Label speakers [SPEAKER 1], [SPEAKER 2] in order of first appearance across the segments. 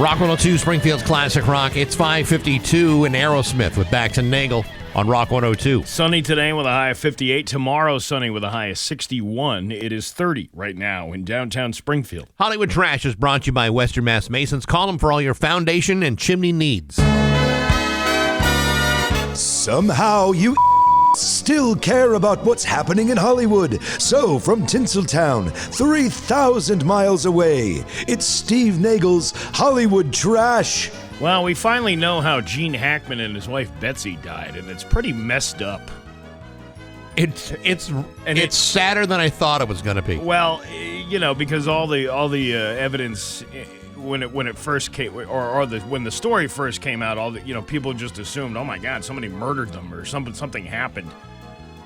[SPEAKER 1] Rock 102, Springfield's Classic Rock. It's 5:52 in Aerosmith with Bax and Nagle on Rock 102.
[SPEAKER 2] Sunny today with a high of 58. Tomorrow, sunny with a high of 61. It is 30 right now in downtown Springfield.
[SPEAKER 1] Hollywood Trash is brought to you by Western Mass Masons. Call them for all your foundation and chimney needs.
[SPEAKER 3] Somehow you still care about what's happening in Hollywood. So from Tinseltown, 3,000 miles away, it's Steve Nagle's Hollywood Trash.
[SPEAKER 2] Well, we finally know how Gene Hackman and his wife Betsy died, and it's pretty messed up.
[SPEAKER 1] It's sadder than I thought it was going to be.
[SPEAKER 2] Well, because all the evidence when it first came, when the story first came out, people just assumed, oh my God, somebody murdered them or something happened.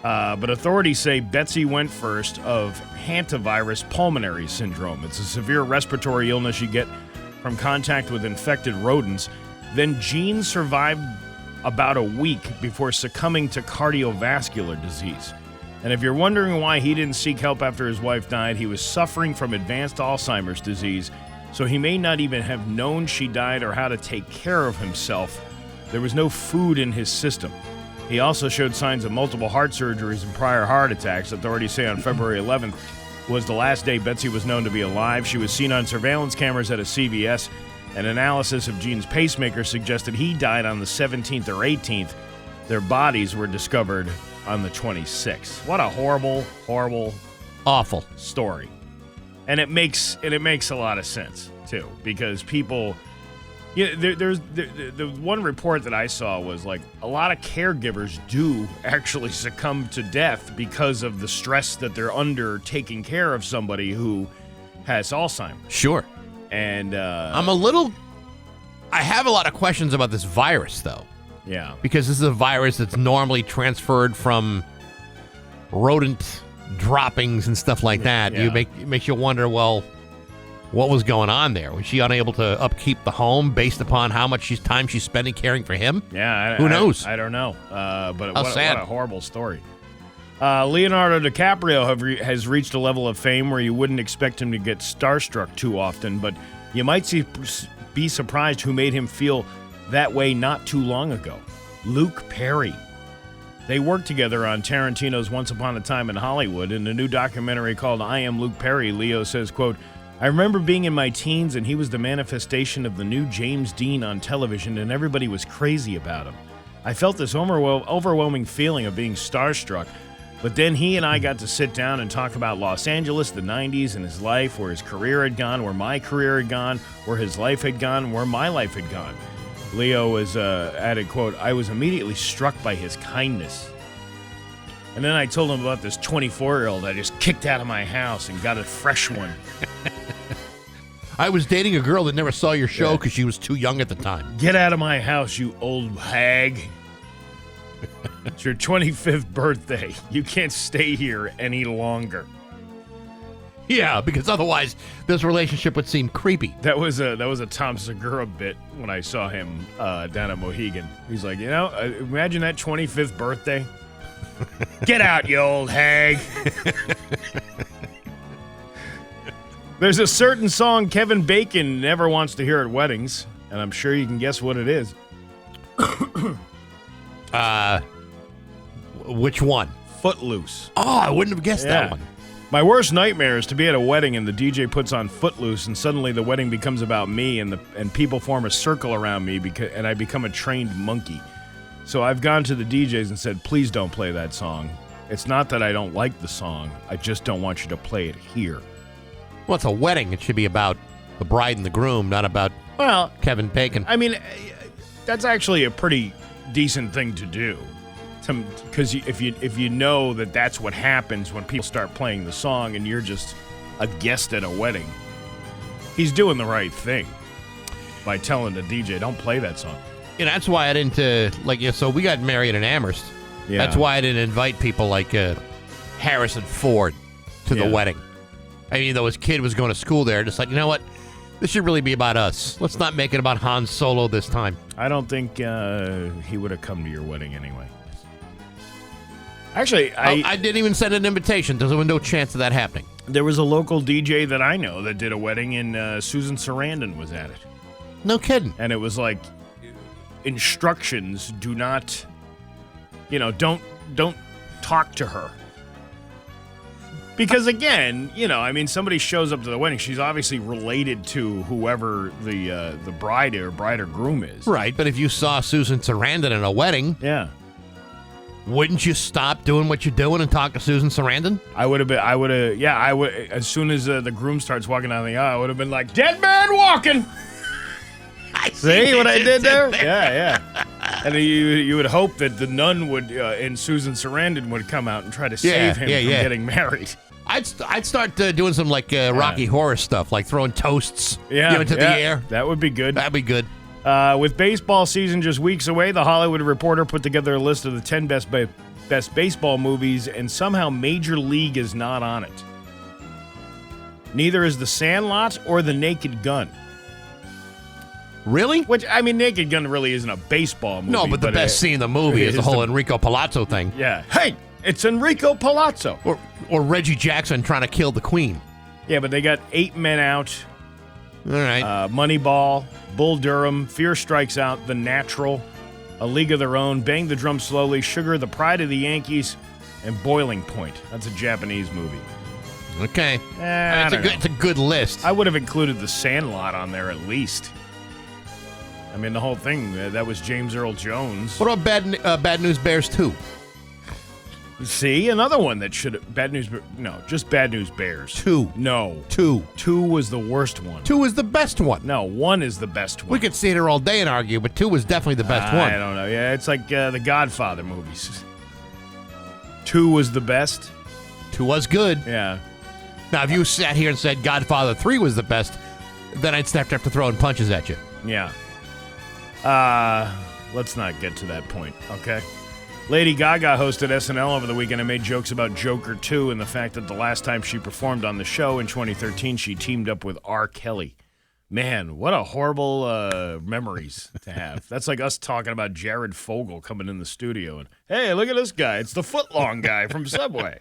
[SPEAKER 2] But authorities say Betsy went first of hantavirus pulmonary syndrome. It's a severe respiratory illness you get from contact with infected rodents. Then Gene survived about a week before succumbing to cardiovascular disease. And if you're wondering why he didn't seek help after his wife died, he was suffering from advanced Alzheimer's disease, so he may not even have known she died or how to take care of himself. There was no food in his system. He also showed signs of multiple heart surgeries and prior heart attacks. Authorities say on February 11th was the last day Betsy was known to be alive. She was seen on surveillance cameras at a CVS. An analysis of Gene's pacemaker suggested he died on the 17th or 18th. Their bodies were discovered on the 26th. What a horrible, horrible,
[SPEAKER 1] awful
[SPEAKER 2] story. And it makes a lot of sense too, because people, the one report that I saw was like a lot of caregivers do actually succumb to death because of the stress that they're under taking care of somebody who has Alzheimer's.
[SPEAKER 1] Sure.
[SPEAKER 2] And
[SPEAKER 1] I have a lot of questions about this virus, though.
[SPEAKER 2] Yeah.
[SPEAKER 1] Because this is a virus that's normally transferred from rodent droppings and stuff like that.
[SPEAKER 2] Yeah.
[SPEAKER 1] It makes you wonder, well, what was going on there? Was she unable to upkeep the home based upon how much time she's spending caring for him?
[SPEAKER 2] Yeah.
[SPEAKER 1] Who knows?
[SPEAKER 2] I don't know. But what a horrible story. Leonardo DiCaprio has reached a level of fame where you wouldn't expect him to get starstruck too often, but you might be surprised who made him feel that way not too long ago. Luke Perry. They worked together on Tarantino's Once Upon a Time in Hollywood. In a new documentary called I Am Luke Perry, Leo says, quote, I remember being in my teens and he was the manifestation of the new James Dean on television and everybody was crazy about him. I felt this overwhelming feeling of being starstruck, but then he and I got to sit down and talk about Los Angeles, the 90s, and his life, where his career had gone, where my career had gone, where his life had gone, where my life had gone. Leo was added, quote, I was immediately struck by his kindness. And then I told him about this 24-year-old I just kicked out of my house and got a fresh one.
[SPEAKER 1] I was dating a girl that never saw your show because she was too young at the time.
[SPEAKER 2] Get out of my house, you old hag. It's your 25th birthday. You can't stay here any longer.
[SPEAKER 1] Yeah, because otherwise this relationship would seem creepy.
[SPEAKER 2] That was a Tom Segura bit when I saw him down at Mohegan. He's like, imagine that 25th birthday. Get out, you old hag. There's a certain song Kevin Bacon never wants to hear at weddings, and I'm sure you can guess what it is.
[SPEAKER 1] Which one?
[SPEAKER 2] Footloose.
[SPEAKER 1] Oh, I wouldn't have guessed that one.
[SPEAKER 2] My worst nightmare is to be at a wedding and the DJ puts on Footloose and suddenly the wedding becomes about me and people form a circle around me and I become a trained monkey. So I've gone to the DJs and said, please don't play that song. It's not that I don't like the song. I just don't want you to play it here.
[SPEAKER 1] Well, it's a wedding. It should be about the bride and the groom, not about Kevin Bacon.
[SPEAKER 2] I mean, that's actually a pretty decent thing to do. Because if you know that that's what happens when people start playing the song and you're just a guest at a wedding, he's doing the right thing by telling the DJ, don't play that song.
[SPEAKER 1] Yeah, that's why I didn't, so we got married in Amherst. Yeah. That's why I didn't invite people like Harrison Ford to the wedding. I mean, though his kid was going to school there, just like, you know what? This should really be about us. Let's not make it about Han Solo this time.
[SPEAKER 2] I don't think he would have come to your wedding anyway. Actually,
[SPEAKER 1] I didn't even send an invitation. There was no chance of that happening.
[SPEAKER 2] There was a local DJ that I know that did a wedding, and Susan Sarandon was at it.
[SPEAKER 1] No kidding.
[SPEAKER 2] And it was like instructions: do not, don't talk to her. Because again, somebody shows up to the wedding. She's obviously related to whoever the bride or groom is.
[SPEAKER 1] Right, but if you saw Susan Sarandon in a wedding,
[SPEAKER 2] yeah,
[SPEAKER 1] wouldn't you stop doing what you're doing and talk to Susan Sarandon?
[SPEAKER 2] I would. As soon as the groom starts walking down the aisle, I would have been like, "Dead man walking." See what I did there? Yeah. And you would hope that the nun would and Susan Sarandon would come out and try to save him from getting married.
[SPEAKER 1] I'd start doing some Rocky Horror stuff, like throwing toasts into the air.
[SPEAKER 2] That would be good.
[SPEAKER 1] That'd be good.
[SPEAKER 2] With baseball season just weeks away, The Hollywood Reporter put together a list of the 10 best baseball movies, and somehow Major League is not on it. Neither is The Sandlot or The Naked Gun.
[SPEAKER 1] Really?
[SPEAKER 2] Which, Naked Gun really isn't a baseball movie.
[SPEAKER 1] No, but the best scene in the movie is the whole Enrico Palazzo thing.
[SPEAKER 2] Yeah. Hey, it's Enrico Palazzo.
[SPEAKER 1] Or Reggie Jackson trying to kill the Queen.
[SPEAKER 2] Yeah, but they got 8 Men Out.
[SPEAKER 1] All right.
[SPEAKER 2] Moneyball, Bull Durham, Fear Strikes Out, The Natural, A League of Their Own, Bang the Drum Slowly, Sugar, The Pride of the Yankees, and Boiling Point. That's a Japanese movie.
[SPEAKER 1] Okay. It's a good list.
[SPEAKER 2] I would have included The Sandlot on there at least. The whole thing, that was James Earl Jones.
[SPEAKER 1] What about Bad News Bears 2?
[SPEAKER 2] See, another one that should have... just Bad News Bears.
[SPEAKER 1] 2.
[SPEAKER 2] No.
[SPEAKER 1] 2.
[SPEAKER 2] 2 was the worst one.
[SPEAKER 1] 2 is the best one.
[SPEAKER 2] No, 1 is the best one.
[SPEAKER 1] We could sit here all day and argue, but 2 was definitely the best one.
[SPEAKER 2] I don't know. Yeah, it's like the Godfather movies. 2 was the best.
[SPEAKER 1] 2 was good.
[SPEAKER 2] Yeah.
[SPEAKER 1] Now, if you sat here and said Godfather 3 was the best, then I'd have to throwing punches at you.
[SPEAKER 2] Yeah. Let's not get to that point, okay? Lady Gaga hosted SNL over the weekend and made jokes about Joker 2 and the fact that the last time she performed on the show in 2013, she teamed up with R. Kelly. Man, what a horrible memories to have. That's like us talking about Jared Fogle coming in the studio and, hey, look at this guy. It's the footlong guy from Subway.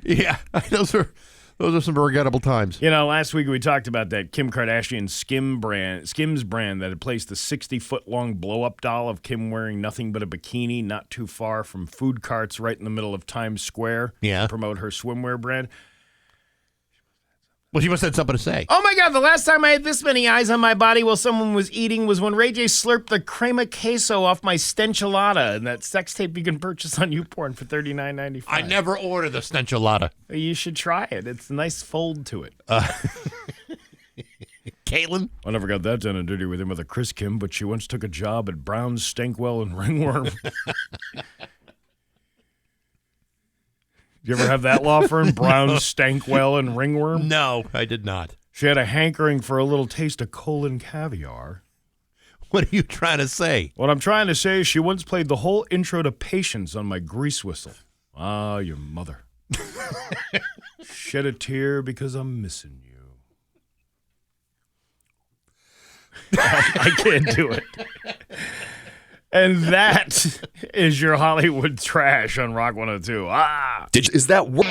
[SPEAKER 1] Yeah, those are some regrettable times.
[SPEAKER 2] Last week we talked about that Kim Kardashian Skims brand that had placed the 60-foot-long blow-up doll of Kim wearing nothing but a bikini not too far from food carts right in the middle of Times Square to promote her swimwear brand.
[SPEAKER 1] Well, she must have had something to say.
[SPEAKER 2] Oh, my God, the last time I had this many eyes on my body while someone was eating was when Ray J slurped the crema queso off my stenchilada and that sex tape you can purchase on YouPorn for $39.95.
[SPEAKER 1] I never ordered the stenchilada.
[SPEAKER 2] You should try it. It's a nice fold to it.
[SPEAKER 1] Caitlin?
[SPEAKER 2] I never got that done and dirty with him with a Chris Kim, but she once took a job at Brown's, Stankwell, and Ringworm. You ever have that law firm, Brown, Stankwell, and Ringworm?
[SPEAKER 1] No, I did not.
[SPEAKER 2] She had a hankering for a little taste of colon caviar.
[SPEAKER 1] What are you trying to say?
[SPEAKER 2] What I'm trying to say is she once played the whole intro to Patience on my grease whistle. Ah, your mother. Shed a tear because I'm missing you. I can't do it. And that is your Hollywood trash on Rock 102.
[SPEAKER 3] Is that what?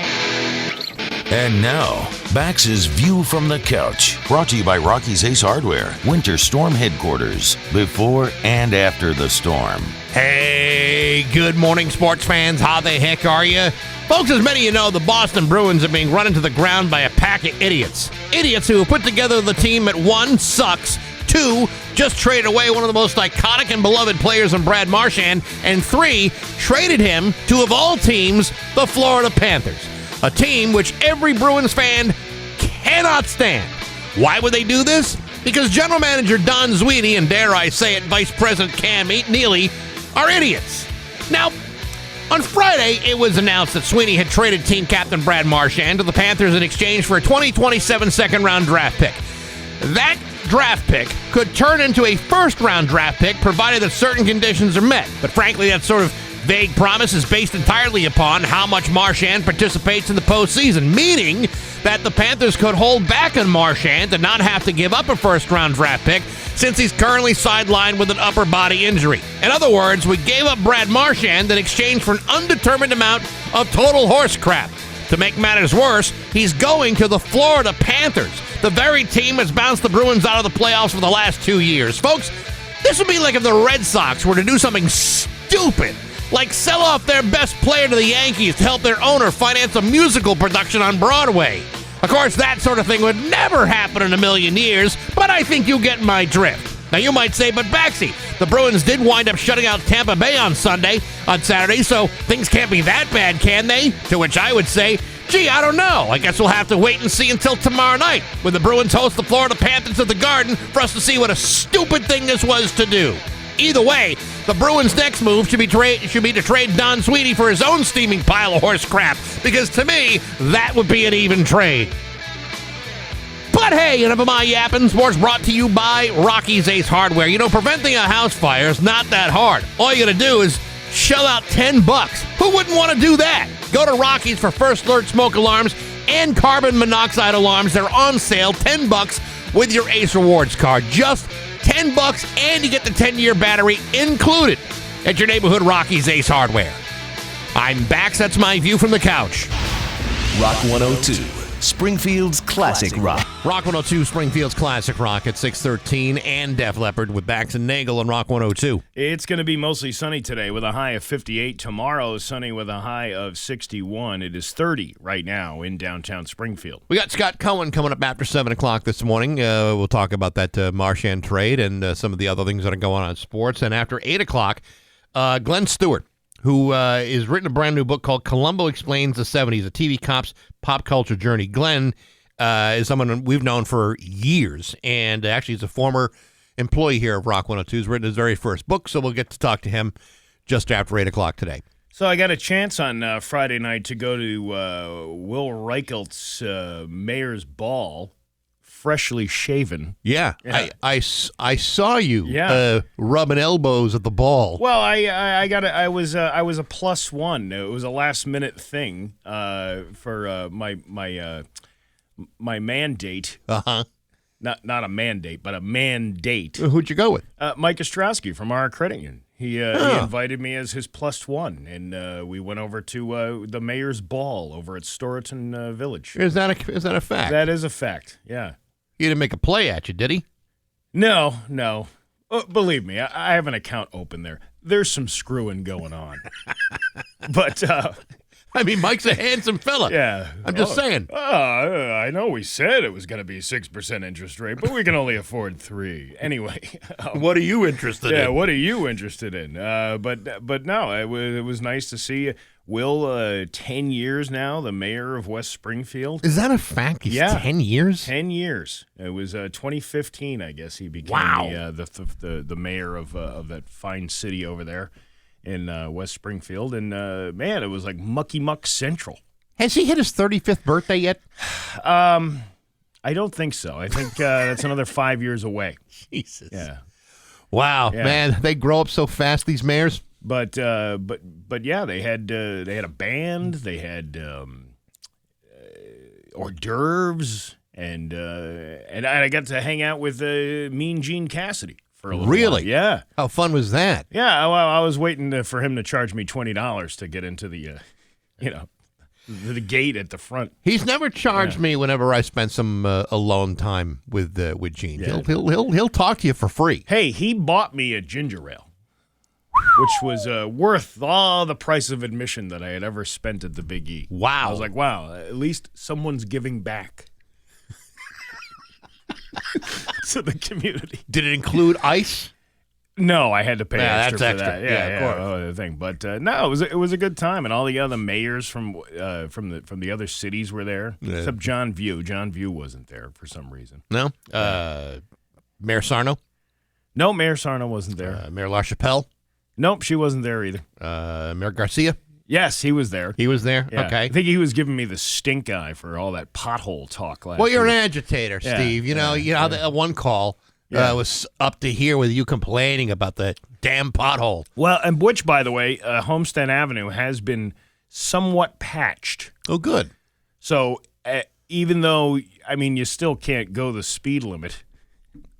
[SPEAKER 4] And now, Bax's View from the Couch, brought to you by Rocky's Ace Hardware, Winter Storm Headquarters, before and after the storm.
[SPEAKER 1] Hey, good morning, sports fans. How the heck are you? Folks, as many of you know, the Boston Bruins are being run into the ground by a pack of idiots. Idiots who have put together the team at 1, sucks, 2, just traded away one of the most iconic and beloved players in Brad Marchand, and 3, traded him to, of all teams, the Florida Panthers, a team which every Bruins fan cannot stand. Why would they do this? Because General Manager Don Sweeney and, dare I say it, Vice President Cam Neely are idiots. Now, on Friday, it was announced that Sweeney had traded team captain Brad Marchand to the Panthers in exchange for a 2027 second-round draft pick. That draft pick could turn into a first-round draft pick provided that certain conditions are met. But frankly, that sort of vague promise is based entirely upon how much Marchand participates in the postseason, meaning that the Panthers could hold back on Marchand and not have to give up a first-round draft pick since he's currently sidelined with an upper body injury. In other words, we gave up Brad Marchand in exchange for an undetermined amount of total horse crap. To make matters worse, he's going to the Florida Panthers. The very team has bounced the Bruins out of the playoffs for the last 2 years. Folks, this would be like if the Red Sox were to do something stupid, like sell off their best player to the Yankees to help their owner finance a musical production on Broadway. Of course, that sort of thing would never happen in a million years, but I think you get my drift. Now, you might say, but Baxi, the Bruins did wind up shutting out Tampa Bay on Saturday, so things can't be that bad, can they? To which I would say, gee, I don't know. I guess we'll have to wait and see until tomorrow night when the Bruins host the Florida Panthers at the Garden for us to see what a stupid thing this was to do. Either way, the Bruins' next move should be to trade Don Sweeney for his own steaming pile of horse crap, because to me, that would be an even trade. But hey, enough of my yapping. Sports brought to you by Rocky's Ace Hardware. You know, preventing a house fire is not that hard. All you gotta do is shell out $10. Who wouldn't want to do that? Go to Rocky's for first alert smoke alarms and carbon monoxide alarms. They're on sale, $10 with your Ace Rewards card. Just $10, and you get the 10-year battery included at your neighborhood Rocky's Ace Hardware. I'm Bax. That's my view from the couch.
[SPEAKER 5] Rock 102, Springfield's classic rock.
[SPEAKER 1] Rock 102, Springfield's classic rock at 6:13, and Def Leppard with Bax and Nagle on Rock 102.
[SPEAKER 2] It's going to be mostly sunny today with a high of 58. Tomorrow is sunny with a high of 61. It is 30 right now in downtown Springfield.
[SPEAKER 1] We got Scott Cohen coming up after 7 o'clock this morning. We'll talk about that Marchand trade and some of the other things that are going on in sports. And after 8 o'clock, Glenn Stewart, who has written a brand new book called Columbo Explains the 70s, a TV cop's pop culture journey. Glenn is someone we've known for years, and actually he's a former employee here of Rock 102. He's written his very first book, so we'll get to talk to him just after 8 o'clock today.
[SPEAKER 2] So I got a chance on Friday night to go to Will Reichelt's Mayor's Ball, freshly shaven.
[SPEAKER 1] Yeah. I saw you rubbing elbows at the ball.
[SPEAKER 2] Well, I was a plus one. It was a last minute thing for my mandate. Not a mandate, but a mandate.
[SPEAKER 1] Who'd you go with?
[SPEAKER 2] Mike Ostrowski from our credit union. He invited me as his plus one, and we went over to the Mayor's Ball over at Storyton Village.
[SPEAKER 1] Is that a fact?
[SPEAKER 2] That is a fact. Yeah.
[SPEAKER 1] He didn't make a play at you, did he?
[SPEAKER 2] No. Believe me, I have an account open there. There's some screwing going on. But,
[SPEAKER 1] I mean, Mike's a handsome fella.
[SPEAKER 2] Yeah.
[SPEAKER 1] I'm just saying.
[SPEAKER 2] I know we said it was going to be 6% interest rate, but we can only afford 3%. Anyway.
[SPEAKER 1] What are you interested in?
[SPEAKER 2] Yeah, what are you interested in? But no, it was nice to see Will, 10 years now, the mayor of West Springfield.
[SPEAKER 1] Is that a fact? He's 10 years?
[SPEAKER 2] 10 years. It was 2015, I guess, he became the mayor of that fine city over there in West Springfield. And, man, it was like Mucky Muck Central.
[SPEAKER 1] Has he hit his 35th birthday yet?
[SPEAKER 2] I don't think so. I think that's another 5 years away.
[SPEAKER 1] Jesus.
[SPEAKER 2] Yeah.
[SPEAKER 1] Wow,
[SPEAKER 2] Yeah.
[SPEAKER 1] man, they grow up so fast, these mayors.
[SPEAKER 2] But yeah, they had a band, they had hors d'oeuvres, and I got to hang out with Mean Gene Cassidy for a little
[SPEAKER 1] Really?
[SPEAKER 2] while. Yeah.
[SPEAKER 1] How fun was that?
[SPEAKER 2] Yeah, I was waiting for him to charge me $20 to get into the the gate at the front.
[SPEAKER 1] He's never charged me whenever I spent some alone time with Gene.
[SPEAKER 2] Yeah.
[SPEAKER 1] He'll talk to you for free.
[SPEAKER 2] Hey, he bought me a ginger ale, which was worth all the price of admission that I had ever spent at the Big E.
[SPEAKER 1] Wow.
[SPEAKER 2] I was like, wow, at least someone's giving back to the community.
[SPEAKER 1] Did it include ice?
[SPEAKER 2] No, I had to pay extra
[SPEAKER 1] that's
[SPEAKER 2] for
[SPEAKER 1] extra.
[SPEAKER 2] that.
[SPEAKER 1] Yeah, of course.
[SPEAKER 2] The thing. But no, it was a good time, and all the other mayors from the other cities were there, except John View. John View wasn't there for some reason.
[SPEAKER 1] No. Mayor Sarno?
[SPEAKER 2] No, Mayor Sarno wasn't there.
[SPEAKER 1] Mayor LaChapelle?
[SPEAKER 2] Nope, she wasn't there either.
[SPEAKER 1] Mayor Garcia?
[SPEAKER 2] Yes, he was there.
[SPEAKER 1] He was there?
[SPEAKER 2] Yeah.
[SPEAKER 1] Okay.
[SPEAKER 2] I think he was giving me the stink eye for all that pothole talk last
[SPEAKER 1] Well, you're
[SPEAKER 2] week.
[SPEAKER 1] an agitator,
[SPEAKER 2] Yeah,
[SPEAKER 1] Steve. You know that one call was up to here with you complaining about the damn pothole.
[SPEAKER 2] Well, and which, by the way, Homestead Avenue has been somewhat patched.
[SPEAKER 1] Oh, good.
[SPEAKER 2] So even though, I mean, you still can't go the speed limit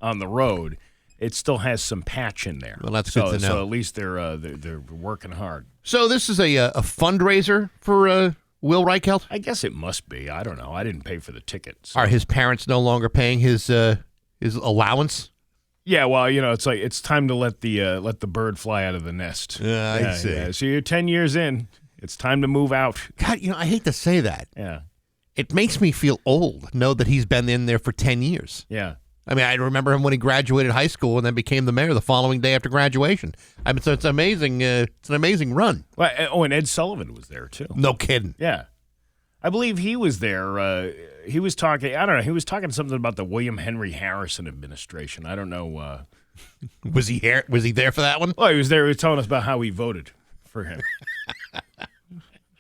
[SPEAKER 2] on the road, it still has some patch in there.
[SPEAKER 1] Well, that's good to know.
[SPEAKER 2] So at least they're working hard.
[SPEAKER 1] So this is a fundraiser for Will Reichelt?
[SPEAKER 2] I guess it must be. I don't know. I didn't pay for the tickets.
[SPEAKER 1] Are his parents no longer paying his allowance?
[SPEAKER 2] Yeah, well, it's like it's time to let the bird fly out of the nest.
[SPEAKER 1] I see.
[SPEAKER 2] Yeah. So you're 10 years in. It's time to move out.
[SPEAKER 1] God, I hate to say that.
[SPEAKER 2] Yeah.
[SPEAKER 1] It makes me feel old, know that he's been in there for 10 years.
[SPEAKER 2] Yeah.
[SPEAKER 1] I mean, I remember him when he graduated high school and then became the mayor the following day after graduation. I mean, so it's amazing. It's an amazing run.
[SPEAKER 2] Well, and Ed Sullivan was there, too.
[SPEAKER 1] No kidding.
[SPEAKER 2] Yeah. I believe he was there. He was talking, I don't know, he was talking something about the William Henry Harrison administration. I don't know.
[SPEAKER 1] Was he here? Was he there for that one?
[SPEAKER 2] Well, he was there. He was telling us about how he voted for him.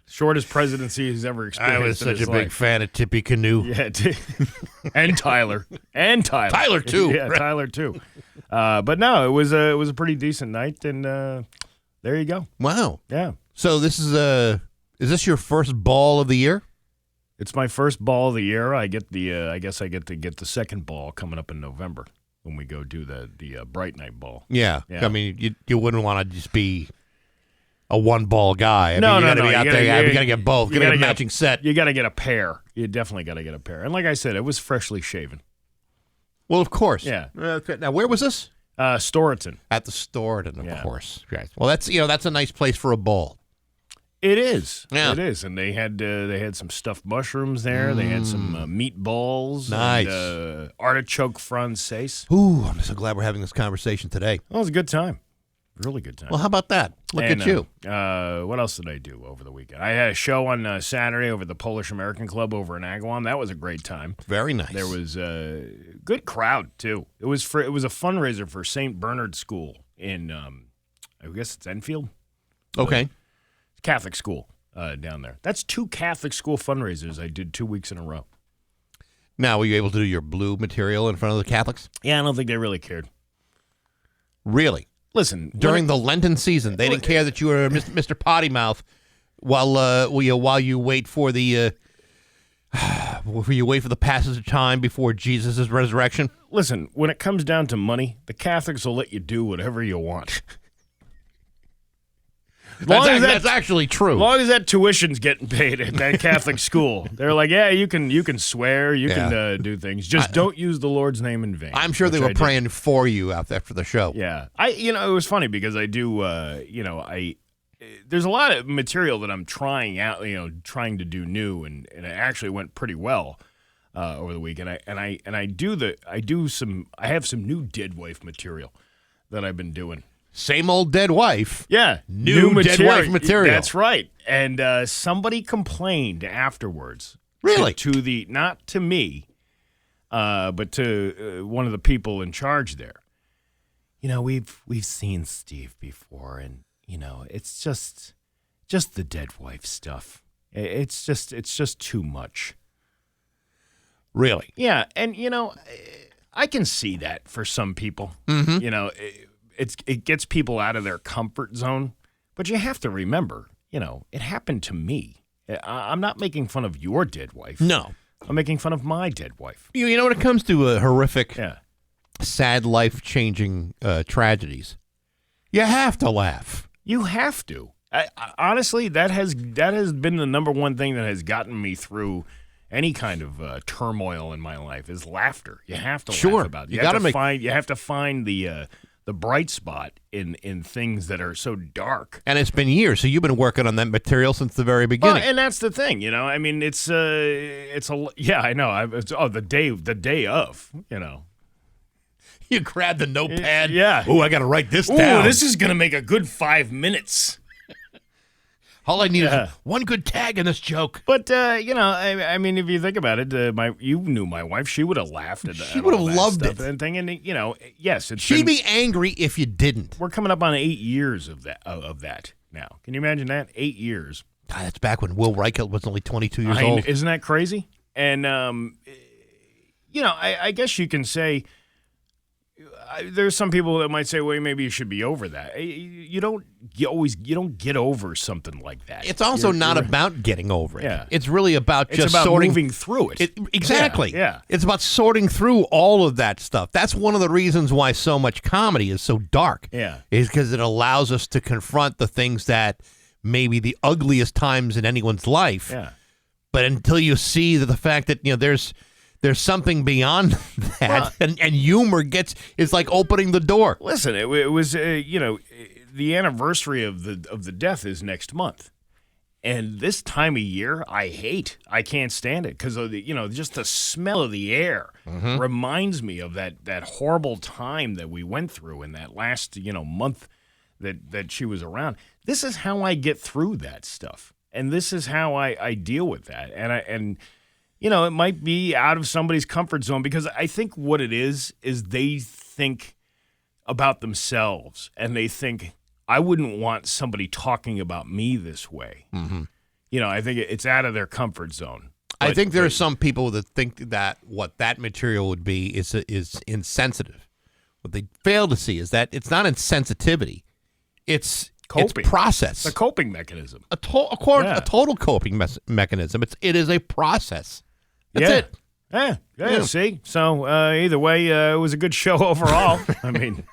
[SPEAKER 2] Shortest presidency he's ever experienced.
[SPEAKER 1] I was such
[SPEAKER 2] in his
[SPEAKER 1] a big
[SPEAKER 2] life.
[SPEAKER 1] fan of Tippy Canoe.
[SPEAKER 2] Yeah, and Tyler. And Tyler.
[SPEAKER 1] Tyler, too.
[SPEAKER 2] Yeah, Tyler, too. But no, it was a pretty decent night, and there you go.
[SPEAKER 1] Wow.
[SPEAKER 2] Yeah.
[SPEAKER 1] So this is this your first ball of the year?
[SPEAKER 2] It's my first ball of the year. I get I guess I get to get the second ball coming up in November when we go do the Bright Night Ball.
[SPEAKER 1] Yeah.
[SPEAKER 2] Yeah.
[SPEAKER 1] I mean, you wouldn't want to just be a one-ball guy. I
[SPEAKER 2] No,
[SPEAKER 1] mean, you
[SPEAKER 2] no,
[SPEAKER 1] got to
[SPEAKER 2] no.
[SPEAKER 1] be out there. You got to get both. You got to get a matching set.
[SPEAKER 2] You got to get a pair. You definitely got to get a pair. And like I said, it was freshly shaven.
[SPEAKER 1] Well, of course.
[SPEAKER 2] Yeah.
[SPEAKER 1] Now, where was this?
[SPEAKER 2] Storeton.
[SPEAKER 1] At the Storeton, of
[SPEAKER 2] Yeah.
[SPEAKER 1] course. Right. Well, that's a nice place for a ball.
[SPEAKER 2] It is.
[SPEAKER 1] Yeah.
[SPEAKER 2] It is. And they had some stuffed mushrooms there. They had some meatballs.
[SPEAKER 1] Nice.
[SPEAKER 2] And, artichoke francaise.
[SPEAKER 1] Ooh, I'm so glad we're having this conversation today.
[SPEAKER 2] Well, it was a good time. Really good time.
[SPEAKER 1] Well, how about that? Look
[SPEAKER 2] And,
[SPEAKER 1] at you.
[SPEAKER 2] What else did I do over the weekend? I had a show on Saturday over at the Polish American Club over in Agawam. That was a great time.
[SPEAKER 1] Very nice.
[SPEAKER 2] There was a good crowd too. It was a fundraiser for St. Bernard School in I guess it's Enfield.
[SPEAKER 1] Okay.
[SPEAKER 2] Catholic school down there. That's 2 Catholic school fundraisers I did 2 weeks in a row.
[SPEAKER 1] Now, were you able to do your blue material in front of the Catholics?
[SPEAKER 2] Yeah, I don't think they really cared.
[SPEAKER 1] Really?
[SPEAKER 2] Listen,
[SPEAKER 1] During the Lenten season, they didn't care that you were Mr. Potty Mouth while you wait for the passage of time before Jesus' resurrection.
[SPEAKER 2] listen, when it comes down to money, the Catholics will let you do whatever you want.
[SPEAKER 1] That's actually true.
[SPEAKER 2] As long as that tuition's getting paid at that Catholic school, they're like, yeah, you can swear, you can do things. Just don't use the Lord's name in vain.
[SPEAKER 1] I'm sure they were praying for you out there for the show.
[SPEAKER 2] Yeah, it was funny because I do, there's a lot of material that I'm trying out, trying to do new, and it actually went pretty well over the weekend. I have some new dead wife material that I've been doing.
[SPEAKER 1] Same old dead wife.
[SPEAKER 2] Yeah.
[SPEAKER 1] New dead wife material.
[SPEAKER 2] That's right. And somebody complained afterwards.
[SPEAKER 1] Really?
[SPEAKER 2] Not to me, but to one of the people in charge there. We've seen Steve before, and, it's just the dead wife stuff. It's just too much.
[SPEAKER 1] Really?
[SPEAKER 2] Yeah. And, I can see that for some people.
[SPEAKER 1] Mm-hmm.
[SPEAKER 2] It gets people out of their comfort zone, but you have to remember, it happened to me. I'm not making fun of your dead wife.
[SPEAKER 1] No.
[SPEAKER 2] I'm making fun of my dead wife.
[SPEAKER 1] You know, when it comes to horrific,
[SPEAKER 2] Yeah.
[SPEAKER 1] sad, life-changing tragedies, you have to laugh.
[SPEAKER 2] You have to. Honestly, that has been the number one thing that has gotten me through any kind of turmoil in my life is laughter. You have to laugh about it. You have to find the bright spot in things that are so dark.
[SPEAKER 1] And it's been years, so you've been working on that material since the very beginning.
[SPEAKER 2] Well, and that's the thing, I mean, it's I know. The day of.
[SPEAKER 1] You grab the notepad.
[SPEAKER 2] Yeah.
[SPEAKER 1] Oh, I got to write this down.
[SPEAKER 2] This is gonna make a good 5 minutes.
[SPEAKER 1] All I need is one good tag in this joke.
[SPEAKER 2] But I mean, if you think about it, you knew my wife; she would have laughed at that.
[SPEAKER 1] She would have loved it.
[SPEAKER 2] And thing, and yes,
[SPEAKER 1] she'd be angry if you didn't.
[SPEAKER 2] We're coming up on 8 years of that now. Can you imagine that? 8 years.
[SPEAKER 1] God, that's back when Will Reichelt was only 22 years old.
[SPEAKER 2] Isn't that crazy? And I guess you can say. There's some people that might say, well, maybe you should be over that. You don't get over something like that.
[SPEAKER 1] It's also not about getting over it.
[SPEAKER 2] Yeah.
[SPEAKER 1] It's really about
[SPEAKER 2] moving through it.
[SPEAKER 1] Exactly.
[SPEAKER 2] Yeah.
[SPEAKER 1] It's about sorting through all of that stuff. That's one of the reasons why so much comedy is so dark.
[SPEAKER 2] Yeah.
[SPEAKER 1] Is because it allows us to confront the things that maybe the ugliest times in anyone's life.
[SPEAKER 2] Yeah.
[SPEAKER 1] But until you see the fact that there's something beyond that, and humor is like opening the door.
[SPEAKER 2] Listen, it was the anniversary of the death is next month, and this time of year I can't stand it because of just the smell of the air reminds me of that horrible time that we went through in that last month that she was around. This is how I get through that stuff. And this is how I deal with that. And it might be out of somebody's comfort zone because I think what it is they think about themselves and they think, I wouldn't want somebody talking about me this way. Mm-hmm. I think it's out of their comfort zone.
[SPEAKER 1] I think there are some people that think that what that material would be is insensitive. What they fail to see is that it's not insensitivity. It's
[SPEAKER 2] coping.
[SPEAKER 1] It's process.
[SPEAKER 2] A coping mechanism.
[SPEAKER 1] A total coping mechanism. It is a process. That's it.
[SPEAKER 2] Yeah. See? So either way, it was a good show overall. I mean,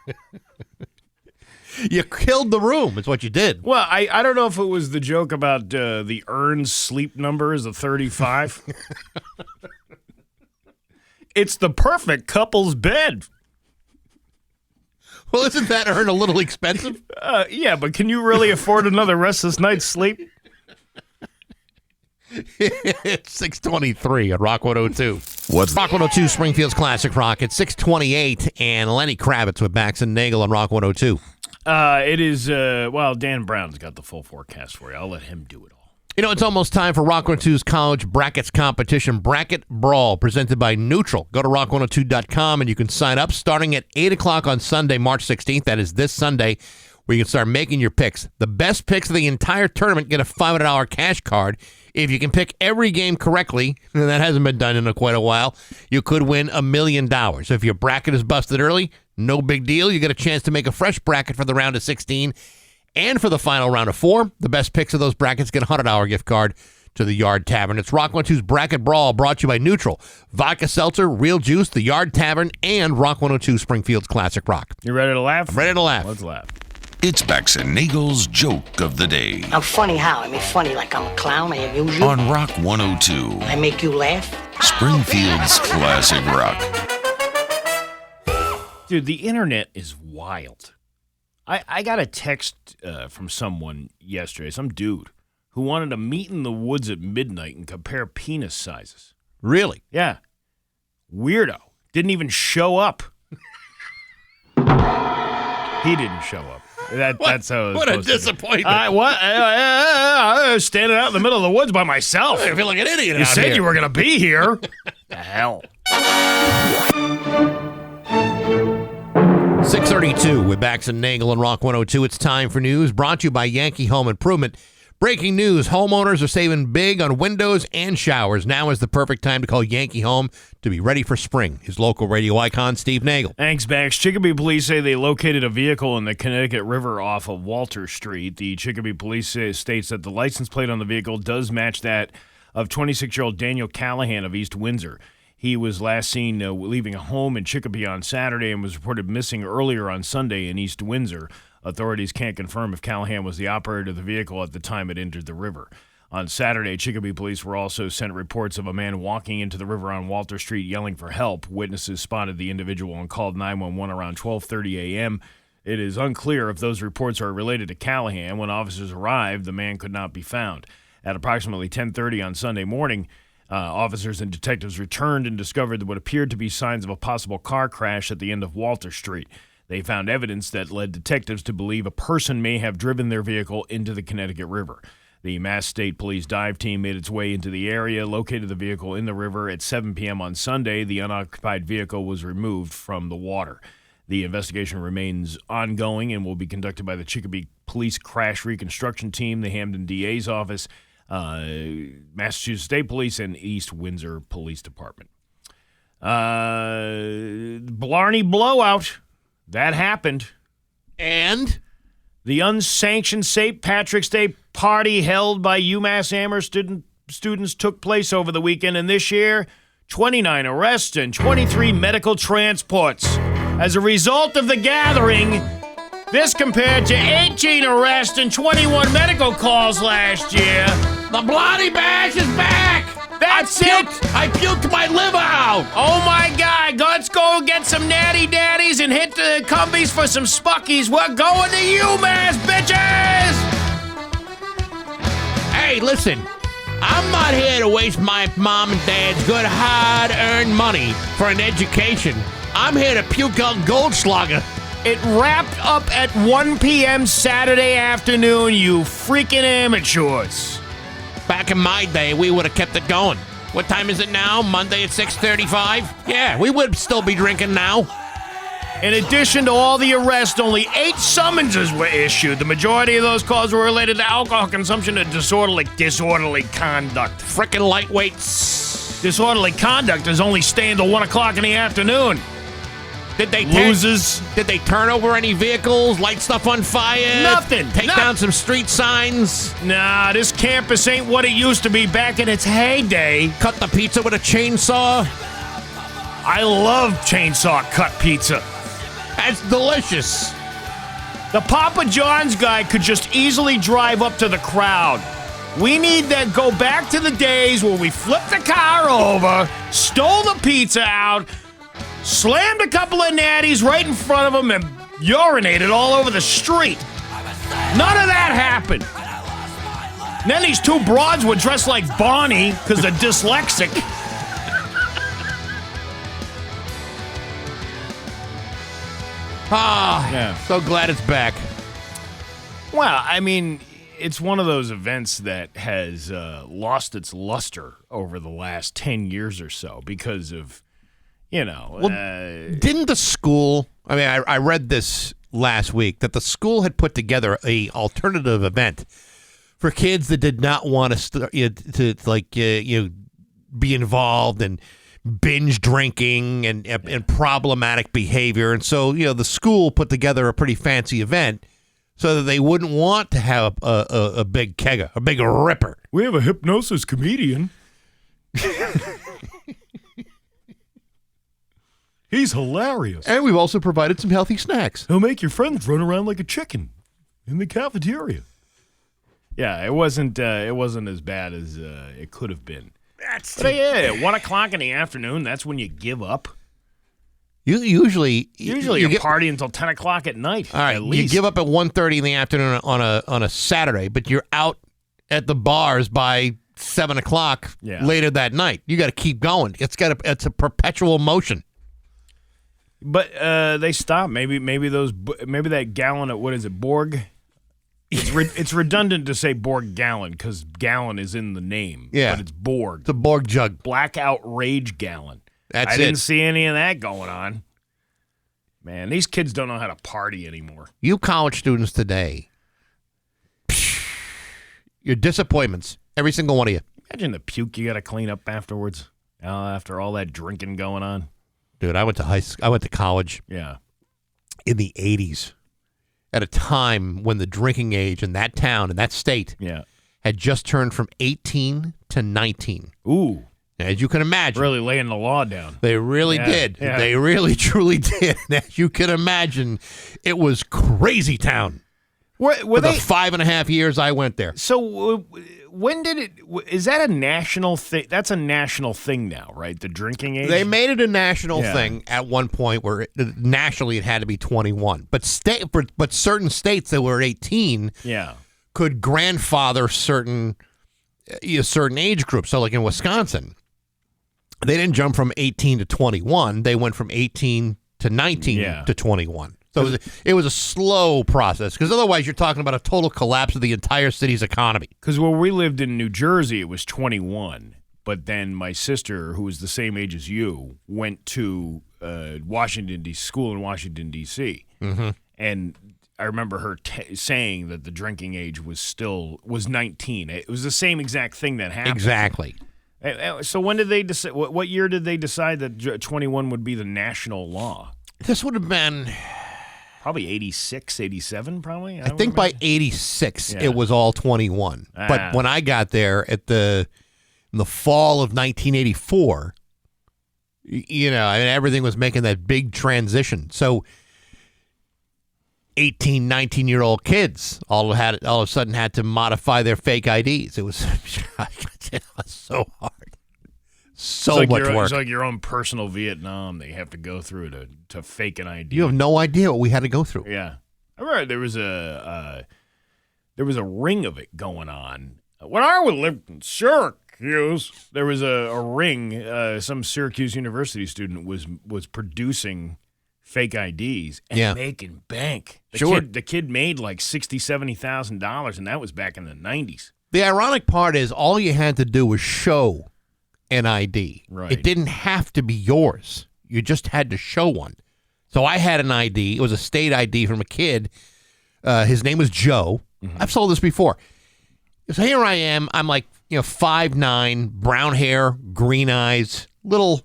[SPEAKER 1] you killed the room is what you did.
[SPEAKER 2] Well, I don't know if it was the joke about the earned sleep number is a 35. It's the perfect couple's bed.
[SPEAKER 1] Well, isn't that earn a little expensive?
[SPEAKER 2] Yeah, but can you really afford another restless night's sleep?
[SPEAKER 1] It's 6:23 at Rock 102. What's Rock 102 Springfield's Classic Rock? It's 6:28, and Lenny Kravitz with Bax and Nagle on Rock 102.
[SPEAKER 2] It is, Dan Brown's got the full forecast for you. I'll let him do it all.
[SPEAKER 1] It's almost time for Rock 102's College Brackets Competition Bracket Brawl, presented by Neutral. Go to rock102.com and you can sign up starting at 8 o'clock on Sunday, March 16th. That is this Sunday, where you can start making your picks. The best picks of the entire tournament get a $500 cash card. If you can pick every game correctly, and that hasn't been done in quite a while, you could win $1 million. So if your bracket is busted early, no big deal. You get a chance to make a fresh bracket for the round of 16. And for the final round of 4, the best picks of those brackets get a $100 gift card to the Yard Tavern. It's Rock 102's Bracket Brawl, brought to you by Neutral, Vodka Seltzer, Real Juice, the Yard Tavern, and Rock 102 Springfield's Classic Rock.
[SPEAKER 2] You ready to laugh?
[SPEAKER 1] I'm ready to laugh.
[SPEAKER 2] Let's laugh.
[SPEAKER 4] It's Bax and Nagle's Joke of the Day.
[SPEAKER 6] I'm funny how? I mean, funny like I'm a clown, I amuse you.
[SPEAKER 4] On Rock 102.
[SPEAKER 6] I make you laugh.
[SPEAKER 4] Springfield's Classic Rock.
[SPEAKER 2] Dude, the internet is wild. I got a text from someone yesterday, some dude, who wanted to meet in the woods at midnight and compare penis sizes.
[SPEAKER 1] Really?
[SPEAKER 2] Yeah. Weirdo. Didn't even show up. He didn't show up. That's how it was.
[SPEAKER 1] What a disappointment.
[SPEAKER 2] I was standing out in the middle of the woods by myself.
[SPEAKER 1] I feel like an idiot
[SPEAKER 2] You
[SPEAKER 1] out
[SPEAKER 2] said
[SPEAKER 1] here.
[SPEAKER 2] you were going to be here. The hell.
[SPEAKER 1] 6:32 with Bax and Nagle on Rock 102. It's time for news brought to you by Yankee Home Improvement. Breaking news, homeowners are saving big on windows and showers. Now is the perfect time to call Yankee Home to be ready for spring. His local radio icon, Steve Nagle.
[SPEAKER 2] Thanks, Bax. Chicopee police say they located a vehicle in the Connecticut River off of Walter Street. The Chicopee police states that the license plate on the vehicle does match that of 26-year-old Daniel Callahan of East Windsor. He was last seen leaving a home in Chicopee on Saturday and was reported missing earlier on Sunday in East Windsor. Authorities can't confirm if Callahan was the operator of the vehicle at the time it entered the river. On Saturday, Chicopee police were also sent reports of a man walking into the river on Walter Street yelling for help. Witnesses spotted the individual and called 911 around 12:30 a.m. It is unclear if those reports are related to Callahan. When officers arrived, the man could not be found. At approximately 10:30 on Sunday morning, officers and detectives returned and discovered what appeared to be signs of a possible car crash at the end of Walter Street. They found evidence that led detectives to believe a person may have driven their vehicle into the Connecticut River. The Mass State Police dive team made its way into the area, located the vehicle in the river at 7 p.m. on Sunday. The unoccupied vehicle was removed from the water. The investigation remains ongoing and will be conducted by the Chicopee Police Crash Reconstruction Team, the Hamden DA's office, Massachusetts State Police, and East Windsor Police Department. Blarney blowout. That happened.
[SPEAKER 1] And
[SPEAKER 2] the unsanctioned St. Patrick's Day party held by UMass Amherst students took place over the weekend, and this year, 29 arrests and 23 medical transports. As a result of the gathering, This compared to 18 arrests and 21 medical calls last year.
[SPEAKER 1] The bloody bash is back!
[SPEAKER 2] That's it!
[SPEAKER 1] I puked my liver out!
[SPEAKER 2] Oh my God, let's go get some natty daddies and hit the cumbies for some spuckies. We're going to UMass, bitches!
[SPEAKER 1] Hey, listen, I'm not here to waste my mom and dad's good hard-earned money for an education. I'm here to puke on Goldschlager.
[SPEAKER 2] It wrapped up at 1 p.m. Saturday afternoon, you freaking amateurs.
[SPEAKER 1] Back in my day, we would have kept it going. What time is it now? Monday at 6:35? Yeah, we would still be drinking now.
[SPEAKER 2] In addition to all the arrests, only 8 summonses were issued. The majority of those calls were related to alcohol consumption and disorderly conduct.
[SPEAKER 1] Frickin' lightweights.
[SPEAKER 2] Disorderly conduct is only staying till 1 o'clock in the afternoon.
[SPEAKER 1] Did they
[SPEAKER 2] Losers.
[SPEAKER 1] Did they turn over any vehicles, light stuff on fire?
[SPEAKER 2] Nothing.
[SPEAKER 1] Take down some street signs?
[SPEAKER 2] Nah, this campus ain't what it used to be back in its heyday.
[SPEAKER 1] Cut the pizza with a chainsaw?
[SPEAKER 2] I love chainsaw cut pizza.
[SPEAKER 1] That's delicious.
[SPEAKER 2] The Papa John's guy could just easily drive up to the crowd. We need to go back to the days where we flipped the car over, stole the pizza out, slammed a couple of natties right in front of him, and urinated all over the street. None of that happened. And then these 2 broads were dressed like Bonnie because they're dyslexic.
[SPEAKER 1] So glad it's back.
[SPEAKER 2] Well, I mean, it's one of those events that has lost its luster over the last 10 years or so because of,
[SPEAKER 1] Didn't the school, I read this last week, that the school had put together a alternative event for kids that did not want to be involved in binge drinking and problematic behavior. And so, the school put together a pretty fancy event so that they wouldn't want to have a big kegger, a big ripper.
[SPEAKER 2] We have a hypnosis comedian. He's hilarious.
[SPEAKER 1] And we've also provided some healthy snacks.
[SPEAKER 2] He'll make your friends run around like a chicken in the cafeteria. Yeah, it wasn't as bad as it could have been. At 1 o'clock in the afternoon, that's when you give up.
[SPEAKER 1] Usually
[SPEAKER 2] you party until 10 o'clock at night.
[SPEAKER 1] All right,
[SPEAKER 2] at least.
[SPEAKER 1] you give up at 1:30 in the afternoon on a Saturday, but you're out at the bars by 7 o'clock later that night. You got to keep going. It's a perpetual motion.
[SPEAKER 2] But they stopped. Maybe that gallon of, what is it, Borg? It's redundant to say Borg gallon because gallon is in the name.
[SPEAKER 1] Yeah.
[SPEAKER 2] But it's Borg.
[SPEAKER 1] It's a Borg jug.
[SPEAKER 2] Blackout rage gallon.
[SPEAKER 1] That's
[SPEAKER 2] I didn't see any of that going on. Man, these kids don't know how to party anymore.
[SPEAKER 1] You college students today, your disappointments, every single one of you.
[SPEAKER 2] Imagine the puke you got to clean up afterwards, after all that drinking going on.
[SPEAKER 1] Dude, I went to college.
[SPEAKER 2] Yeah.
[SPEAKER 1] In the 80s, at a time when the drinking age in that town, in that state, had just turned from 18 to 19.
[SPEAKER 2] Ooh.
[SPEAKER 1] As you can imagine.
[SPEAKER 2] Really laying the law down.
[SPEAKER 1] They really did.
[SPEAKER 2] Yeah.
[SPEAKER 1] They really, truly did. As you can imagine, it was crazy town.
[SPEAKER 2] Were
[SPEAKER 1] For the 5.5 years I went there.
[SPEAKER 2] So when did it? Is that a national thing? That's a national thing now, right? The drinking age.
[SPEAKER 1] They made it a national thing at one point where nationally it had to be 21. But certain states that were 18 could grandfather certain age groups. So like in Wisconsin, they didn't jump from 18 to 21. They went from 18 to 19 to 21. So it was a slow process because otherwise you're talking about a total collapse of the entire city's economy.
[SPEAKER 2] Because where we lived in New Jersey, it was 21. But then my sister, who was the same age as you, went to school in Washington, D.C.
[SPEAKER 1] Mm-hmm.
[SPEAKER 2] And I remember her saying that the drinking age was 19. It was the same exact thing that happened.
[SPEAKER 1] Exactly.
[SPEAKER 2] So when did they decide? What year did they decide that 21 would be the national law?
[SPEAKER 1] This would have been
[SPEAKER 2] probably 86, 87, probably.
[SPEAKER 1] I think by 86 it was all 21. But when I got there in the fall of 1984, everything was making that big transition. So 18, 19-year-old kids all of a sudden had to modify their fake IDs. It was so hard. So much work.
[SPEAKER 2] It's like your own personal Vietnam that you have to go through to fake an ID.
[SPEAKER 1] You have no idea what we had to go through.
[SPEAKER 2] Yeah. I remember there was a ring of it going on. When I lived in Syracuse, there was a ring. Some Syracuse University student was producing fake IDs and making bank. The kid made like $60,000-$70,000, and that was back in the 90s.
[SPEAKER 1] The ironic part is all you had to do was show an ID.
[SPEAKER 2] Right.
[SPEAKER 1] It didn't have to be yours. You just had to show one. So I had an ID. It was a state ID from a kid. His name was Joe. Mm-hmm. I've sold this before. So here I am. I'm like, 5'9", brown hair, green eyes, little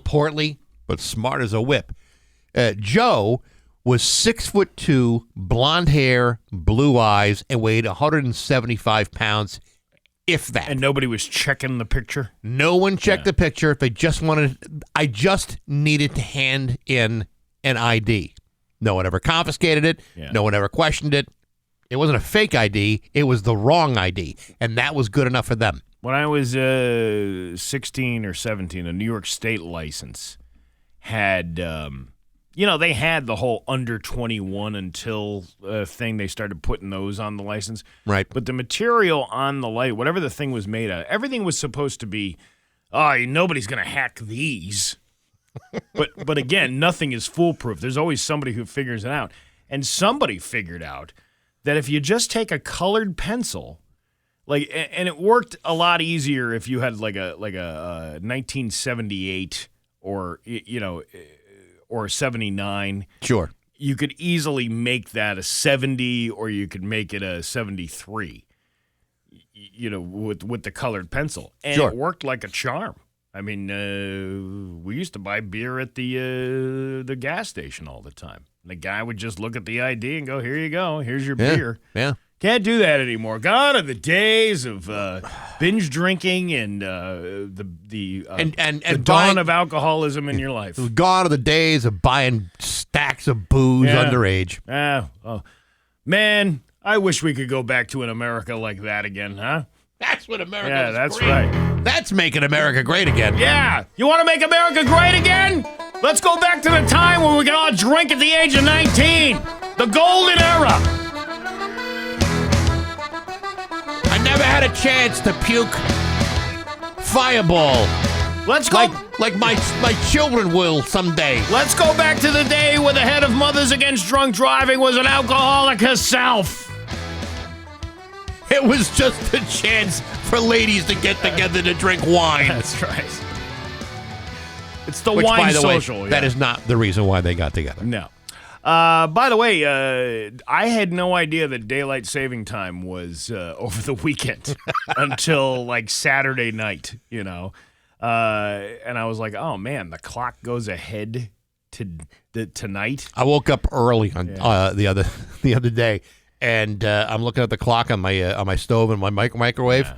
[SPEAKER 1] portly, but smart as a whip. Joe was 6'2", blonde hair, blue eyes, and weighed 175 pounds, if that.
[SPEAKER 2] And nobody was checking the picture?
[SPEAKER 1] No one checked the picture. If they just I just needed to hand in an ID. No one ever confiscated it. Yeah. No one ever questioned it. It wasn't a fake ID. It was the wrong ID, and that was good enough for them.
[SPEAKER 2] When I was 16 or 17, a New York State license had, they had the whole under 21 until thing. They started putting those on the license.
[SPEAKER 1] Right.
[SPEAKER 2] But the material on the light, whatever the thing was made of, everything was supposed to be, nobody's going to hack these. But again, nothing is foolproof. There's always somebody who figures it out. And somebody figured out that if you just take a colored pencil, and it worked a lot easier if you had like a 1978 or or 79.
[SPEAKER 1] Sure.
[SPEAKER 2] You could easily make that a 70, or you could make it a 73. With the colored pencil, and
[SPEAKER 1] sure.
[SPEAKER 2] It worked like a charm. I mean, we used to buy beer at the gas station all the time. The guy would just look at the ID and go, "Here you go. Here's your beer."
[SPEAKER 1] Yeah.
[SPEAKER 2] Can't do that anymore. Gone are the days of binge drinking and the dawn of alcoholism in your life.
[SPEAKER 1] Gone are the days of buying stacks of booze underage.
[SPEAKER 2] Man, I wish we could go back to an America like that again, huh?
[SPEAKER 1] That's what America
[SPEAKER 2] is. Yeah, that's
[SPEAKER 1] great.
[SPEAKER 2] right.
[SPEAKER 1] That's making America great again.
[SPEAKER 2] Yeah. You want to make America great again? Let's go back to the time where we could all drink at the age of 19. The golden era.
[SPEAKER 1] I never had a chance to puke Fireball.
[SPEAKER 2] Let's go.
[SPEAKER 1] Like my children will someday.
[SPEAKER 2] Let's go back to the day where the head of Mothers Against Drunk Driving was an alcoholic herself.
[SPEAKER 1] It was just a chance for ladies to get together to drink wine.
[SPEAKER 2] That's right. It's the
[SPEAKER 1] Which,
[SPEAKER 2] wine
[SPEAKER 1] by the
[SPEAKER 2] social.
[SPEAKER 1] way, that is not the reason why they got together.
[SPEAKER 2] No. By the way, I had no idea that daylight saving time was over the weekend until like Saturday night, And I was like, oh man, the clock goes ahead to tonight.
[SPEAKER 1] I woke up early on the other day. And I'm looking at the clock on my stove and my microwave.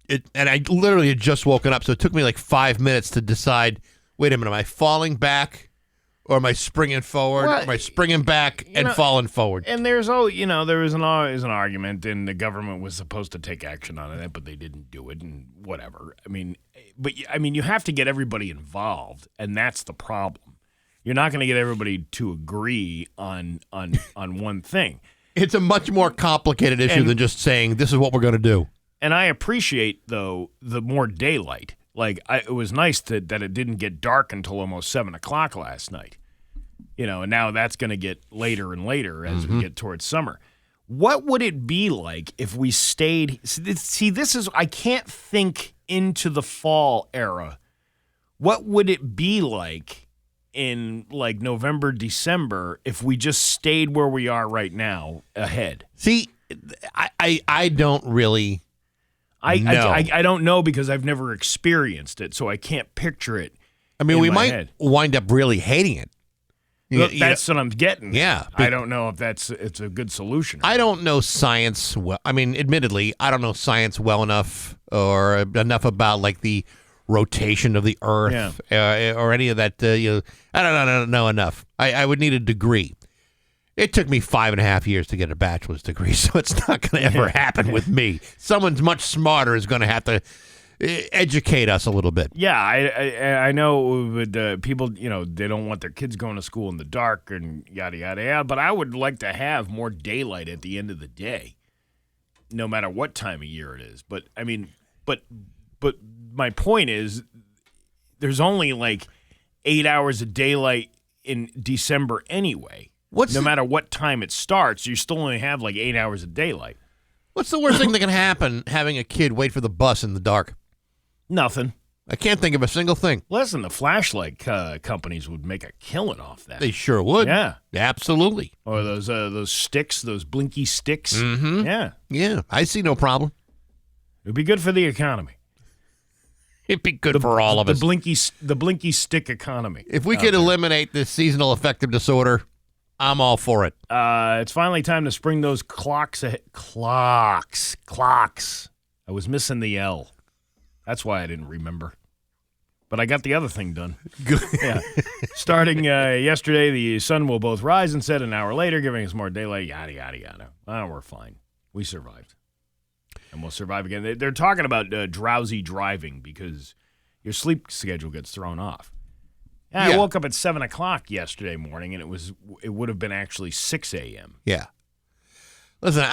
[SPEAKER 1] Yeah. And I literally had just woken up, so it took me like 5 minutes to decide, wait a minute, am I falling back or am I springing forward? Well, am I springing back and falling forward?
[SPEAKER 2] And there was always an argument, and the government was supposed to take action on it, but they didn't do it, and whatever. You have to get everybody involved, and that's the problem. You're not going to get everybody to agree on one thing.
[SPEAKER 1] It's a much more complicated issue than just saying, this is what we're going to do.
[SPEAKER 2] And I appreciate, though, the more daylight. It was nice that it didn't get dark until almost 7 o'clock last night. And now that's going to get later and later as we get towards summer. What would it be like if we stayed? See, I can't think into the fall era. What would it be like in like November, December, if we just stayed where we are right now ahead?
[SPEAKER 1] See, I don't really know.
[SPEAKER 2] I don't know because I've never experienced it, so I can't picture it.
[SPEAKER 1] I mean, we might wind up really hating it.
[SPEAKER 2] That's what I'm getting.
[SPEAKER 1] Yeah.
[SPEAKER 2] I don't know if it's a good solution.
[SPEAKER 1] I don't know science well. I mean, admittedly, I don't know science well enough or enough about like the rotation of the earth or any of that. I don't know enough. I would need a degree. It took me 5.5 years to get a bachelor's degree, so it's not going to ever happen with me. Someone's much smarter is going to have to educate us a little bit.
[SPEAKER 2] Yeah, I know with people, they don't want their kids going to school in the dark and yada, yada, yada, but I would like to have more daylight at the end of the day, no matter what time of year it is. But, I mean, but my point is there's only like 8 hours of daylight in December anyway. No matter what time it starts, you still only have like 8 hours of daylight.
[SPEAKER 1] What's the worst thing that can happen having a kid wait for the bus in the dark?
[SPEAKER 2] Nothing.
[SPEAKER 1] I can't think of a single thing.
[SPEAKER 2] Listen, the flashlight companies would make a killing off that.
[SPEAKER 1] They sure would.
[SPEAKER 2] Yeah.
[SPEAKER 1] Absolutely.
[SPEAKER 2] Or those sticks, those blinky sticks.
[SPEAKER 1] Mm-hmm.
[SPEAKER 2] Yeah.
[SPEAKER 1] Yeah, I see no problem.
[SPEAKER 2] It would be good for the economy.
[SPEAKER 1] It'd be good for all of us.
[SPEAKER 2] The blinky stick economy.
[SPEAKER 1] If we could eliminate this seasonal affective disorder, I'm all for it.
[SPEAKER 2] It's finally time to spring those clocks ahead. Clocks. I was missing the L. That's why I didn't remember. But I got the other thing done.
[SPEAKER 1] Good.
[SPEAKER 2] Yeah. Starting yesterday, the sun will both rise and set an hour later, giving us more daylight, yada, yada, yada. Oh, we're fine. We survived. And we'll survive again. They're talking about drowsy driving because your sleep schedule gets thrown off. Yeah. I woke up at 7 o'clock yesterday morning, and it would have been actually 6 a.m.
[SPEAKER 1] Yeah. Listen,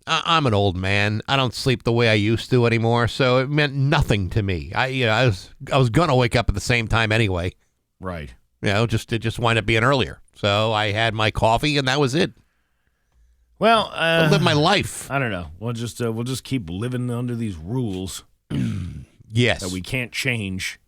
[SPEAKER 1] I'm an old man. I don't sleep the way I used to anymore, so it meant nothing to me. I was gonna wake up at the same time anyway.
[SPEAKER 2] Right.
[SPEAKER 1] It just wound up being earlier. So I had my coffee, and that was it.
[SPEAKER 2] Well,
[SPEAKER 1] I live my life.
[SPEAKER 2] I don't know. We'll just keep living under these rules.
[SPEAKER 1] Yes.
[SPEAKER 2] That we can't change.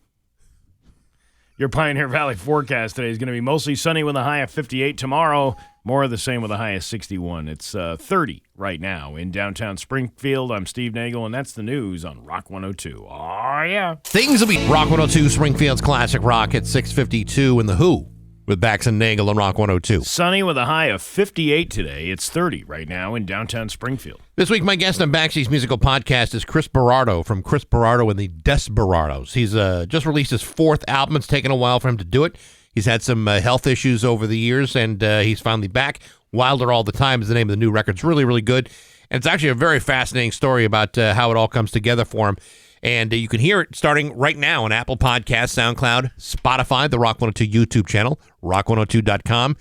[SPEAKER 2] Your Pioneer Valley forecast today is going to be mostly sunny with a high of 58 tomorrow. More of the same with a high of 61. It's 30 right now in downtown Springfield. I'm Steve Nagle, and that's the news on Rock 102. Oh, yeah.
[SPEAKER 1] Things will be Rock 102, Springfield's Classic Rock at 6:52 in The Who with Bax and Nagle on Rock 102.
[SPEAKER 2] Sunny with a high of 58 today. It's 30 right now in downtown Springfield.
[SPEAKER 1] This week, my guest on Baxi's musical podcast is Chris Berardo from Chris Berardo and the Desperados. He's just released his 4th album. It's taken a while for him to do it. He's had some health issues over the years, and he's finally back. Wilder All the Time is the name of the new record. It's really, really good. And it's actually a very fascinating story about how it all comes together for him. And you can hear it starting right now on Apple Podcasts, SoundCloud, Spotify, the Rock 102 YouTube channel, rock102.com,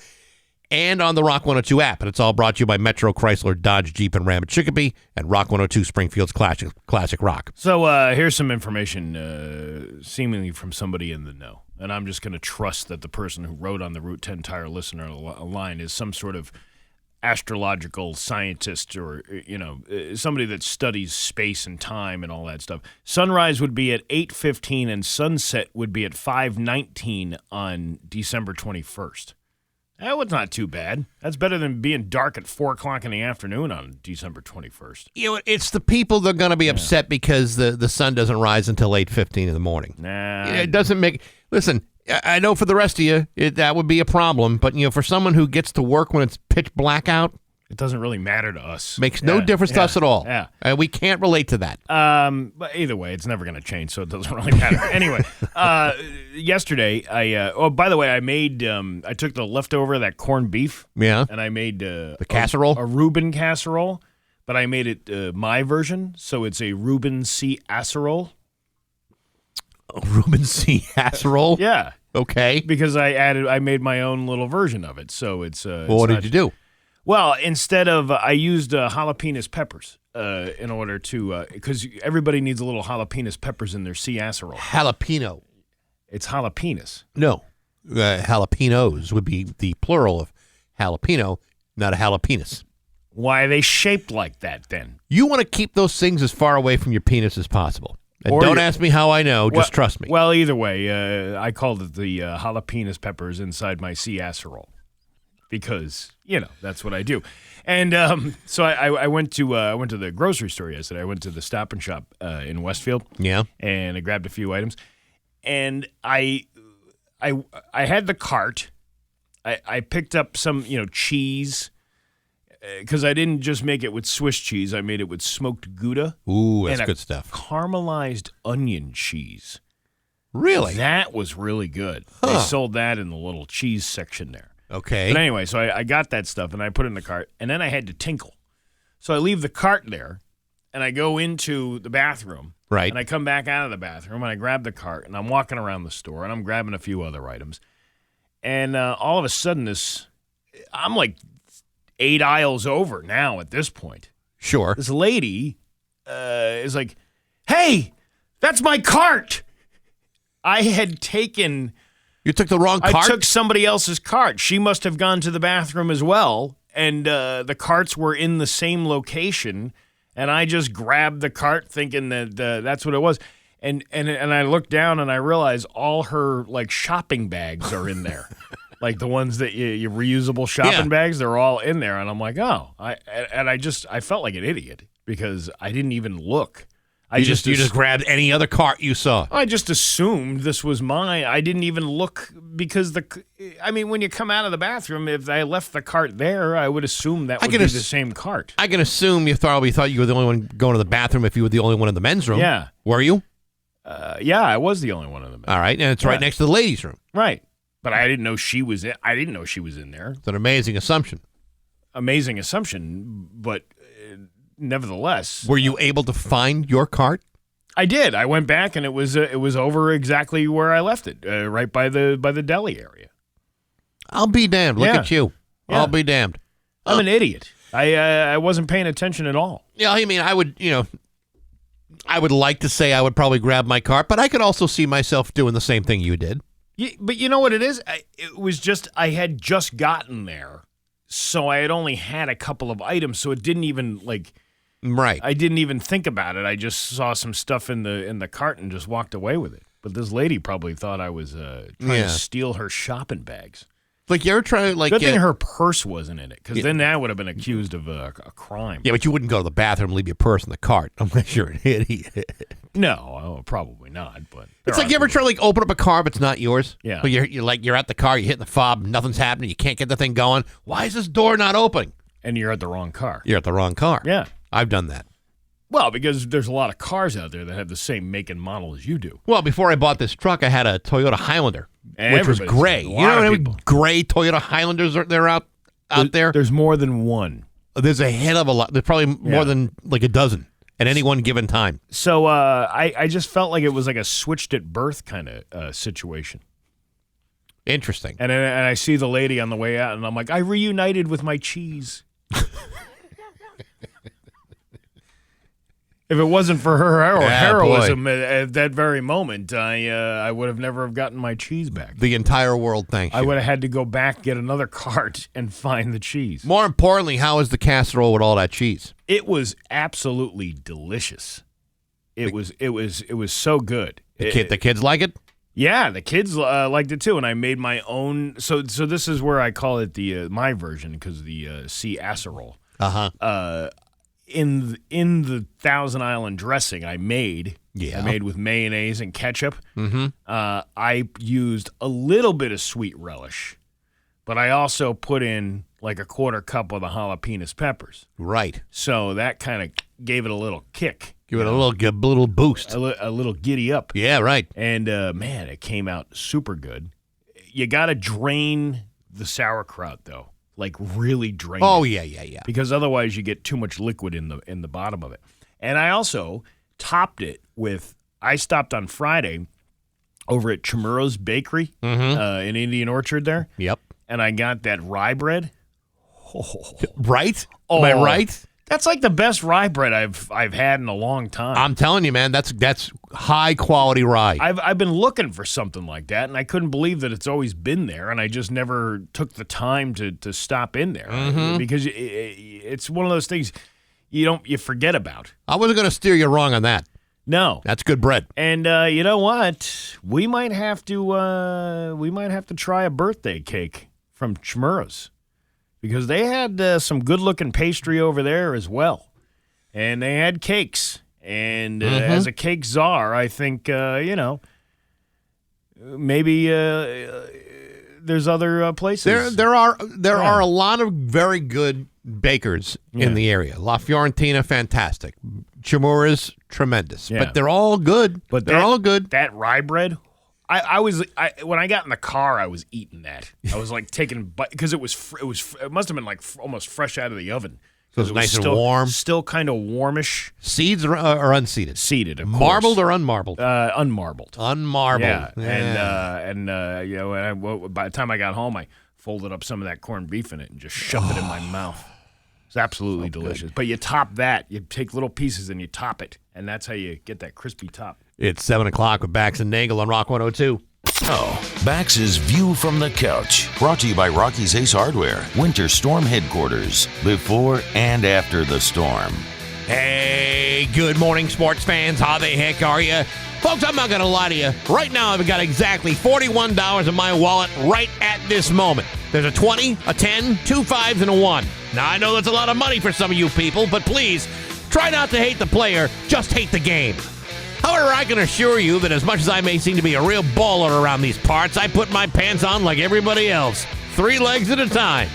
[SPEAKER 1] and on the Rock 102 app. And it's all brought to you by Metro, Chrysler, Dodge, Jeep, and Ram at Chicopee, and Rock 102 Springfield's Classic Rock.
[SPEAKER 2] So here's some information seemingly from somebody in the know. And I'm just going to trust that the person who wrote on the Route 10 Tire listener line is some sort of astrological scientist or, somebody that studies space and time and all that stuff. Sunrise would be at 8:15 and sunset would be at 5:19 on December 21st. That was not too bad. That's better than being dark at 4 o'clock in the afternoon on December 21st.
[SPEAKER 1] It's the people that are going to be upset because the sun doesn't rise until 8:15 in the morning.
[SPEAKER 2] Nah.
[SPEAKER 1] It doesn't make... Listen, I know for the rest of you, that would be a problem. But, for someone who gets to work when it's pitch black out...
[SPEAKER 2] It doesn't really matter to us.
[SPEAKER 1] Makes no difference to us at all.
[SPEAKER 2] Yeah.
[SPEAKER 1] We can't relate to that.
[SPEAKER 2] But either way, it's never going to change, so it doesn't really matter. Anyway, yesterday, by the way, I took the leftover of that corned beef.
[SPEAKER 1] Yeah.
[SPEAKER 2] And I made
[SPEAKER 1] the casserole?
[SPEAKER 2] A Reuben casserole, but I made it my version, so it's a Reuben C. casserole.
[SPEAKER 1] Reuben C. casserole?
[SPEAKER 2] Yeah.
[SPEAKER 1] Okay.
[SPEAKER 2] Because I made my own little version of it, so it's...
[SPEAKER 1] what did you do?
[SPEAKER 2] Well, instead of, I used jalapenos peppers in order to, because everybody needs a little jalapenos peppers in their sea casserole.
[SPEAKER 1] Jalapeno.
[SPEAKER 2] It's jalapenos.
[SPEAKER 1] No. Jalapenos would be the plural of jalapeno, not a jalapenos.
[SPEAKER 2] Why are they shaped like that then?
[SPEAKER 1] You want to keep those things as far away from your penis as possible. And don't ask me how I know, just trust me.
[SPEAKER 2] Well, either way, I called it the jalapenos peppers inside my sea casserole. Because, that's what I do. And so I went to the grocery store yesterday. I went to the Stop and Shop in Westfield.
[SPEAKER 1] Yeah.
[SPEAKER 2] And I grabbed a few items. And I had the cart. I picked up some, cheese. Because I didn't just make it with Swiss cheese. I made it with smoked Gouda.
[SPEAKER 1] Ooh, that's good stuff.
[SPEAKER 2] Caramelized onion cheese.
[SPEAKER 1] Really?
[SPEAKER 2] That was really good.
[SPEAKER 1] Huh.
[SPEAKER 2] They sold that in the little cheese section there.
[SPEAKER 1] Okay.
[SPEAKER 2] But anyway, so I got that stuff, and I put it in the cart, and then I had to tinkle. So I leave the cart there, and I go into the bathroom.
[SPEAKER 1] Right.
[SPEAKER 2] And I come back out of the bathroom, and I grab the cart, and I'm walking around the store, and I'm grabbing a few other items. And all of a sudden, I'm like 8 aisles over now at this point.
[SPEAKER 1] Sure.
[SPEAKER 2] This lady is like, hey, that's my cart. I had taken...
[SPEAKER 1] You took the wrong cart?
[SPEAKER 2] I took somebody else's cart. She must have gone to the bathroom as well, and the carts were in the same location, and I just grabbed the cart thinking that that's what it was. And I looked down, and I realized all her, like, shopping bags are in there. Like the ones that you reusable shopping bags, they're all in there. And I'm like, oh. I felt like an idiot because I didn't even look. You
[SPEAKER 1] just grabbed any other cart you saw.
[SPEAKER 2] I just assumed this was mine. I didn't even look because when you come out of the bathroom, if I left the cart there, I would assume that would be the same cart.
[SPEAKER 1] I can assume you probably thought you were the only one going to the bathroom if you were the only one in the men's room.
[SPEAKER 2] Yeah.
[SPEAKER 1] Were you?
[SPEAKER 2] Yeah, I was the only one in the men's room.
[SPEAKER 1] All right, and it's right next to the ladies' room.
[SPEAKER 2] Right. But I didn't know she was in. I didn't know she was in there.
[SPEAKER 1] It's an amazing assumption.
[SPEAKER 2] Amazing assumption, but nevertheless,
[SPEAKER 1] were you able to find your cart?
[SPEAKER 2] I did. I went back and it was over exactly where I left it, right by the deli area.
[SPEAKER 1] I'll be damned. Look at you. Yeah. I'll be damned.
[SPEAKER 2] I'm an idiot. I wasn't paying attention at all.
[SPEAKER 1] Yeah, I mean, I would like to say I would probably grab my cart, but I could also see myself doing the same thing you did.
[SPEAKER 2] But you know what it is? It was just I had just gotten there, so I had only had a couple of items, so it didn't even
[SPEAKER 1] Right.
[SPEAKER 2] I didn't even think about it. I just saw some stuff in the cart and just walked away with it. But this lady probably thought I was trying to steal her shopping bags.
[SPEAKER 1] Like you're trying to
[SPEAKER 2] Good thing her purse wasn't in it, because then that would have been accused of a crime.
[SPEAKER 1] Yeah, but you wouldn't go to the bathroom and leave your purse in the cart unless you're an idiot.
[SPEAKER 2] No, probably not. But
[SPEAKER 1] it's like you ever try to open up a car but it's not yours.
[SPEAKER 2] Yeah.
[SPEAKER 1] But you're at the car, you're hitting the fob, nothing's happening, you can't get the thing going. Why is this door not opening?
[SPEAKER 2] And you're at the wrong car.
[SPEAKER 1] You're at the wrong car.
[SPEAKER 2] Yeah.
[SPEAKER 1] I've done that.
[SPEAKER 2] Well, because there's a lot of cars out there that have the same make and model as you do.
[SPEAKER 1] Well, before I bought this truck, I had a Toyota Highlander, which was gray. You know how many gray Toyota Highlanders are out there?
[SPEAKER 2] There's more than one.
[SPEAKER 1] There's a hell of a lot. There's probably more than like a dozen at any one given time.
[SPEAKER 2] So I just felt like it was like a switched at birth kind of situation.
[SPEAKER 1] Interesting.
[SPEAKER 2] And I see the lady on the way out, and I'm like, I reunited with my cheese. If it wasn't for her heroism at that very moment, I would have never have gotten my cheese back.
[SPEAKER 1] The entire world thanks you.
[SPEAKER 2] I would have had to go back, get another cart, and find the cheese.
[SPEAKER 1] More importantly, how was the casserole with all that cheese?
[SPEAKER 2] It was absolutely delicious. It was so good.
[SPEAKER 1] The kids like it?
[SPEAKER 2] Yeah, the kids liked it too, and I made my own. So this is where I call it my version, because the sea casserole. In the Thousand Island dressing I made with mayonnaise and ketchup.
[SPEAKER 1] Mm-hmm.
[SPEAKER 2] I used a little bit of sweet relish, but I also put in like a quarter cup of the jalapenos peppers.
[SPEAKER 1] Right.
[SPEAKER 2] So that kind of gave it a little kick.
[SPEAKER 1] Give it a little boost.
[SPEAKER 2] A little giddy up.
[SPEAKER 1] Yeah, right.
[SPEAKER 2] And, man, it came out super good. You got to drain the sauerkraut, though. Like, really drain
[SPEAKER 1] it. Yeah.
[SPEAKER 2] Because otherwise you get too much liquid in the bottom of it. And I also topped it with, I stopped on Friday over at Chimuro's Bakery in Indian Orchard there.
[SPEAKER 1] Yep.
[SPEAKER 2] And I got that rye bread.
[SPEAKER 1] Right? Am I right?
[SPEAKER 2] That's like the best rye bread I've had in a long time.
[SPEAKER 1] I'm telling you, man, that's high quality rye.
[SPEAKER 2] I've been looking for something like that, and I couldn't believe that it's always been there, and I just never took the time to stop in there because it's one of those things you forget about.
[SPEAKER 1] I wasn't going to steer you wrong on that.
[SPEAKER 2] No,
[SPEAKER 1] that's good bread.
[SPEAKER 2] And you know what? We might have to try a birthday cake from Chimuro's. Because they had some good-looking pastry over there as well. And they had cakes. And as a cake czar, I think, maybe there's other places.
[SPEAKER 1] There are a lot of very good bakers in the area. La Fiorentina, fantastic. Chimuro's, tremendous. Yeah. But they're all good.
[SPEAKER 2] But
[SPEAKER 1] they're all good.
[SPEAKER 2] That rye bread, when I got in the car, I was eating that. I was like taking because it must have been like almost fresh out of the oven.
[SPEAKER 1] So it's nice and warm.
[SPEAKER 2] Still kind of warmish.
[SPEAKER 1] Seeds or unseeded?
[SPEAKER 2] Seeded, of course.
[SPEAKER 1] Marbled or unmarbled?
[SPEAKER 2] Unmarbled.
[SPEAKER 1] Unmarbled.
[SPEAKER 2] Yeah. And by the time I got home, I folded up some of that corned beef in it and just shoved it in my mouth. It's absolutely delicious. Good. But you top that. You take little pieces and you top it, and that's how you get that crispy top.
[SPEAKER 1] It's 7 o'clock with Bax and Nagle on Rock 102.
[SPEAKER 4] Bax's View from the Couch, brought to you by Rocky's Ace Hardware, Winter Storm Headquarters, before and after the storm.
[SPEAKER 1] Hey, good morning, sports fans. How the heck are you? Folks, I'm not going to lie to you. Right now, I've got exactly $41 in my wallet right at this moment. There's a 20, a 10, 2 5s, and a 1. Now, I know that's a lot of money for some of you people, but please, try not to hate the player, just hate the game. However, I can assure you that as much as I may seem to be a real baller around these parts, I put my pants on like everybody else, 3 legs at a time.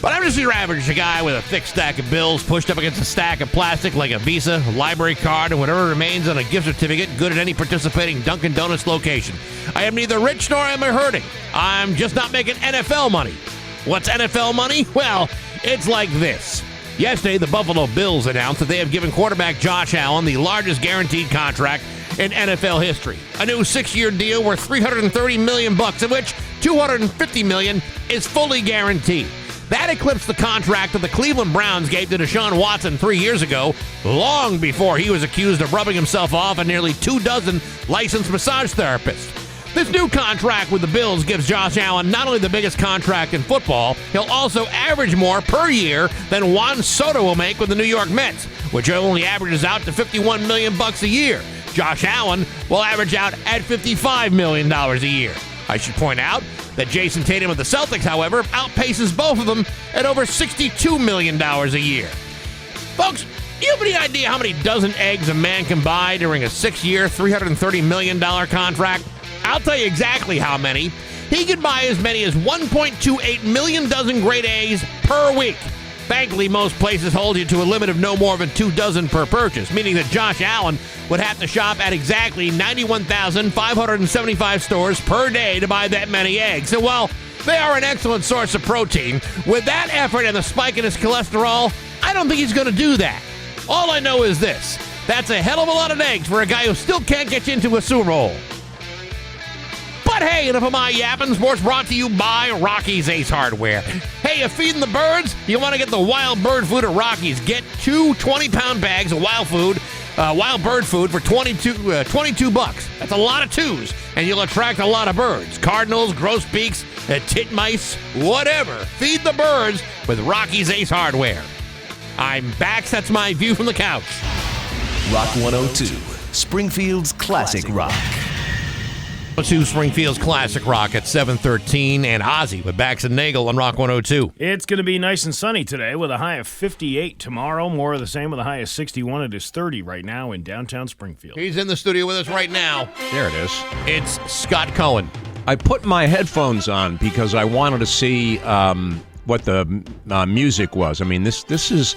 [SPEAKER 1] But I'm just your average guy with a thick stack of bills pushed up against a stack of plastic like a Visa, a library card, and whatever remains on a gift certificate good at any participating Dunkin' Donuts location. I am neither rich nor am I hurting. I'm just not making NFL money. What's NFL money? Well, it's like this. Yesterday, the Buffalo Bills announced that they have given quarterback Josh Allen the largest guaranteed contract in NFL history. A new 6-year deal worth $330 million, of which $250 million is fully guaranteed. That eclipsed the contract that the Cleveland Browns gave to Deshaun Watson 3 years ago, long before he was accused of rubbing himself off on nearly 24 licensed massage therapists. This new contract with the Bills gives Josh Allen not only the biggest contract in football, he'll also average more per year than Juan Soto will make with the New York Mets, which only averages out to $51 million a year. Josh Allen will average out at $55 million a year. I should point out that Jason Tatum of the Celtics, however, outpaces both of them at over $62 million a year. Folks, do you have any idea how many dozen eggs a man can buy during a 6-year, $330 million contract? I'll tell you exactly how many. He can buy as many as 1.28 million dozen grade A's per week. Thankfully, most places hold you to a limit of no more than 2 dozen per purchase, meaning that Josh Allen would have to shop at exactly 91,575 stores per day to buy that many eggs. And while they are an excellent source of protein, with that effort and the spike in his cholesterol, I don't think he's going to do that. All I know is this. That's a hell of a lot of eggs for a guy who still can't get you into a Super Bowl. But hey, enough of my yapping. Sports brought to you by Rocky's Ace Hardware. Hey, you feeding the birds? You want to get the wild bird food at Rocky's? Get 2 20-pound bags of wild bird food for $22. That's a lot of 2s, and you'll attract a lot of birds. Cardinals, grosbeaks, titmice, whatever. Feed the birds with Rocky's Ace Hardware. I'm Bax. That's my view from the couch.
[SPEAKER 5] Rock 102, Springfield's classic rock.
[SPEAKER 1] To Springfield's Classic Rock at 7:13, and Ozzy with Bax and Nagle on Rock 102.
[SPEAKER 2] It's going to be nice and sunny today with a high of 58 tomorrow. More of the same with a high of 61. It is 30 right now in downtown Springfield.
[SPEAKER 1] He's in the studio with us right now.
[SPEAKER 7] There it is.
[SPEAKER 1] It's Scott Cohen.
[SPEAKER 7] I put my headphones on because I wanted to see what the music was. I mean, this is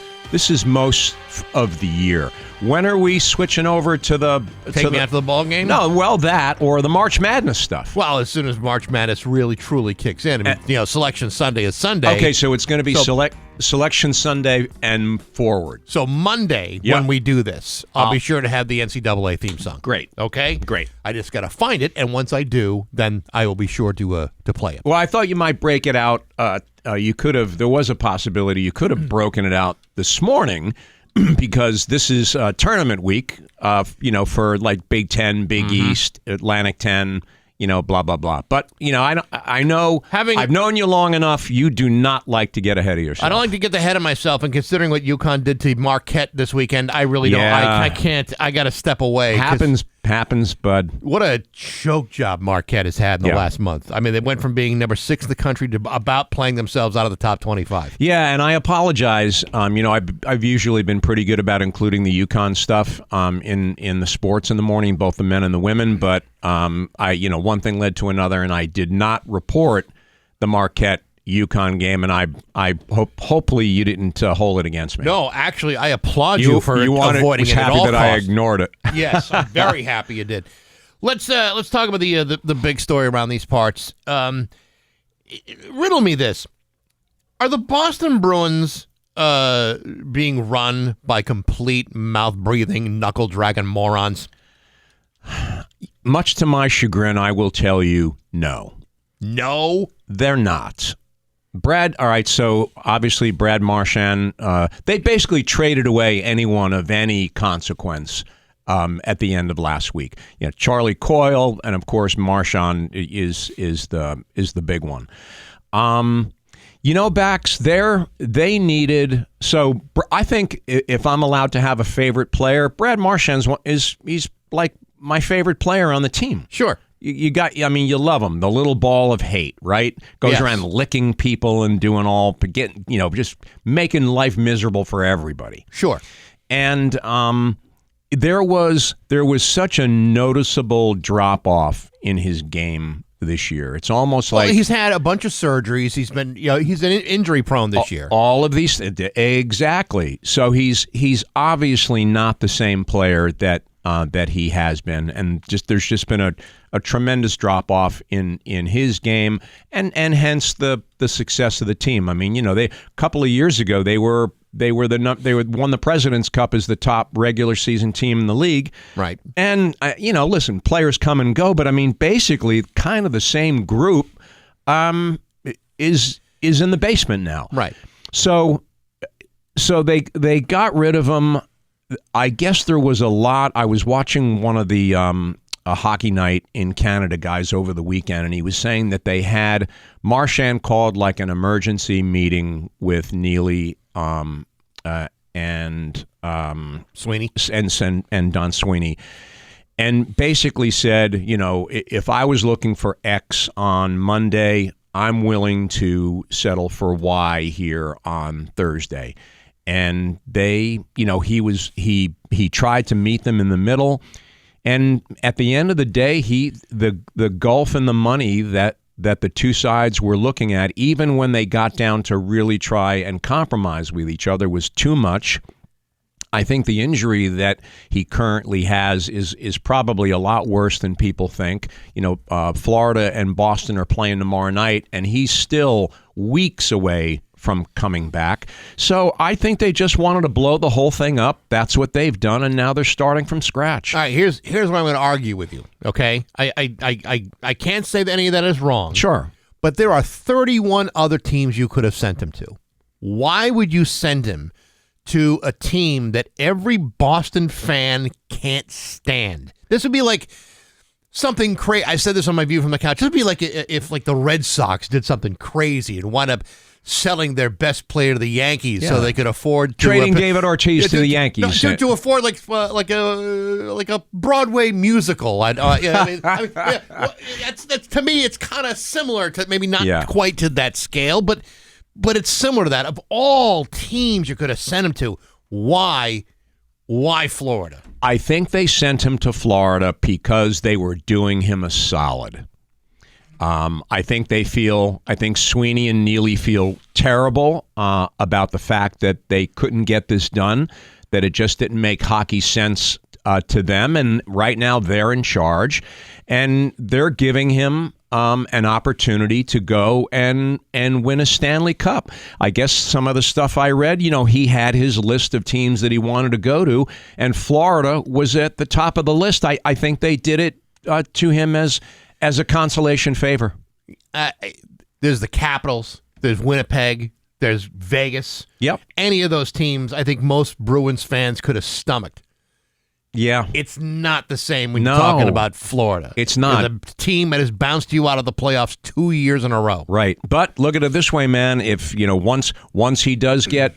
[SPEAKER 7] most of the year. When are we switching over to the...
[SPEAKER 1] Take me out to the ball game?
[SPEAKER 7] No, well, that or the March Madness stuff.
[SPEAKER 1] Well, as soon as March Madness really, truly kicks in. I mean, Selection Sunday is Sunday.
[SPEAKER 7] Okay, so it's going to be Selection Sunday and forward.
[SPEAKER 1] So Monday, when we do this, I'll be sure to have the NCAA theme song.
[SPEAKER 7] Great.
[SPEAKER 1] Okay?
[SPEAKER 7] Great.
[SPEAKER 1] I just got to find it, and once I do, then I will be sure to play it.
[SPEAKER 7] Well, I thought you might break it out. You could have... There was a possibility you could have broken it out this morning, because this is tournament week, for like Big Ten, Big East, Atlantic 10, blah, blah, blah. But, I know, I've known you long enough, you do not like to get ahead of yourself.
[SPEAKER 1] I don't like to get ahead of myself, and considering what UConn did to Marquette this weekend, I really don't. I can't. I got to step away.
[SPEAKER 7] Happens, bud.
[SPEAKER 1] What a choke job Marquette has had in the last month. I mean, they went from being number 6 in the country to about playing themselves out of the top 25.
[SPEAKER 7] Yeah, and I apologize. I've usually been pretty good about including the UConn stuff in the sports in the morning, both the men and the women. But one thing led to another, and I did not report the Marquette UConn game, and I hopefully you didn't hold it against me.
[SPEAKER 1] No, actually, I applaud you for avoiding it at all costs.
[SPEAKER 7] Happy that I ignored it.
[SPEAKER 1] Yes, I'm very happy you did. Let's talk about the big story around these parts. Riddle me this: are the Boston Bruins being run by complete mouth-breathing, knuckle-dragging morons?
[SPEAKER 7] Much to my chagrin, I will tell you no.
[SPEAKER 1] No?
[SPEAKER 7] They're not. All right, so obviously Brad Marchand, they basically traded away anyone of any consequence at the end of last week. You know, Charlie Coyle, and of course Marchand is the big one. Bax, they needed. So I think if I'm allowed to have a favorite player, Brad Marchand he's like my favorite player on the team.
[SPEAKER 1] Sure.
[SPEAKER 7] You love him. The little ball of hate, right? Goes around licking people and doing just making life miserable for everybody.
[SPEAKER 1] Sure.
[SPEAKER 7] And there was such a noticeable drop off in his game this year. It's almost like
[SPEAKER 1] he's had a bunch of surgeries. He's been, he's injury prone this year.
[SPEAKER 7] All of these, exactly. So he's obviously not the same player that he has been, and there's just been a tremendous drop off in his game, and hence the success of the team. I mean, a couple of years ago they won the President's Cup as the top regular season team in the league,
[SPEAKER 1] right?
[SPEAKER 7] And listen, players come and go, but I mean, basically, kind of the same group is in the basement now,
[SPEAKER 1] right?
[SPEAKER 7] So they got rid of him. I guess there was a lot. I was watching one of the a hockey night in Canada guys over the weekend, and he was saying that they had Marchand called like an emergency meeting with Neely and
[SPEAKER 1] Sweeney
[SPEAKER 7] and Don Sweeney, and basically said, if I was looking for X on Monday, I'm willing to settle for Y here on Thursday. And they, he tried to meet them in the middle, and at the end of the day, the gulf in the money that the two sides were looking at, even when they got down to really try and compromise with each other, was too much. I think the injury that he currently has is probably a lot worse than people think. Florida and Boston are playing tomorrow night, and he's still weeks away from coming back. So I think they just wanted to blow the whole thing up. That's what they've done, and now they're starting from scratch.
[SPEAKER 1] All right, here's where I'm going to argue with you, okay? I can't say that any of that is wrong.
[SPEAKER 7] Sure.
[SPEAKER 1] But there are 31 other teams you could have sent him to. Why would you send him to a team that every Boston fan can't stand? This would be like something crazy. I said this on my View from the Couch. This would be like if like the Red Sox did something crazy and wound up selling their best player to the Yankees so they could afford to
[SPEAKER 7] trading David Ortiz to the Yankees
[SPEAKER 1] to afford like a Broadway musical. That's to me it's kind of similar to, maybe not quite to that scale, but it's similar to that. Of all teams you could have sent him to, why Florida?
[SPEAKER 7] I think they sent him to Florida because they were doing him a solid. I think Sweeney and Neely feel terrible about the fact that they couldn't get this done, that it just didn't make hockey sense to them. And right now they're in charge, and they're giving him an opportunity to go and win a Stanley Cup. I guess some of the stuff I read, he had his list of teams that he wanted to go to, and Florida was at the top of the list. I think they did it to him as a consolation favor.
[SPEAKER 1] There's the Capitals, there's Winnipeg, there's Vegas.
[SPEAKER 7] Yep.
[SPEAKER 1] Any of those teams, I think most Bruins fans could have stomached.
[SPEAKER 7] Yeah.
[SPEAKER 1] It's not the same when you're talking about Florida.
[SPEAKER 7] It's not.
[SPEAKER 1] It's a team that has bounced you out of the playoffs 2 years in a row.
[SPEAKER 7] Right. But look at it this way, man. If, once he does get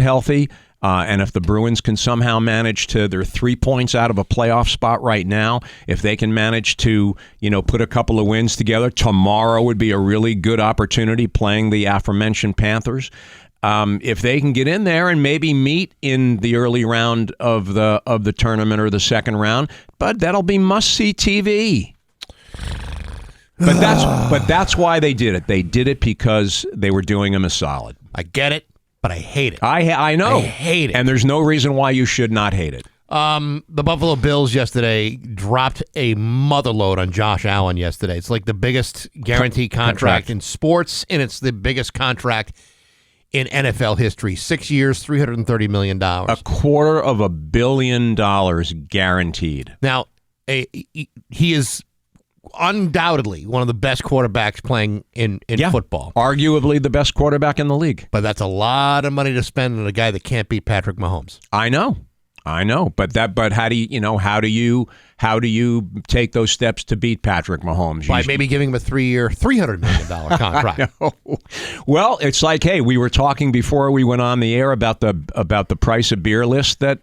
[SPEAKER 7] healthy, and if the Bruins can somehow manage to, they're 3 points out of a playoff spot right now. If they can manage to, put a couple of wins together, tomorrow would be a really good opportunity playing the aforementioned Panthers. If they can get in there and maybe meet in the early round of the tournament or the second round, but that'll be must-see TV. But that's why they did it. They did it because they were doing him a solid.
[SPEAKER 1] I get it, but I hate it.
[SPEAKER 7] I know.
[SPEAKER 1] I hate it.
[SPEAKER 7] And there's no reason why you should not hate it.
[SPEAKER 1] The Buffalo Bills yesterday dropped a motherload on Josh Allen yesterday. It's like the biggest guaranteed contract in sports, and it's the biggest contract in NFL history. 6 years, $330 million.
[SPEAKER 7] $250 million guaranteed.
[SPEAKER 1] Now, he is undoubtedly one of the best quarterbacks playing in football.
[SPEAKER 7] Arguably the best quarterback in the league.
[SPEAKER 1] But that's a lot of money to spend on a guy that can't beat Patrick Mahomes.
[SPEAKER 7] I know. But how do you take those steps to beat Patrick Mahomes?
[SPEAKER 1] By maybe giving him a 3-year, $300 million contract.
[SPEAKER 7] Well, it's like, hey, we were talking before we went on the air about the price of beer list that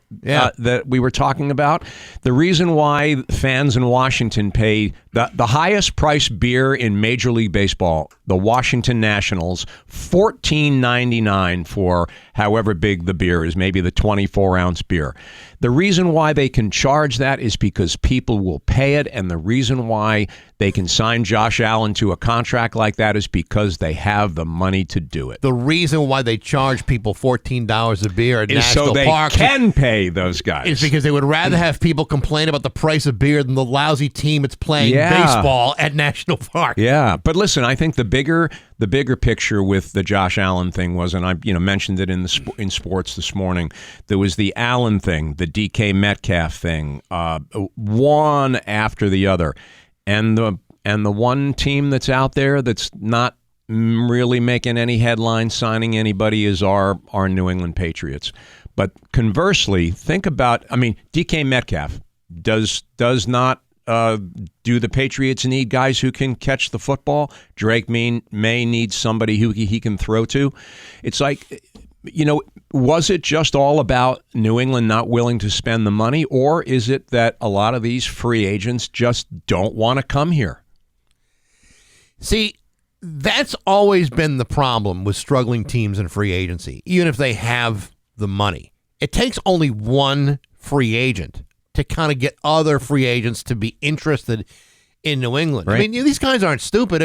[SPEAKER 7] we were talking about. The reason why fans in Washington pay the highest priced beer in Major League Baseball, the Washington Nationals, $14.99 for however big the beer is, maybe the 24-ounce beer. The reason why they can charge that is because people will pay it, and the reason why they can sign Josh Allen to a contract like that is because they have the money to do it.
[SPEAKER 1] The reason why they charge people $14 a beer at
[SPEAKER 7] is
[SPEAKER 1] national
[SPEAKER 7] so they
[SPEAKER 1] parks
[SPEAKER 7] can pay those guys.
[SPEAKER 1] It's because they would rather have people complain about the price of beer than the lousy team that's playing baseball at national park.
[SPEAKER 7] Yeah, but listen, I think the bigger picture with the Josh Allen thing was, and I mentioned it in sports this morning, there was the Allen thing, the DK Metcalf thing, one after the other. And the one team that's out there that's not really making any headlines, signing anybody, is our New England Patriots. But conversely, think about, DK Metcalf does not do the Patriots need guys who can catch the football? Drake may need somebody who he can throw to. It's like, was it just all about New England not willing to spend the money, or is it that a lot of these free agents just don't want to come here?
[SPEAKER 1] See, that's always been the problem with struggling teams in free agency, even if they have the money. It takes only one free agent to kind of get other free agents to be interested in New England.
[SPEAKER 7] Right.
[SPEAKER 1] These guys aren't stupid.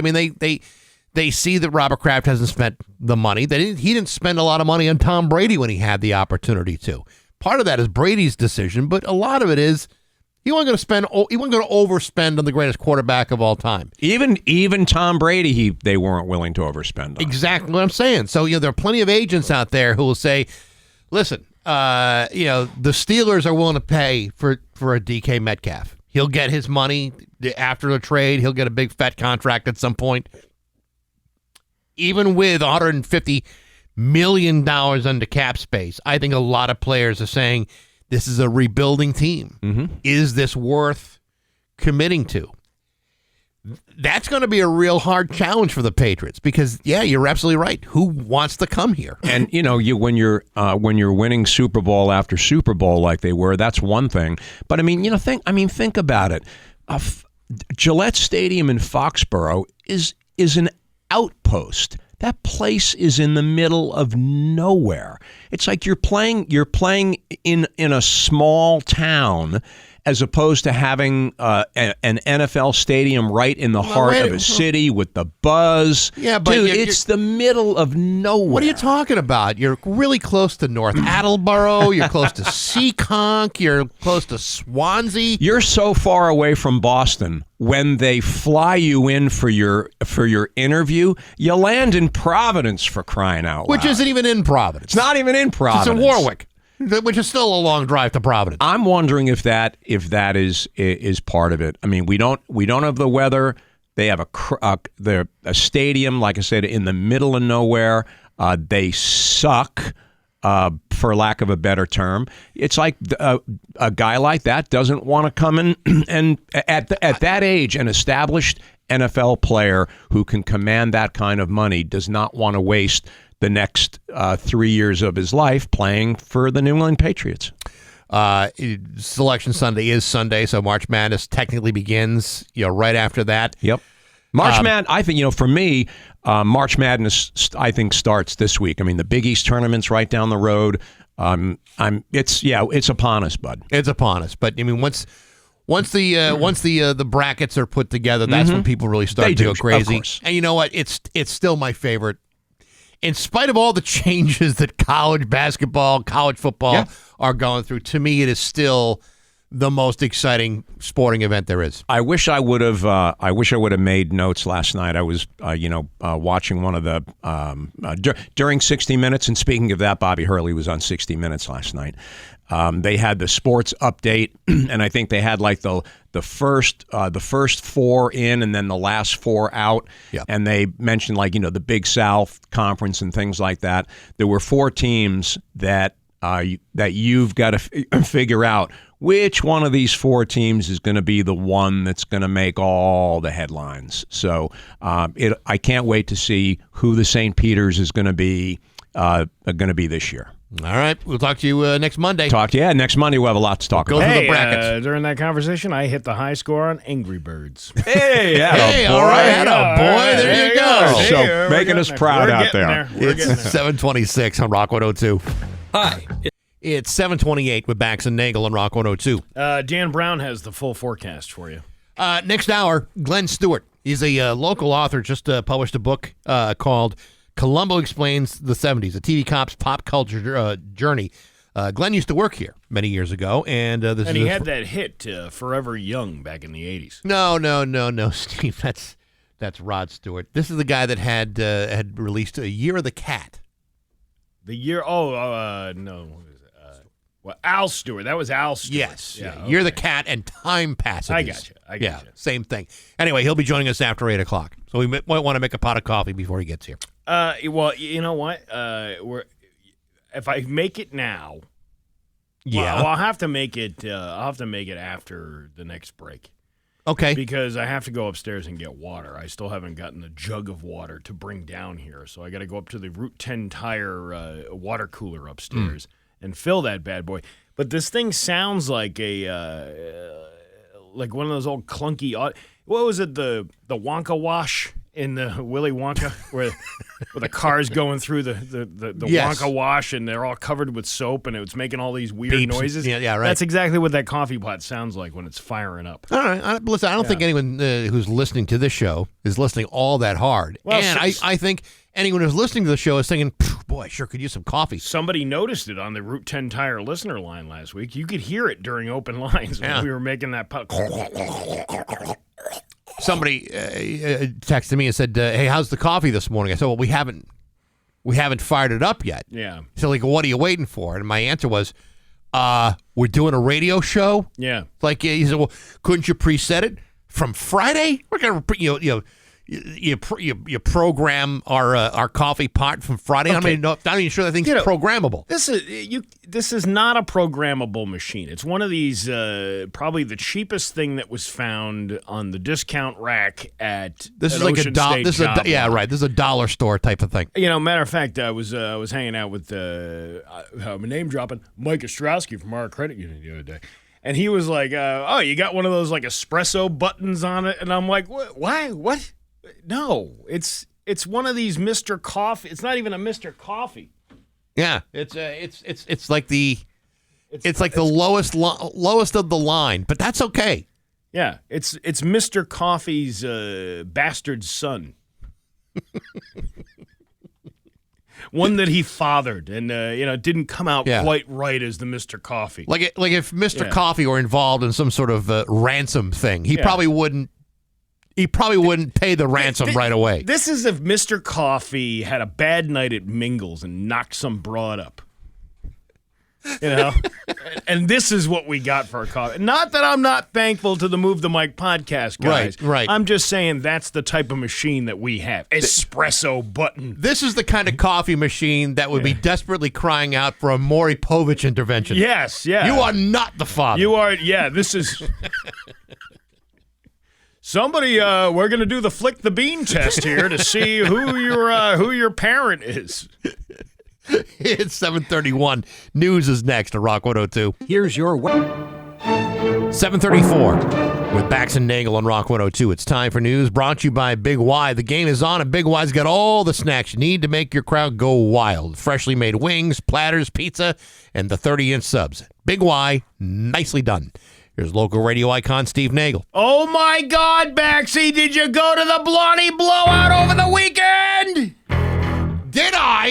[SPEAKER 1] They see that Robert Kraft hasn't spent the money. He didn't spend a lot of money on Tom Brady when he had the opportunity to. Part of that is Brady's decision, but a lot of it is he wasn't going to overspend on the greatest quarterback of all time.
[SPEAKER 7] Even Tom Brady, they weren't willing to overspend on.
[SPEAKER 1] Exactly what I'm saying. So there are plenty of agents out there who will say, "Listen, the Steelers are willing to pay for a DK Metcalf. He'll get his money after the trade. He'll get a big fat contract at some point." Even with $150 million under cap space, I think a lot of players are saying this is a rebuilding team.
[SPEAKER 7] Mm-hmm.
[SPEAKER 1] Is this worth committing to? That's going to be a real hard challenge for the Patriots because, you're absolutely right. Who wants to come here?
[SPEAKER 7] And when you're winning Super Bowl after Super Bowl like they were, that's one thing. But think about it. Gillette Stadium in Foxborough is an outpost. That place is in the middle of nowhere. It's like you're playing in a small town as opposed to having an NFL stadium right in the heart of a city with the buzz.
[SPEAKER 1] Yeah, but
[SPEAKER 7] dude, it's the middle of nowhere.
[SPEAKER 1] What are you talking about? You're really close to North Attleboro. You're close to Seekonk. You're close to Swansea.
[SPEAKER 7] You're so far away from Boston. When they fly you in for your interview, you land in Providence, for crying out loud.
[SPEAKER 1] Which isn't even in Providence.
[SPEAKER 7] It's not even in Providence.
[SPEAKER 1] It's in Warwick, which is still a long drive to Providence.
[SPEAKER 7] I'm wondering if that is part of it. We don't have the weather. They have a stadium, like I said, in the middle of nowhere. They suck. For lack of a better term, it's like a guy like that doesn't want to come in and at that age, an established NFL player who can command that kind of money does not want to waste the next 3 years of his life playing for the New England Patriots.
[SPEAKER 1] Selection Sunday is Sunday, so March Madness technically begins right after that.
[SPEAKER 7] Yep. March Madness, I think, for me, March Madness, I think, starts this week. The Big East tournament's right down the road. It's upon us, bud.
[SPEAKER 1] It's upon us. But once the brackets are put together, that's when people really start to go crazy. And you know what? It's still my favorite. in spite of all the changes that college basketball, college football are going through, to me, it is still the most exciting sporting event there is.
[SPEAKER 7] I wish I would have. I wish I would have made notes last night. I was, watching one of the during 60 Minutes. And speaking of that, Bobby Hurley was on 60 Minutes last night. They had the sports update, and I think they had like the first 4 in, and then the last 4 out.
[SPEAKER 1] Yep.
[SPEAKER 7] And they mentioned the Big South Conference and things like that. There were 4 teams that you've got to figure out which one of these 4 teams is going to be the one that's going to make all the headlines. So I can't wait to see who the St. Peter's is going to be this year.
[SPEAKER 1] All right. We'll talk to you next Monday.
[SPEAKER 7] Next Monday we'll have a lot to talk about.
[SPEAKER 1] Go through the brackets.
[SPEAKER 2] During that conversation, I hit the high score on Angry Birds.
[SPEAKER 7] Hey,
[SPEAKER 1] all right. Boy, there you go.
[SPEAKER 7] So making us proud out there.
[SPEAKER 1] It's 7:26 on Rock 102.
[SPEAKER 8] Hi.
[SPEAKER 1] It's 7:28 with Bax and Nagle on Rock 102.
[SPEAKER 2] Dan Brown has the full forecast for you.
[SPEAKER 1] Next hour, Glenn Stewart. He's a local author, just published a book called Columbo Explains the 70s, a TV cop's pop culture journey. Glenn used to work here many years ago, and
[SPEAKER 2] he had that hit, Forever Young, back in the 80s.
[SPEAKER 1] No, Steve. That's Rod Stewart. This is the guy that had released A Year of the Cat.
[SPEAKER 2] The year? No. Well, Al Stewart. That was Al Stewart.
[SPEAKER 1] Yes.
[SPEAKER 2] Yeah,
[SPEAKER 1] okay. You're the Cat and Time Passages.
[SPEAKER 2] I got you.
[SPEAKER 1] Same thing. Anyway, he'll be joining us after 8 o'clock. So we might want to make a pot of coffee before he gets here.
[SPEAKER 2] Well, you know what? If I make it now, well, I'll have to make it. I'll have to make it after the next break.
[SPEAKER 1] Okay.
[SPEAKER 2] Because I have to go upstairs and get water. I still haven't gotten the jug of water to bring down here, so I got to go up to the Route 10 Tire water cooler upstairs and fill that bad boy. But this thing sounds like like one of those old clunky. What was it? The Wonka wash in the Willy Wonka, where the car's going through the
[SPEAKER 1] Yes.
[SPEAKER 2] Wonka wash, and they're all covered with soap, and it's making all these weird
[SPEAKER 1] Beeps.
[SPEAKER 2] noises.
[SPEAKER 1] Yeah, right.
[SPEAKER 2] That's exactly what that coffee pot sounds like when it's firing up.
[SPEAKER 1] All right. Listen, I don't think anyone who's listening to this show is listening all that hard.
[SPEAKER 2] Well,
[SPEAKER 1] and I think anyone who's listening to the show is thinking, boy, I sure could use some coffee.
[SPEAKER 2] Somebody noticed it on the Route 10 Tire listener line last week. You could hear it during open lines when we were making that pot.
[SPEAKER 1] Somebody texted me and said, hey, how's the coffee this morning? I said, well, we haven't fired it up yet.
[SPEAKER 2] Yeah.
[SPEAKER 1] So, what are you waiting for? And my answer was, we're doing a radio show.
[SPEAKER 2] Yeah.
[SPEAKER 1] He said, well, couldn't you preset it from Friday? We're going to, you program our coffee pot from Friday.
[SPEAKER 2] Okay.
[SPEAKER 1] I'm not even sure that thing's programmable.
[SPEAKER 2] This is not a programmable machine. It's one of these probably the cheapest thing that was found on the discount rack at
[SPEAKER 1] This is
[SPEAKER 2] at
[SPEAKER 1] like
[SPEAKER 2] Ocean
[SPEAKER 1] a dollar.
[SPEAKER 2] State
[SPEAKER 1] This is
[SPEAKER 2] Job
[SPEAKER 1] yeah,
[SPEAKER 2] Lot.
[SPEAKER 1] right. This is a dollar store type of thing.
[SPEAKER 2] Matter of fact, I was hanging out with my name dropping Mike Ostrowski from our credit union the other day. And he was like, "Oh, you got one of those like espresso buttons on it?" And I'm like, "What? Why? What? No, it's one of these Mr. Coffee. It's not even a Mr. Coffee.
[SPEAKER 1] Yeah, it's like the lowest of the line, but that's okay.
[SPEAKER 2] Yeah, it's Mr. Coffee's bastard son." One that he fathered and didn't come out quite right as the Mr. Coffee.
[SPEAKER 1] Like if Mr. Coffee were involved in some sort of ransom thing, he probably wouldn't. He probably wouldn't pay the ransom right away.
[SPEAKER 2] This is if Mr. Coffee had a bad night at Mingles and knocked some broad up. And this is what we got for a coffee. Not that I'm not thankful to the Move the Mic podcast guys.
[SPEAKER 1] Right.
[SPEAKER 2] I'm just saying that's the type of machine that we have. Espresso button.
[SPEAKER 1] This is the kind of coffee machine that would be desperately crying out for a Maury Povich intervention.
[SPEAKER 2] Yes, yeah.
[SPEAKER 1] You are not the father.
[SPEAKER 2] You are, this is... Somebody, we're going to do the Flick the Bean test here to see who your parent is.
[SPEAKER 1] It's 7:31. News is next on Rock 102.
[SPEAKER 8] Here's your
[SPEAKER 1] 7:34 with Bax and Nagle on Rock 102. It's time for news brought to you by Big Y. The game is on, and Big Y's got all the snacks you need to make your crowd go wild. Freshly made wings, platters, pizza, and the 30-inch subs. Big Y, nicely done. Here's local radio icon Steve Nagle.
[SPEAKER 2] Oh, my God, Baxie, did you go to the Blondie blowout over the weekend?
[SPEAKER 1] Did I?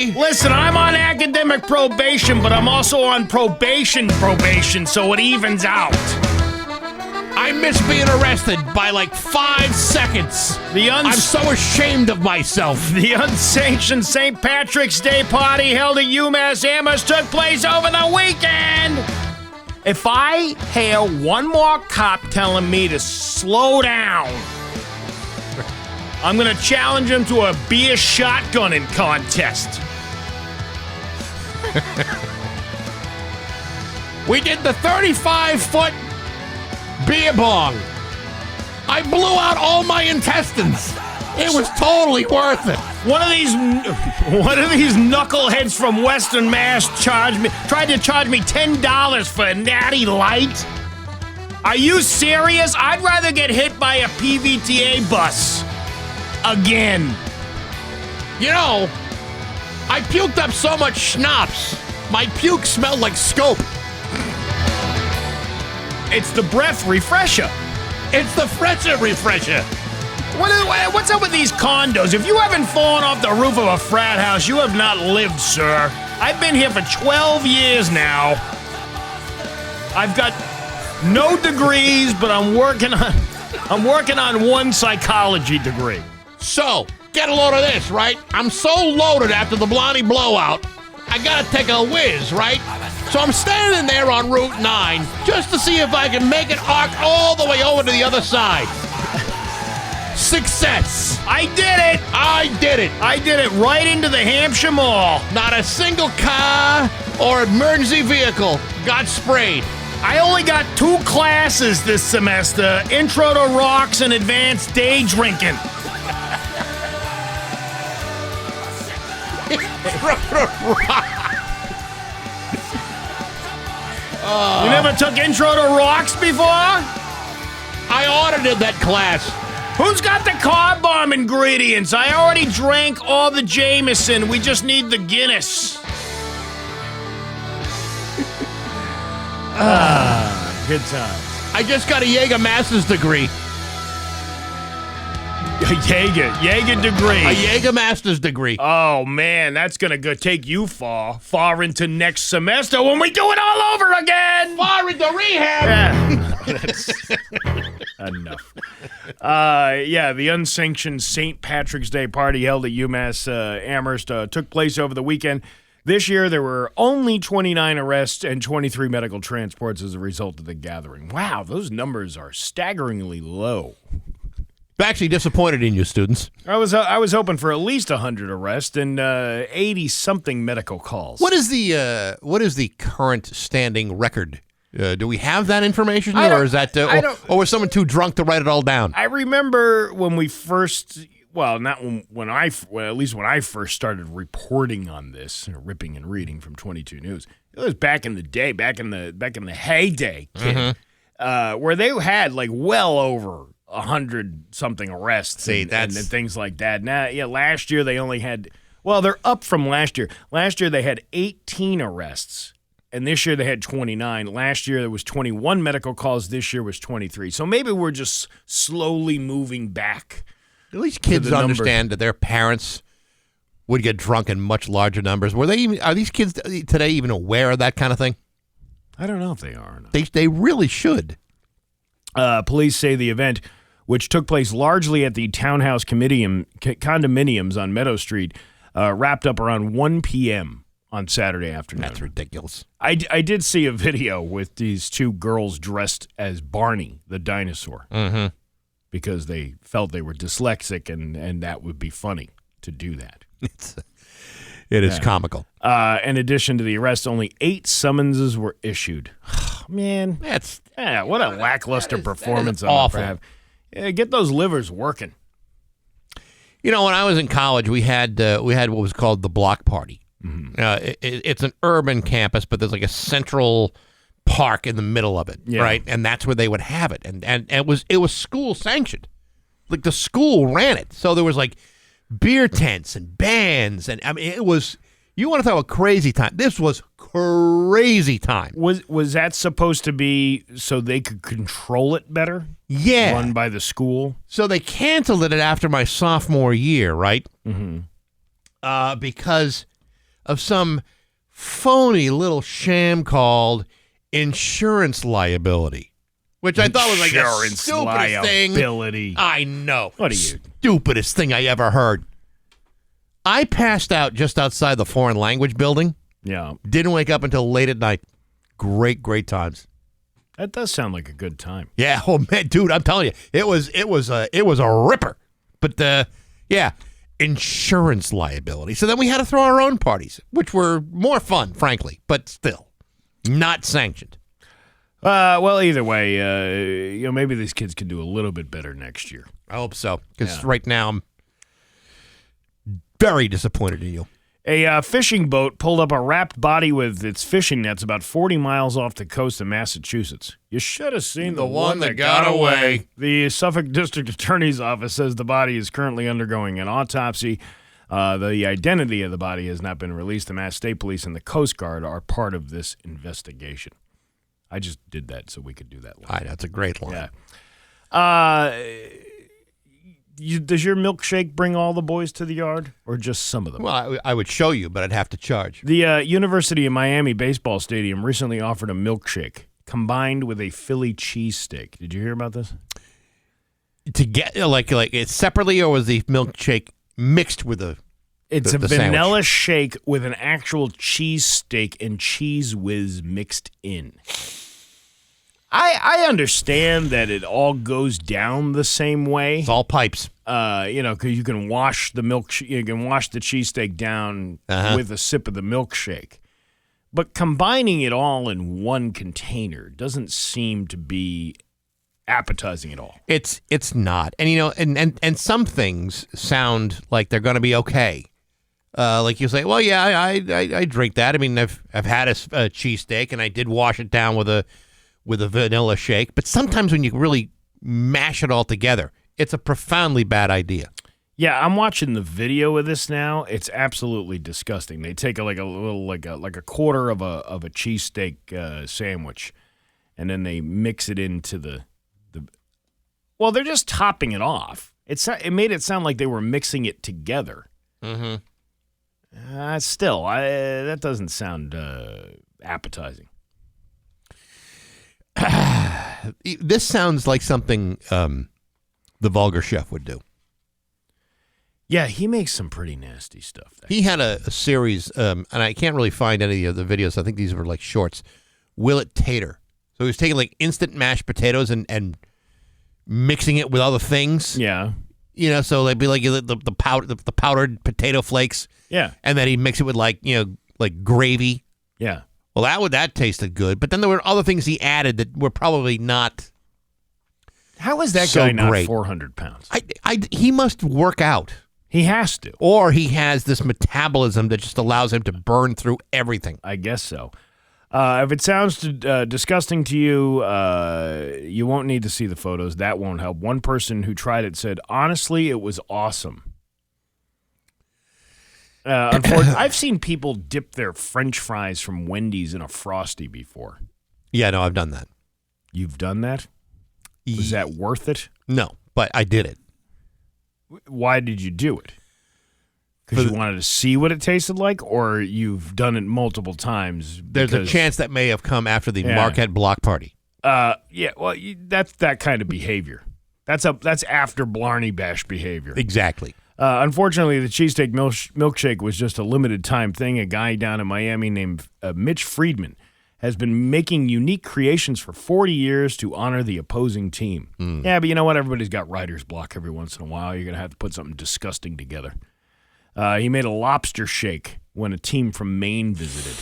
[SPEAKER 2] academic probation, but I'm also on probation, so it evens out.
[SPEAKER 1] I miss being arrested by like 5 seconds. I'm so ashamed of myself.
[SPEAKER 2] The unsanctioned St. Patrick's Day party held at UMass Amherst took place over the weekend. If I hear one more cop telling me to slow down, I'm going to challenge him to a beer shotgunning contest.
[SPEAKER 1] We did the 35-foot beer bong. I blew out all my intestines. It was totally worth it.
[SPEAKER 2] One of these knuckleheads from Western Mass tried to charge me $10 for a Natty Light. Are you serious? I'd rather get hit by a PVTA bus. Again.
[SPEAKER 1] You know, I puked up so much schnapps, my puke smelled like scope.
[SPEAKER 2] It's the breath refresher.
[SPEAKER 1] It's the fresher refresher.
[SPEAKER 2] What's up with these condos? If you haven't fallen off the roof of a frat house, you have not lived, sir. I've been here for 12 years now. I've got no degrees, but I'm working on one psychology degree.
[SPEAKER 1] So, get a load of this, right? I'm so loaded after the Blondie blowout, I gotta take a whiz, right? So I'm standing there on Route 9 just to see if I can make it arc all the way over to the other side. Success!
[SPEAKER 2] I did it!
[SPEAKER 1] I did it!
[SPEAKER 2] I did it right into the Hampshire Mall.
[SPEAKER 1] Not a single car or emergency vehicle got sprayed.
[SPEAKER 2] I only got 2 classes this semester, Intro to Rocks and Advanced Day Drinking. You never took Intro to Rocks before?
[SPEAKER 1] I audited that class.
[SPEAKER 2] Who's got the car bomb ingredients? I already drank all the Jameson. We just need the Guinness. Good times.
[SPEAKER 1] I just got a Jägermaster's degree.
[SPEAKER 2] Jaeger degree.
[SPEAKER 1] A Jägermaster's degree.
[SPEAKER 2] Oh, man, that's going to take you far into next semester when we do it all over again.
[SPEAKER 1] Far into rehab.
[SPEAKER 2] That's enough. The unsanctioned St. Patrick's Day party held at UMass Amherst took place over the weekend. This year, there were only 29 arrests and 23 medical transports as a result of the gathering. Wow, those numbers are staggeringly low.
[SPEAKER 1] Actually disappointed in you, students.
[SPEAKER 2] I was hoping for at least 100 arrests and 80-something medical calls.
[SPEAKER 1] What is the current standing record? Do we have that information, or is that or was someone too drunk to write it all down?
[SPEAKER 2] I remember when we first, not when I first started reporting on this, ripping and reading from 22 News. It was back in the day, back in the heyday, kid, where they had like well over 100-something arrests and things like that. Now, last year they only had, they're up from last year. Last year they had 18 arrests, and this year they had 29. Last year there was 21 medical calls. This year was 23. So maybe we're just slowly moving back.
[SPEAKER 1] At least kids understand that their parents would get drunk in much larger numbers. Are these kids today even aware of that kind of thing?
[SPEAKER 2] I don't know if they are or not.
[SPEAKER 1] They really should.
[SPEAKER 2] Police say the event, which took place largely at the townhouse condominiums on Meadow Street, wrapped up around 1 p.m. on Saturday afternoon.
[SPEAKER 1] That's ridiculous.
[SPEAKER 2] I did see a video with these 2 girls dressed as Barney, the dinosaur, because they felt they were dyslexic and that would be funny to do that.
[SPEAKER 1] It is comical.
[SPEAKER 2] In addition to the arrest, only 8 summonses were issued. Man, what a lackluster performance.
[SPEAKER 1] Awful.
[SPEAKER 2] Get those livers working.
[SPEAKER 1] You know, when I was in college, we had what was called the block party. It's an urban campus, but there's like a central park in the middle of it, right? And that's where they would have it, and it was school sanctioned. Like the school ran it, so there was like beer tents and bands, and I mean it was. You want to talk about crazy time? This was crazy time.
[SPEAKER 2] Was that supposed to be so they could control it better?
[SPEAKER 1] Yeah.
[SPEAKER 2] Run by the school?
[SPEAKER 1] So they canceled it after my sophomore year, right? Because of some phony little sham called insurance liability, which I thought was like the
[SPEAKER 2] Insurance
[SPEAKER 1] stupidest
[SPEAKER 2] liability.
[SPEAKER 1] thing. I know.
[SPEAKER 2] What are you?
[SPEAKER 1] Stupidest thing I ever heard. I passed out just outside the foreign language building.
[SPEAKER 2] Yeah.
[SPEAKER 1] Didn't wake up until late at night. Great times.
[SPEAKER 2] That does sound like a good time.
[SPEAKER 1] Yeah, oh man, dude, I'm telling you, it was a ripper. But yeah, insurance liability. So then we had to throw our own parties, which were more fun, frankly, but still not sanctioned.
[SPEAKER 2] Well, either way, maybe these kids can do a little bit better next year.
[SPEAKER 1] I hope so, because right now I'm very disappointed in you.
[SPEAKER 2] A fishing boat pulled up a wrapped body with its fishing nets about 40 miles off the coast of Massachusetts. You should have seen the one that got away. The Suffolk District Attorney's Office says the body is currently undergoing an autopsy. The identity of the body has not been released. The Mass State Police and the Coast Guard are part of this investigation. I just did that so we could do that line.
[SPEAKER 1] That's a great line.
[SPEAKER 2] Yeah. Does your milkshake bring all the boys to the yard, or just some of them?
[SPEAKER 1] Well, I would show you, but I'd have to charge.
[SPEAKER 2] The University of Miami baseball stadium recently offered a milkshake combined with a Philly cheesesteak. Did you hear about this?
[SPEAKER 1] To get like it's separately, or was the milkshake mixed with a?
[SPEAKER 2] It's
[SPEAKER 1] the
[SPEAKER 2] a vanilla
[SPEAKER 1] sandwich?
[SPEAKER 2] shake with an actual cheesesteak and Cheese Whiz mixed in. I understand that it all goes down the same way.
[SPEAKER 1] It's all pipes.
[SPEAKER 2] Because you can wash the you can wash the cheesesteak down with a sip of the milkshake. But combining it all in one container doesn't seem to be appetizing at all.
[SPEAKER 1] It's not. And and some things sound like they're going to be okay. Like you say, well, yeah, I drink that. I mean, I've had a cheesesteak and I did wash it down with a vanilla shake. But sometimes when you really mash it all together, it's a profoundly bad idea.
[SPEAKER 2] Yeah, I'm watching the video of this now. It's absolutely disgusting. They take a quarter of a cheesesteak sandwich, and then they mix it into the. Well, they're just topping it off. It made it sound like they were mixing it together. Mm-hmm. Still, that doesn't sound appetizing.
[SPEAKER 1] This sounds like something the vulgar chef would do.
[SPEAKER 2] Yeah, he makes some pretty nasty stuff.
[SPEAKER 1] He had a series, and I can't really find any of the videos. I think these were like shorts. Will It Tater. So he was taking like instant mashed potatoes and mixing it with other things.
[SPEAKER 2] Yeah.
[SPEAKER 1] So they'd be like the powdered potato flakes.
[SPEAKER 2] Yeah.
[SPEAKER 1] And then he'd mix it with like gravy.
[SPEAKER 2] Yeah.
[SPEAKER 1] Well, that tasted good. But then there were other things he added that were probably not.
[SPEAKER 2] How is that
[SPEAKER 1] so
[SPEAKER 2] guy not
[SPEAKER 1] great.
[SPEAKER 2] 400 pounds?
[SPEAKER 1] He must work out.
[SPEAKER 2] He has to.
[SPEAKER 1] Or he has this metabolism that just allows him to burn through everything.
[SPEAKER 2] I guess so. If it sounds disgusting to you, you won't need to see the photos. That won't help. One person who tried it said, honestly, it was awesome. Unfortunately, I've seen people dip their French fries from Wendy's in a Frosty before.
[SPEAKER 1] Yeah, no, I've done that.
[SPEAKER 2] You've done that? Was that worth it?
[SPEAKER 1] No, but I did it.
[SPEAKER 2] Why did you do it? Because you wanted to see what it tasted like, or you've done it multiple times?
[SPEAKER 1] There's a chance that may have come after the Marquette block party.
[SPEAKER 2] Yeah, well, that's that kind of behavior. That's after Blarney Bash behavior.
[SPEAKER 1] Exactly.
[SPEAKER 2] Unfortunately, the cheesesteak milkshake was just a limited time thing. A guy down in Miami named Mitch Friedman has been making unique creations for 40 years to honor the opposing team. Yeah, but you know what? Everybody's got writer's block every once in a while. You're going to have to put something disgusting together. He made a lobster shake when a team from Maine visited.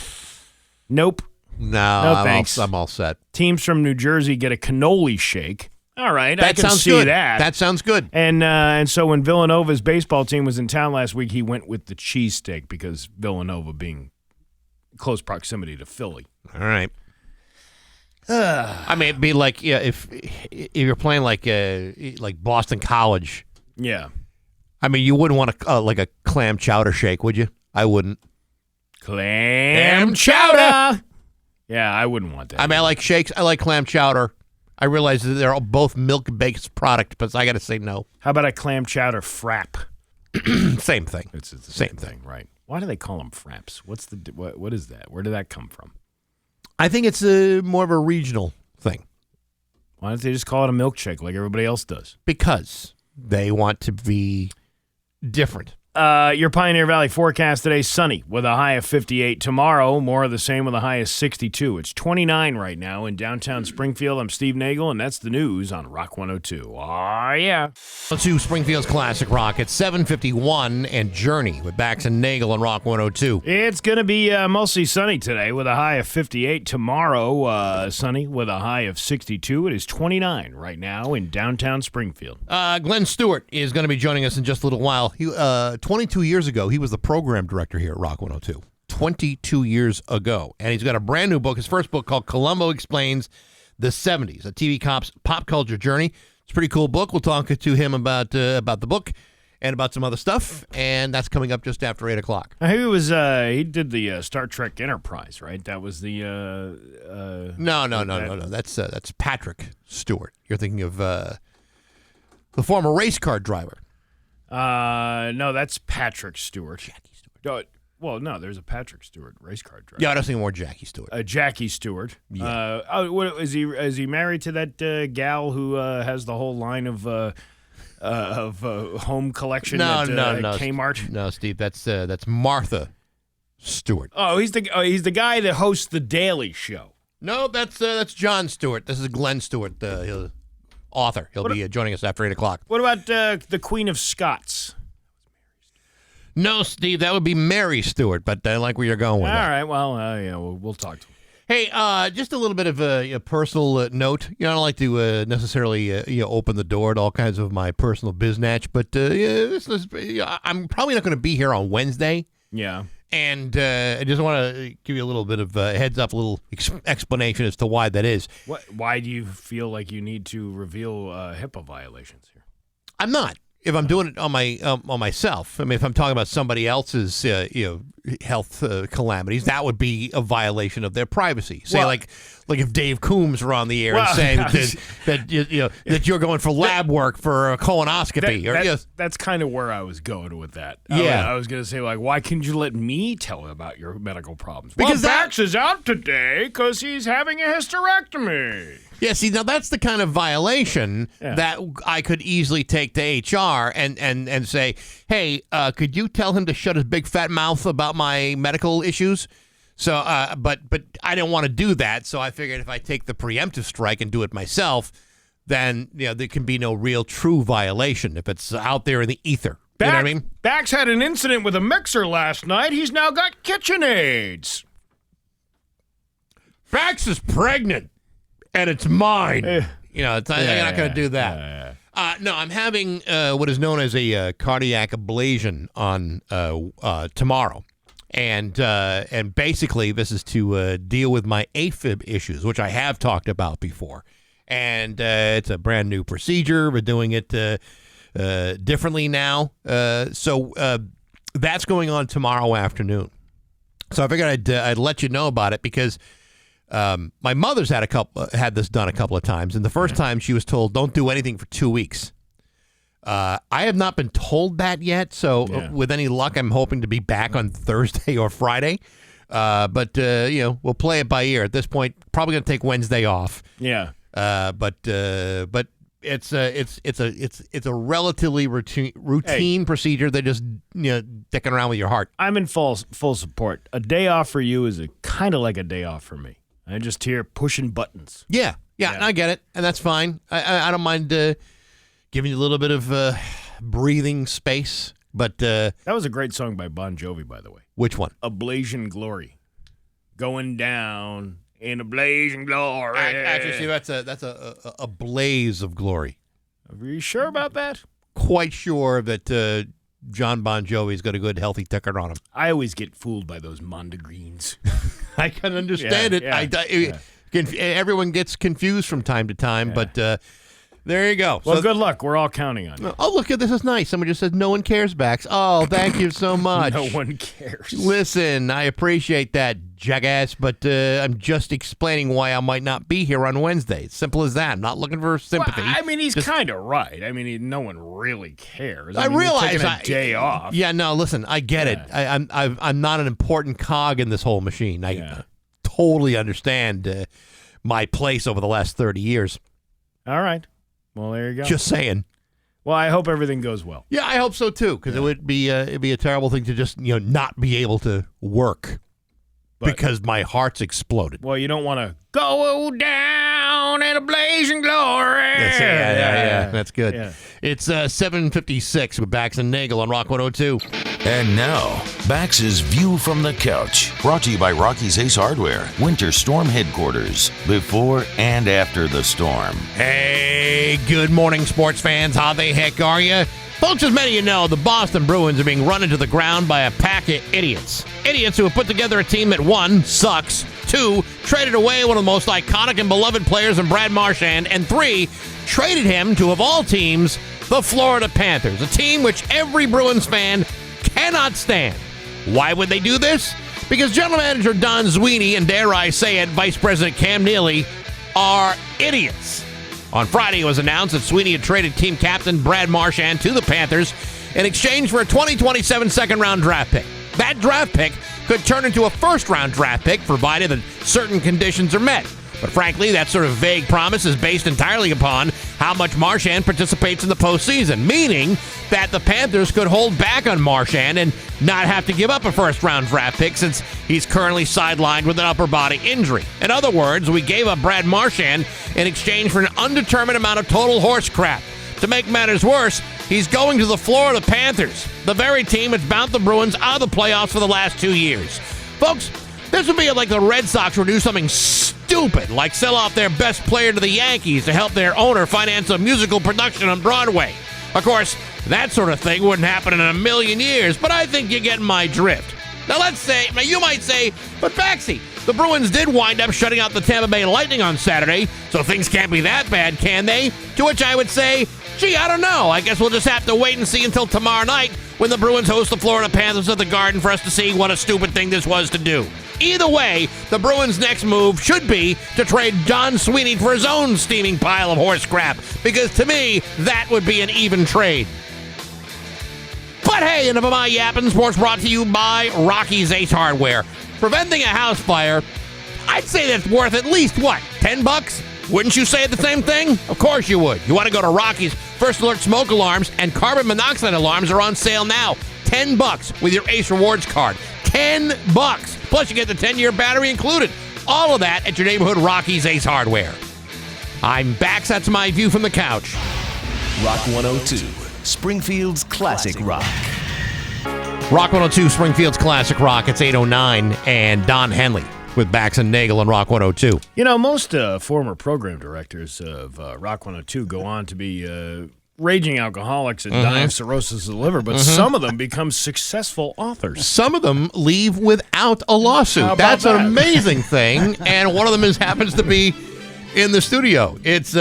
[SPEAKER 2] Nope.
[SPEAKER 1] No,
[SPEAKER 2] thanks.
[SPEAKER 1] I'm all set.
[SPEAKER 2] Teams from New Jersey get a cannoli shake. All right, I can see
[SPEAKER 1] good.
[SPEAKER 2] that.
[SPEAKER 1] That sounds good.
[SPEAKER 2] And so when Villanova's baseball team was in town last week, he went with the cheesesteak because Villanova being close proximity to Philly.
[SPEAKER 1] All right. I mean, it'd be like if you're playing like Boston College.
[SPEAKER 2] Yeah.
[SPEAKER 1] I mean, you wouldn't want a clam chowder shake, would you? I wouldn't.
[SPEAKER 2] Clam chowder. Yeah, I wouldn't want that.
[SPEAKER 1] I mean, I like shakes. I like clam chowder. I realize that they're both milk-based product, but I got to say no.
[SPEAKER 2] How about a clam chowder frap?
[SPEAKER 1] Same thing.
[SPEAKER 2] It's the
[SPEAKER 1] same thing,
[SPEAKER 2] right? Why do they call them fraps? What is that? Where did that come from?
[SPEAKER 1] I think it's more of a regional thing.
[SPEAKER 2] Why don't they just call it a milkshake like everybody else does?
[SPEAKER 1] Because they want to be different.
[SPEAKER 2] Your Pioneer Valley forecast today, sunny with a high of 58. Tomorrow, more of the same with a high of 62. It's 29 right now in downtown Springfield. I'm Steve Nagle, and that's the news on Rock 102. Oh, yeah.
[SPEAKER 1] To Springfield's Classic Rock at 7:51 and Journey with Bax and Nagle on Rock 102.
[SPEAKER 2] It's going to be mostly sunny today with a high of 58. Tomorrow, sunny with a high of 62. It is 29 right now in downtown Springfield.
[SPEAKER 1] Glenn Stewart is going to be joining us in just a little while. He 22 years ago, he was the program director here at Rock 102. 22 years ago. And he's got a brand new book, his first book called Columbo Explains the 70s, a TV cop's pop culture journey. It's a pretty cool book. We'll talk to him about the book and about some other stuff, and that's coming up just after 8 o'clock.
[SPEAKER 2] He did the Star Trek Enterprise, right? That was the...
[SPEAKER 1] No. That's Patrick Stewart. You're thinking of the former race car driver.
[SPEAKER 2] No, that's Patrick Stewart.
[SPEAKER 1] Jackie Stewart.
[SPEAKER 2] No, there's a Patrick Stewart race car driver.
[SPEAKER 1] Yeah, I was thinking more Jackie Stewart.
[SPEAKER 2] Jackie Stewart.
[SPEAKER 1] Yeah.
[SPEAKER 2] Is he married to that gal who has the whole line of home collection at Kmart?
[SPEAKER 1] No, Steve, that's Martha Stewart.
[SPEAKER 2] Oh, he's the guy that hosts the Daily Show.
[SPEAKER 1] No, that's John Stewart. This is Glenn Stewart, author. He'll be joining us after 8 o'clock.
[SPEAKER 2] What about the Queen of Scots?
[SPEAKER 1] No, Steve, that would be Mary Stewart, but I like where you're going with that.
[SPEAKER 2] All right, well, we'll talk to him.
[SPEAKER 1] Hey, just a little bit of a personal note. I don't like to necessarily open the door to all kinds of my personal biznatch, but I'm probably not going to be here on Wednesday.
[SPEAKER 2] Yeah.
[SPEAKER 1] And I just want to give you a little bit of a heads up, a little explanation as to why that is.
[SPEAKER 2] Why do you feel like you need to reveal HIPAA violations here?
[SPEAKER 1] I'm not. If I'm doing it on myself, I mean, if I'm talking about somebody else's health calamities, that would be a violation of their privacy. Say, like if Dave Coombs were on the air and saying that you're going for lab work for a colonoscopy.
[SPEAKER 2] That's kind of where I was going with that.
[SPEAKER 1] Yeah.
[SPEAKER 2] I was going to say, why couldn't you let me tell about your medical problems?
[SPEAKER 1] Because
[SPEAKER 2] Bax is out today because he's having a hysterectomy.
[SPEAKER 1] Yeah, see, now that's the kind of violation that I could easily take to HR and say, hey, could you tell him to shut his big fat mouth about my medical issues? So, but I didn't want to do that, so I figured if I take the preemptive strike and do it myself, then there can be no real true violation if it's out there in the ether. You know what I mean?
[SPEAKER 2] Bax had an incident with a mixer last night. He's now got KitchenAids.
[SPEAKER 1] Bax is pregnant. And it's mine. You're not going to do that. No, I'm having what is known as a cardiac ablation on tomorrow. And basically, this is to deal with my AFib issues, which I have talked about before. And it's a brand new procedure. We're doing it differently now. So that's going on tomorrow afternoon. So I figured I'd let you know about it because my mother's had this done a couple of times, and the first time she was told, don't do anything for 2 weeks. I have not been told that yet, so with any luck, I'm hoping to be back on Thursday or Friday. But we'll play it by ear. At this point, probably going to take Wednesday off.
[SPEAKER 2] Yeah.
[SPEAKER 1] But it's a relatively routine procedure. They're just dicking around with your heart.
[SPEAKER 2] I'm in full support. A day off for you is kind of like a day off for me. I'm just here pushing buttons.
[SPEAKER 1] Yeah, and I get it, and that's fine. I don't mind giving you a little bit of breathing space, but
[SPEAKER 2] that was a great song by Bon Jovi, by the way.
[SPEAKER 1] Which one?
[SPEAKER 2] Ablation Glory, going down in a blazing glory.
[SPEAKER 1] Actually, see, that's a blaze of glory.
[SPEAKER 2] Are you sure about that?
[SPEAKER 1] Quite sure that John Bon Jovi's got a good, healthy ticker on him.
[SPEAKER 2] I always get fooled by those Mondegreens.
[SPEAKER 1] I can understand it. Everyone gets confused from time to time, but There you go.
[SPEAKER 2] Well, good luck. We're all counting on you.
[SPEAKER 1] Oh, look at this. Is nice. Someone just said no one cares, Bax. Oh, thank you so much.
[SPEAKER 2] No one cares.
[SPEAKER 1] Listen, I appreciate that, jackass, but I'm just explaining why I might not be here on Wednesday. It's simple as that. I'm not looking for sympathy.
[SPEAKER 2] Well, I mean, he's kind of right. I mean, no one really cares.
[SPEAKER 1] I
[SPEAKER 2] mean,
[SPEAKER 1] realize
[SPEAKER 2] you're taking a day off.
[SPEAKER 1] Yeah, no, listen, I get it. I'm not an important cog in this whole machine. I totally understand my place over the last 30 years.
[SPEAKER 2] All right. Well, there you go.
[SPEAKER 1] Just saying.
[SPEAKER 2] Well, I hope everything goes well.
[SPEAKER 1] Yeah, I hope so too, because it'd be a terrible thing to just not be able to work because my heart's exploded.
[SPEAKER 2] Well, you don't want to go down in a blazing glory.
[SPEAKER 1] Yeah, that's good.
[SPEAKER 2] Yeah.
[SPEAKER 1] It's 7:56 with Bax and Nagle on Rock 102.
[SPEAKER 4] And now, Bax's View from the Couch, brought to you by Rocky's Ace Hardware, Winter Storm Headquarters, before and after the storm.
[SPEAKER 1] Hey, good morning, sports fans. How the heck are you? Folks, as many of you know, the Boston Bruins are being run into the ground by a pack of idiots. Idiots who have put together a team that, 1, sucks, 2, traded away one of the most iconic and beloved players in Brad Marchand, and 3, traded him to, of all teams, the Florida Panthers, a team which every Bruins fan cannot stand. Why would they do this? Because General Manager Don Sweeney and, dare I say it, Vice President Cam Neely are idiots. On Friday, it was announced that Sweeney had traded team captain Brad Marchand to the Panthers in exchange for a 2027 second-round draft pick. That draft pick could turn into a first-round draft pick, provided that certain conditions are met. But frankly, that sort of vague promise is based entirely upon how much Marchand participates in the postseason, meaning that the Panthers could hold back on Marchand and not have to give up a first-round draft pick since he's currently sidelined with an upper body injury. In other words, we gave up Brad Marchand in exchange for an undetermined amount of total horse crap. To make matters worse, he's going to the Florida Panthers, the very team that's bounced the Bruins out of the playoffs for the last 2 years. Folks, this would be like the Red Sox would do something stupid, like sell off their best player to the Yankees to help their owner finance a musical production on Broadway. Of course, that sort of thing wouldn't happen in a million years, but I think you get my drift. Now you might say, but Baxi, the Bruins did wind up shutting out the Tampa Bay Lightning on Saturday, so things can't be that bad, can they? To which I would say, gee, I don't know. I guess we'll just have to wait and see until tomorrow night when the Bruins host the Florida Panthers at the Garden for us to see what a stupid thing this was to do. Either way, the Bruins' next move should be to trade Don Sweeney for his own steaming pile of horse crap, because to me, that would be an even trade. But hey, enough of my yapping. Sports brought to you by Rocky's Ace Hardware. Preventing a house fire, I'd say that's worth at least, $10? Wouldn't you say the same thing? Of course you would. You want to go to Rocky's. First Alert smoke alarms and carbon monoxide alarms are on sale now. $10 with your Ace Rewards card. $10. Plus you get the 10-year battery included. All of that at your neighborhood Rocky's Ace Hardware. I'm Bax. That's my view from the couch.
[SPEAKER 5] Rock 102, Springfield's classic rock.
[SPEAKER 1] Rock 102, Springfield's classic rock. It's 8:09, and Don Henley with Bax and Nagle on Rock 102.
[SPEAKER 2] You know, most former program directors of Rock 102 go on to be raging alcoholics and die of cirrhosis of the liver, but some of them become successful authors.
[SPEAKER 1] Some of them leave without a lawsuit. That's an amazing thing, and one of them happens to be in the studio. It's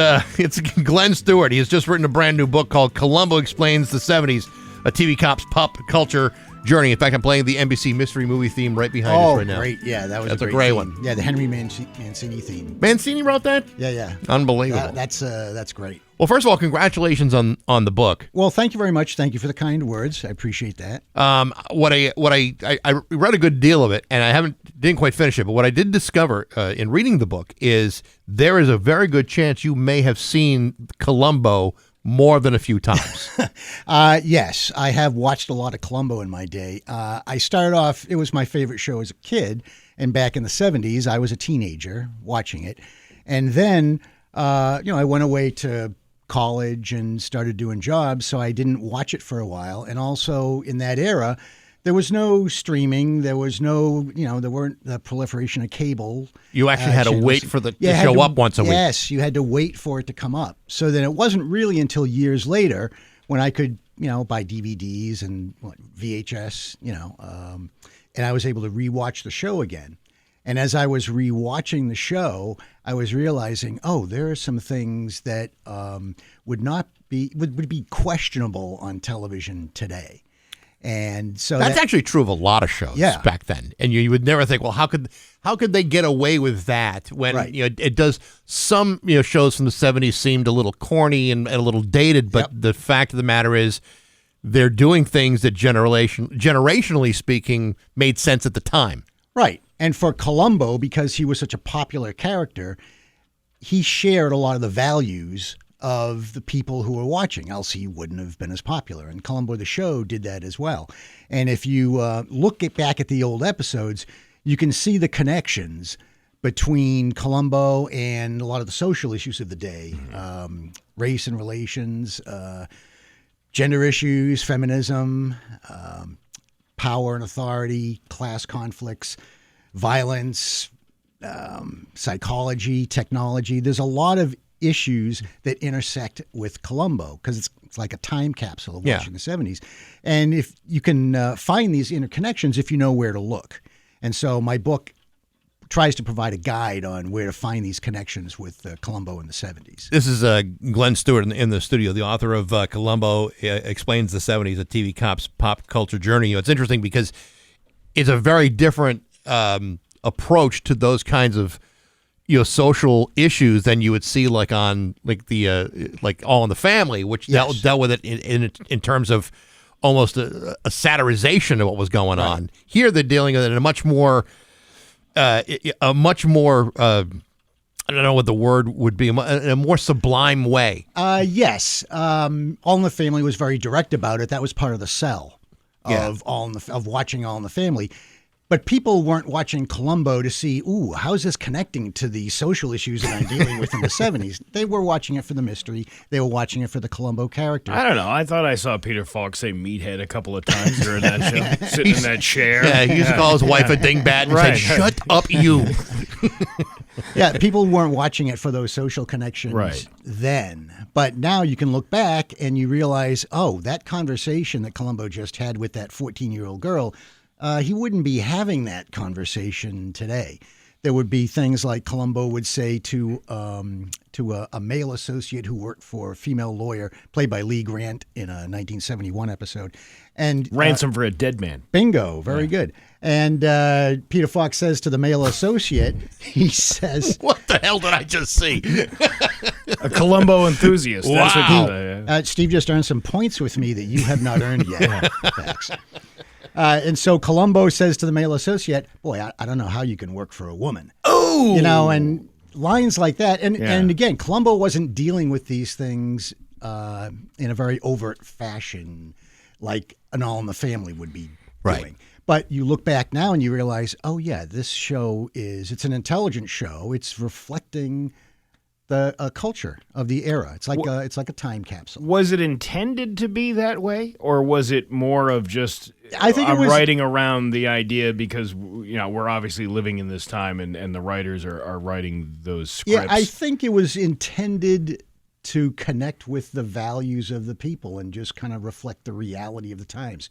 [SPEAKER 1] Glenn Stewart. He has just written a brand new book called Columbo Explains the 70s, a TV cop's pop culture journey. In fact, I'm playing the NBC mystery movie theme right behind us right now.
[SPEAKER 8] Oh, great. Yeah, that's
[SPEAKER 1] a great
[SPEAKER 8] theme.
[SPEAKER 1] one.
[SPEAKER 8] Yeah, the Henry Mancini theme.
[SPEAKER 1] Mancini wrote that?
[SPEAKER 8] Yeah.
[SPEAKER 1] Unbelievable.
[SPEAKER 8] That's great.
[SPEAKER 1] Well, first of all, congratulations on the book.
[SPEAKER 8] Well, thank you very much. Thank you for the kind words. I appreciate that.
[SPEAKER 1] I read a good deal of it, and I didn't quite finish it. But what I did discover in reading the book is there is a very good chance you may have seen Columbo more than a few times.
[SPEAKER 8] Yes, I have watched a lot of Columbo in my day. I started off, it was my favorite show as a kid, and back in the 70s, I was a teenager watching it. And then, I went away to college and started doing jobs, so I didn't watch it for a while. And also in that era, there was no streaming. There was no, there weren't the proliferation of cable.
[SPEAKER 1] You actually had to wait for the to show up once a week.
[SPEAKER 8] Yes, you had to wait for it to come up. So then it wasn't really until years later when I could, buy DVDs and VHS, and I was able to rewatch the show again. And as I was rewatching the show, I was realizing, oh, there are some things that would be questionable on television today. And so
[SPEAKER 1] that's actually true of a lot of shows back then. And you would never think, well, how could they get away with that when it does some shows from the 70s seemed a little corny and a little dated, but the fact of the matter is they're doing things that generationally speaking made sense at the time.
[SPEAKER 8] Right. And for Columbo, because he was such a popular character, he shared a lot of the values of the people who were watching, else he wouldn't have been as popular. And Columbo the show did that as well. And if you look back at the old episodes, you can see the connections between Columbo and a lot of the social issues of the day, race and relations, gender issues, feminism, power and authority, class conflicts, violence, psychology, technology. There's a lot of issues that intersect with Columbo because it's like a time capsule of watching the 70s. And if you can find these interconnections if you know where to look. And so my book tries to provide a guide on where to find these connections with Columbo in the 70s.
[SPEAKER 1] This is Glenn Stewart in the studio, the author of Columbo Explains the 70s, a TV cop's pop culture journey. It's interesting because it's a very different approach to those kinds of social issues than you would see like on like All in the Family, which dealt with it in terms of almost a satirization of what was going on. Here they're dealing with it in a much more I don't know what the word would be, in a more sublime way.
[SPEAKER 8] Yes. All in the Family was very direct about it. That was part of the sell of watching All in the Family. But people weren't watching Columbo to see, how's this connecting to the social issues that I'm dealing with in the 70s? They were watching it for the mystery. They were watching it for the Columbo character.
[SPEAKER 2] I don't know. I thought I saw Peter Falk say meathead a couple of times during that show, sitting in that chair.
[SPEAKER 1] Yeah, he used to call his wife a dingbat and said, shut up, you.
[SPEAKER 8] Yeah, people weren't watching it for those social connections then. But now you can look back and you realize, that conversation that Columbo just had with that 14-year-old girl, he wouldn't be having that conversation today. There would be things like Columbo would say to a male associate who worked for a female lawyer, played by Lee Grant in a 1971 episode. And
[SPEAKER 2] Ransom for a Dead Man.
[SPEAKER 8] Bingo. Very good. And Peter Falk says to the male associate, he says...
[SPEAKER 1] What the hell did I just see?
[SPEAKER 2] A Columbo enthusiast.
[SPEAKER 1] Wow.
[SPEAKER 2] That's what
[SPEAKER 8] Steve just earned some points with me that you have not earned yet. Thanks. And so Columbo says to the male associate, boy, I don't know how you can work for a woman.
[SPEAKER 1] Oh!
[SPEAKER 8] And lines like that. And again, Columbo wasn't dealing with these things in a very overt fashion like an All in the Family would be doing. But you look back now and you realize, this show it's an intelligent show. It's reflecting the culture of the era. It's like a time capsule.
[SPEAKER 2] Was it intended to be that way, or was it more of just
[SPEAKER 8] I'm
[SPEAKER 2] writing around the idea because we're obviously living in this time and the writers are writing those scripts?
[SPEAKER 8] Yeah, I think it was intended to connect with the values of the people and just kind of reflect the reality of the times,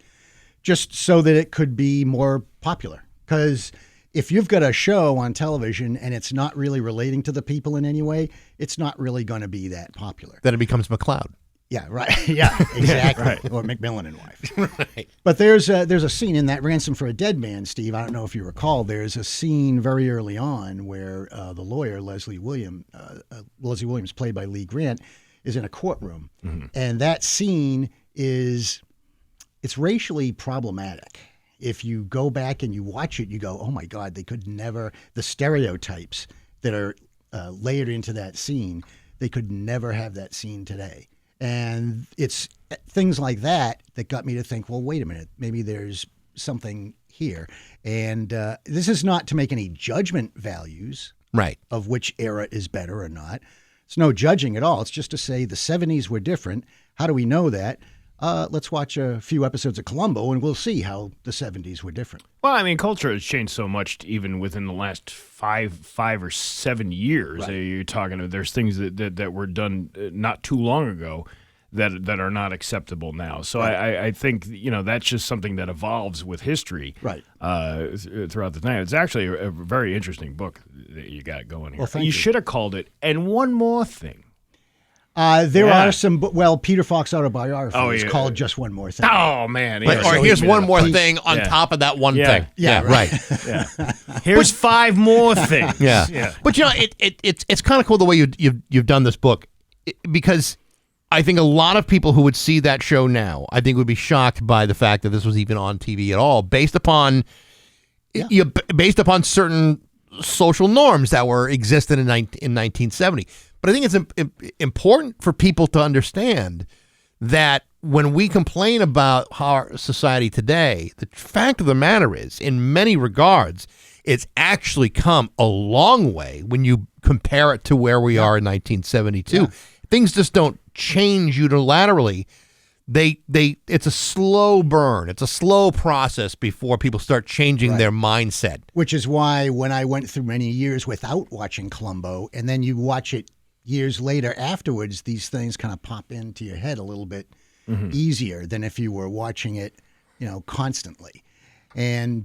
[SPEAKER 8] just so that it could be more popular. Because if you've got a show on television and it's not really relating to the people in any way, it's not really going to be that popular.
[SPEAKER 1] Then it becomes McCloud.
[SPEAKER 8] Yeah, right. Yeah, exactly. Or Macmillan and Wife.
[SPEAKER 1] Right.
[SPEAKER 8] But there's a scene in that Ransom for a Dead Man, Steve. I don't know if you recall. There's a scene very early on where the lawyer, Leslie Williams, played by Lee Grant, is in a courtroom. Mm-hmm. And that scene it's racially problematic. If you go back and you watch it, you go, oh my God, they could never, the stereotypes that are layered into that scene, they could never have that scene today. And it's things like that got me to think, well, wait a minute, maybe there's something here. And this is not to make any judgment values of which era is better or not. It's no judging at all. It's just to say the 70s were different. How do we know that? Let's watch a few episodes of Columbo and we'll see how the 70s were different.
[SPEAKER 2] Well, I mean, culture has changed so much even within the last five or 7 years. Right. You're talking, there's things that were done not too long ago that are not acceptable now. So I think that's just something that evolves with history,
[SPEAKER 8] right?
[SPEAKER 2] Throughout the time. It's actually a very interesting book that you got going here.
[SPEAKER 8] Well,
[SPEAKER 2] you should have called it "And One More Thing."
[SPEAKER 8] There are some. Well, Peter Falk's autobiography is called "Just One More Thing."
[SPEAKER 2] Oh man!
[SPEAKER 1] Or here's one more thing on top of that one thing.
[SPEAKER 8] Yeah,
[SPEAKER 1] right.
[SPEAKER 2] Yeah. Here's 5 more things.
[SPEAKER 1] Yeah. But it's kind of cool the way you've done this book, because I think a lot of people who would see that show now, I think, would be shocked by the fact that this was even on TV at all, based upon certain social norms that were existed in 1970. But I think it's important for people to understand that when we complain about our society today, the fact of the matter is, in many regards, it's actually come a long way when you compare it to where we are in 1972. Yeah. Things just don't change unilaterally. It's a slow burn. It's a slow process before people start changing their mindset.
[SPEAKER 8] Which is why when I went through many years without watching Columbo, and then you watch it years later afterwards, these things kind of pop into your head a little bit easier than if you were watching it, constantly. And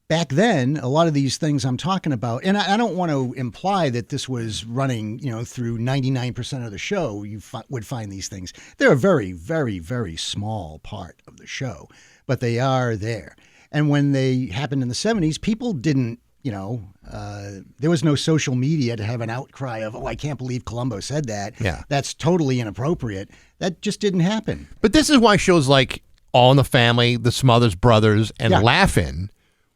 [SPEAKER 8] back then, a lot of these things I'm talking about, and I don't want to imply that this was running, through 99% of the show, you would find these things. They're a very, very, very small part of the show, but they are there. And when they happened in the 70s, people didn't, there was no social media to have an outcry of, I can't believe Columbo said that.
[SPEAKER 1] Yeah.
[SPEAKER 8] That's totally inappropriate. That just didn't happen.
[SPEAKER 1] But this is why shows like All in the Family, The Smothers Brothers, and Laugh-In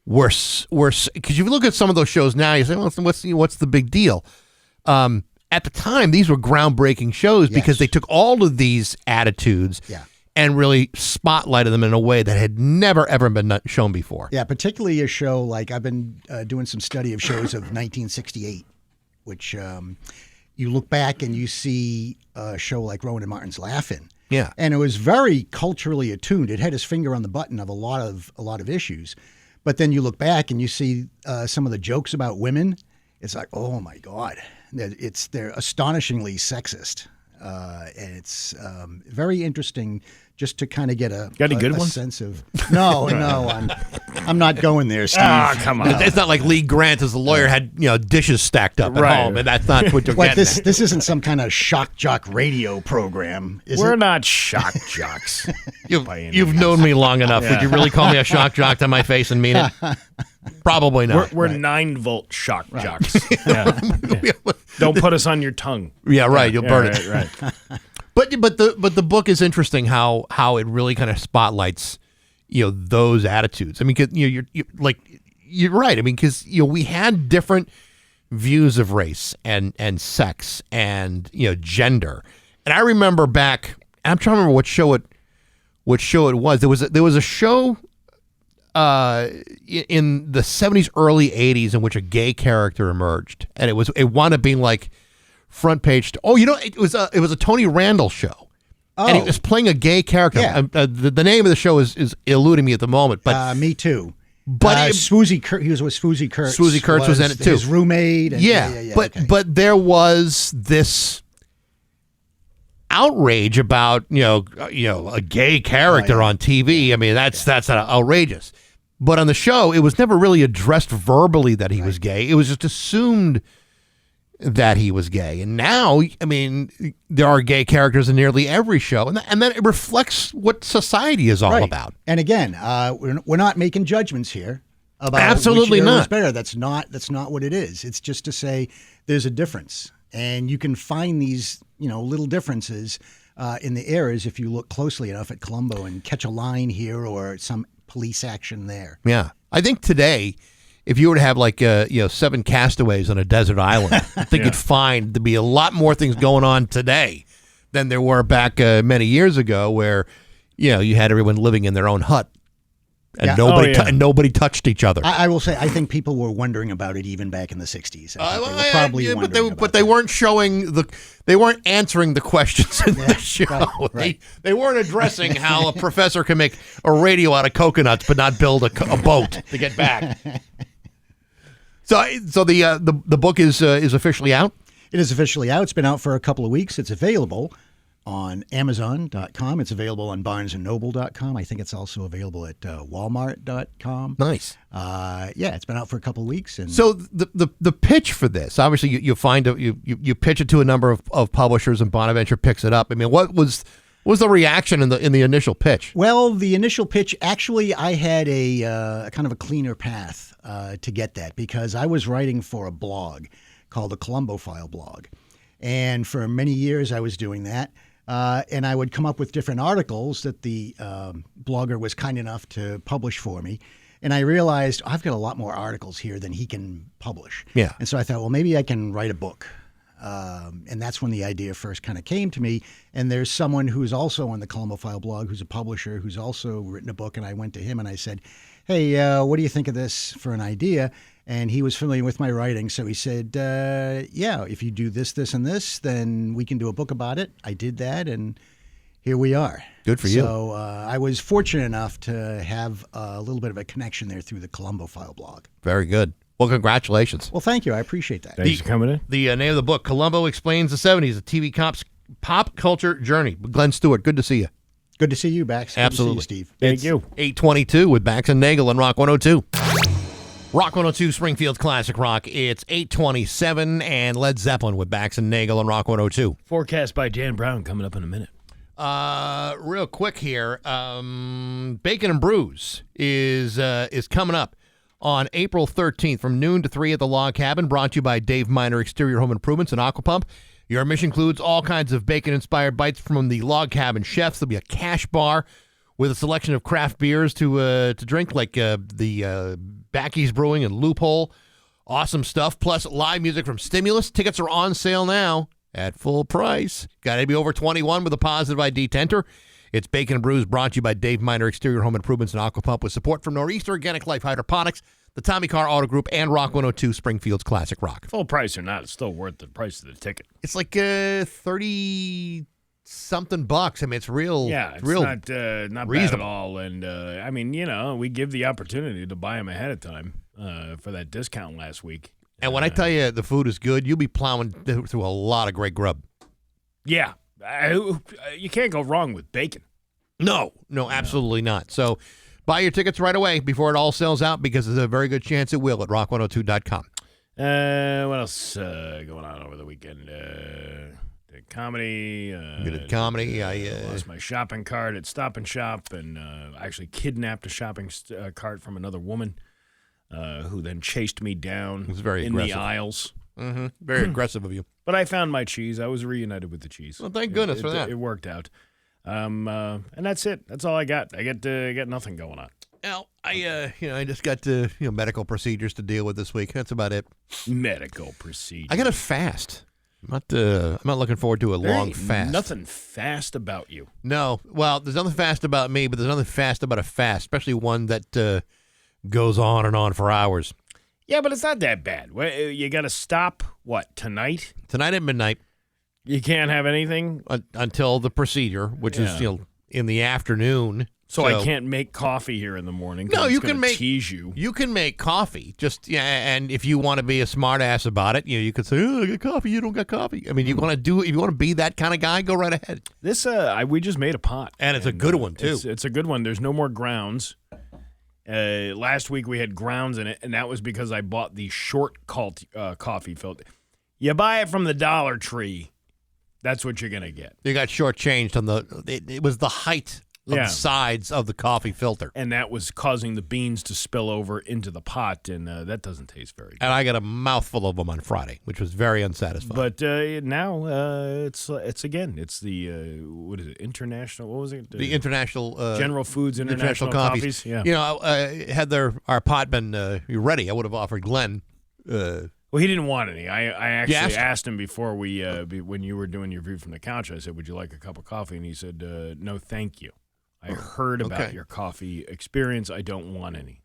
[SPEAKER 1] were because if you look at some of those shows now, you say, well, what's the big deal? At the time, these were groundbreaking shows because they took all of these attitudes and really spotlighted them in a way that had never, ever been shown before.
[SPEAKER 8] Yeah, particularly a show like I've been doing some study of shows of 1968, which you look back and you see a show like Rowan and Martin's Laugh-In.
[SPEAKER 1] Yeah.
[SPEAKER 8] And it was very culturally attuned. It had his finger on the button of a lot of issues. But then you look back and you see some of the jokes about women. It's like, oh my God, they're astonishingly sexist. And it's very interesting just to kind of get a sense of no, I'm not going there, Steve.
[SPEAKER 2] Come on.
[SPEAKER 1] It's not like Lee Grant as the lawyer had dishes stacked up at home, and that's not what you're getting.
[SPEAKER 8] This isn't some kind of shock jock radio program.
[SPEAKER 2] We're not shock jocks.
[SPEAKER 1] You've known me long enough. Would you really call me a shock jock to my face and mean it? Probably not.
[SPEAKER 2] We're 9-volt shock jocks. Yeah. Don't put us on your tongue.
[SPEAKER 1] Yeah, right. You'll burn it.
[SPEAKER 2] Right.
[SPEAKER 1] But the book is interesting how it really kind of spotlights those attitudes. I mean, 'cause, you're right. I mean, because we had different views of race and sex and gender. And I remember back. I'm trying to remember what show it was. There was a show in the 70s, early 80s, in which a gay character emerged, and it wound up being like front page. It was a Tony Randall show, and he was playing a gay character.
[SPEAKER 8] Yeah.
[SPEAKER 1] The name of the show is eluding me at the moment, but
[SPEAKER 8] me too.
[SPEAKER 1] But
[SPEAKER 8] Swoozie Kurtz, he was with Swoozie Kurtz.
[SPEAKER 1] Swoozie Kurtz was in it too.
[SPEAKER 8] His roommate. And,
[SPEAKER 1] but there was this outrage about a gay character on TV. I mean, that's outrageous. But on the show, it was never really addressed verbally that he was gay. It was just assumed that he was gay. And now, I mean, there are gay characters in nearly every show. And then it reflects what society is all about.
[SPEAKER 8] And again, we're not making judgments here about
[SPEAKER 1] absolutely
[SPEAKER 8] which
[SPEAKER 1] not.
[SPEAKER 8] Is better. That's not what it is. It's just to say there's a difference. And you can find these, little differences in the eras if you look closely enough at Columbo and catch a line here or some police action there.
[SPEAKER 1] Yeah. I think today, if you were to have 7 castaways on a desert island, I think you'd find there'd be a lot more things going on today than there were back many years ago, where you had everyone living in their own hut and nobody touched each other.
[SPEAKER 8] I will say, I think people were wondering about it even back in the 60s. They were probably wondering
[SPEAKER 1] but they weren't they weren't answering the questions in the show.
[SPEAKER 8] Right.
[SPEAKER 1] They weren't addressing how a professor can make a radio out of coconuts but not build a boat to get back. So the book is officially out?
[SPEAKER 8] It is officially out. It's been out for a couple of weeks. It's available on Amazon.com. It's available on BarnesandNoble.com. I think it's also available at Walmart.com.
[SPEAKER 1] Nice.
[SPEAKER 8] It's been out for a couple of weeks. And
[SPEAKER 1] So the pitch for this, obviously, you pitch it to a number of publishers, and Bonaventure picks it up. I mean, what was the reaction in the initial pitch?
[SPEAKER 8] Well, the initial pitch, actually, I had a kind of a cleaner path to get that, because I was writing for a blog called the Columbo File blog. And for many years, I was doing that. And I would come up with different articles that the blogger was kind enough to publish for me. And I realized I've got a lot more articles here than he can publish.
[SPEAKER 1] Yeah.
[SPEAKER 8] And so I thought, well, maybe I can write a book. And that's when the idea first kind of came to me. And there's someone who's also on the Columbo File blog, who's a publisher, who's also written a book. And I went to him and I said, hey, what do you think of this for an idea? And he was familiar with my writing. So he said, if you do this, this, and this, then we can do a book about it. I did that, and here we are.
[SPEAKER 1] Good for you.
[SPEAKER 8] So I was fortunate enough to have a little bit of a connection there through the Columbo File blog.
[SPEAKER 1] Very good. Well, congratulations.
[SPEAKER 8] Well, thank you. I appreciate that.
[SPEAKER 2] Thanks for coming in.
[SPEAKER 1] The name of the book, Columbo Explains the 70s, a TV cop's pop culture journey. Glenn Stewart, good to see you.
[SPEAKER 8] Good to see you, Bax.
[SPEAKER 1] Absolutely.
[SPEAKER 8] Good to see you, Steve.
[SPEAKER 2] Thank you.
[SPEAKER 1] 8:22 with Bax and Nagle on Rock 102. Rock 102, Springfield's Classic Rock. It's 8:27 and Led Zeppelin with Bax and Nagle on Rock 102.
[SPEAKER 2] Forecast by Dan Brown coming up in a minute.
[SPEAKER 1] Real quick here, Bacon and Brews is coming up on April 13th from noon to 3 at the Log Cabin, brought to you by Dave Miner Exterior Home Improvements and Aquapump. Your mission includes all kinds of bacon-inspired bites from the Log Cabin chefs. There'll be a cash bar with a selection of craft beers to drink, like the Backy's Brewing and Loophole. Awesome stuff. Plus live music from Stimulus. Tickets are on sale now at full price. Got to be over 21 with a positive ID to enter. It's Bacon and Brews, brought to you by Dave Miner Exterior Home Improvements and Aquapump, with support from Nor'easter Organic Life Hydroponics, the Tommy Carr Auto Group, and Rock 102, Springfield's Classic Rock.
[SPEAKER 2] Full price or not, it's still worth the price of the ticket.
[SPEAKER 1] It's like 30-something bucks. I mean, it's real.
[SPEAKER 2] Yeah, it's
[SPEAKER 1] real
[SPEAKER 2] not bad
[SPEAKER 1] reasonable
[SPEAKER 2] at all. And, I mean, we give the opportunity to buy them ahead of time for that discount last week.
[SPEAKER 1] And when I tell you the food is good, you'll be plowing through a lot of great grub.
[SPEAKER 2] Yeah. You can't go wrong with bacon.
[SPEAKER 1] No, absolutely not. So buy your tickets right away before it all sells out, because there's a very good chance it will at rock102.com.
[SPEAKER 2] What else going on over the weekend? Did comedy.
[SPEAKER 1] Did comedy. I
[SPEAKER 2] lost my shopping cart at Stop and Shop, and actually kidnapped a shopping cart from another woman who then chased me down
[SPEAKER 1] It was very
[SPEAKER 2] in
[SPEAKER 1] aggressive.
[SPEAKER 2] the aisles.
[SPEAKER 1] Mm-hmm. Very aggressive of you.
[SPEAKER 2] But I found my cheese. I was reunited with the cheese.
[SPEAKER 1] Well, thank goodness for that.
[SPEAKER 2] It worked out. And that's it. That's all I got. I get nothing going on.
[SPEAKER 1] Well, I just got medical procedures to deal with this week. That's about it.
[SPEAKER 2] Medical procedures.
[SPEAKER 1] I got to fast. I'm not looking forward to a long fast.
[SPEAKER 2] Nothing fast about you.
[SPEAKER 1] No. Well, there's nothing fast about me, but there's nothing fast about a fast, especially one that goes on and on for hours.
[SPEAKER 2] Yeah, but it's not that bad. You got to stop, tonight?
[SPEAKER 1] Tonight at midnight.
[SPEAKER 2] You can't have anything?
[SPEAKER 1] Until the procedure, which is in the afternoon.
[SPEAKER 2] So I can't make coffee here in the morning.
[SPEAKER 1] No, you can
[SPEAKER 2] tease you.
[SPEAKER 1] You can make coffee. And if you want to be a smart ass about it, you could say, "Oh, I got coffee. You don't got coffee." I mean, you want to if you want to be that kind of guy, go right ahead.
[SPEAKER 2] This we just made a pot,
[SPEAKER 1] and it's a good one too.
[SPEAKER 2] It's a good one. There's no more grounds. Last week we had grounds in it, and that was because I bought the short coffee filter. You buy it from the Dollar Tree. That's what you're gonna get.
[SPEAKER 1] You got shortchanged on it was the height of the sides of the coffee filter, and
[SPEAKER 2] that was causing the beans to spill over into the pot, and that doesn't taste very good.
[SPEAKER 1] And I got a mouthful of them on Friday, which was very unsatisfying.
[SPEAKER 2] But now it's the what is it? International? What was it?
[SPEAKER 1] The International
[SPEAKER 2] General Foods International Coffees.
[SPEAKER 1] Yeah. Had our pot been ready, I would have offered Glenn.
[SPEAKER 2] Well, he didn't want any. I actually asked him before when you were doing your view from the couch. I said, "Would you like a cup of coffee?" And he said, "No, thank you. I heard about your coffee experience. I don't want any."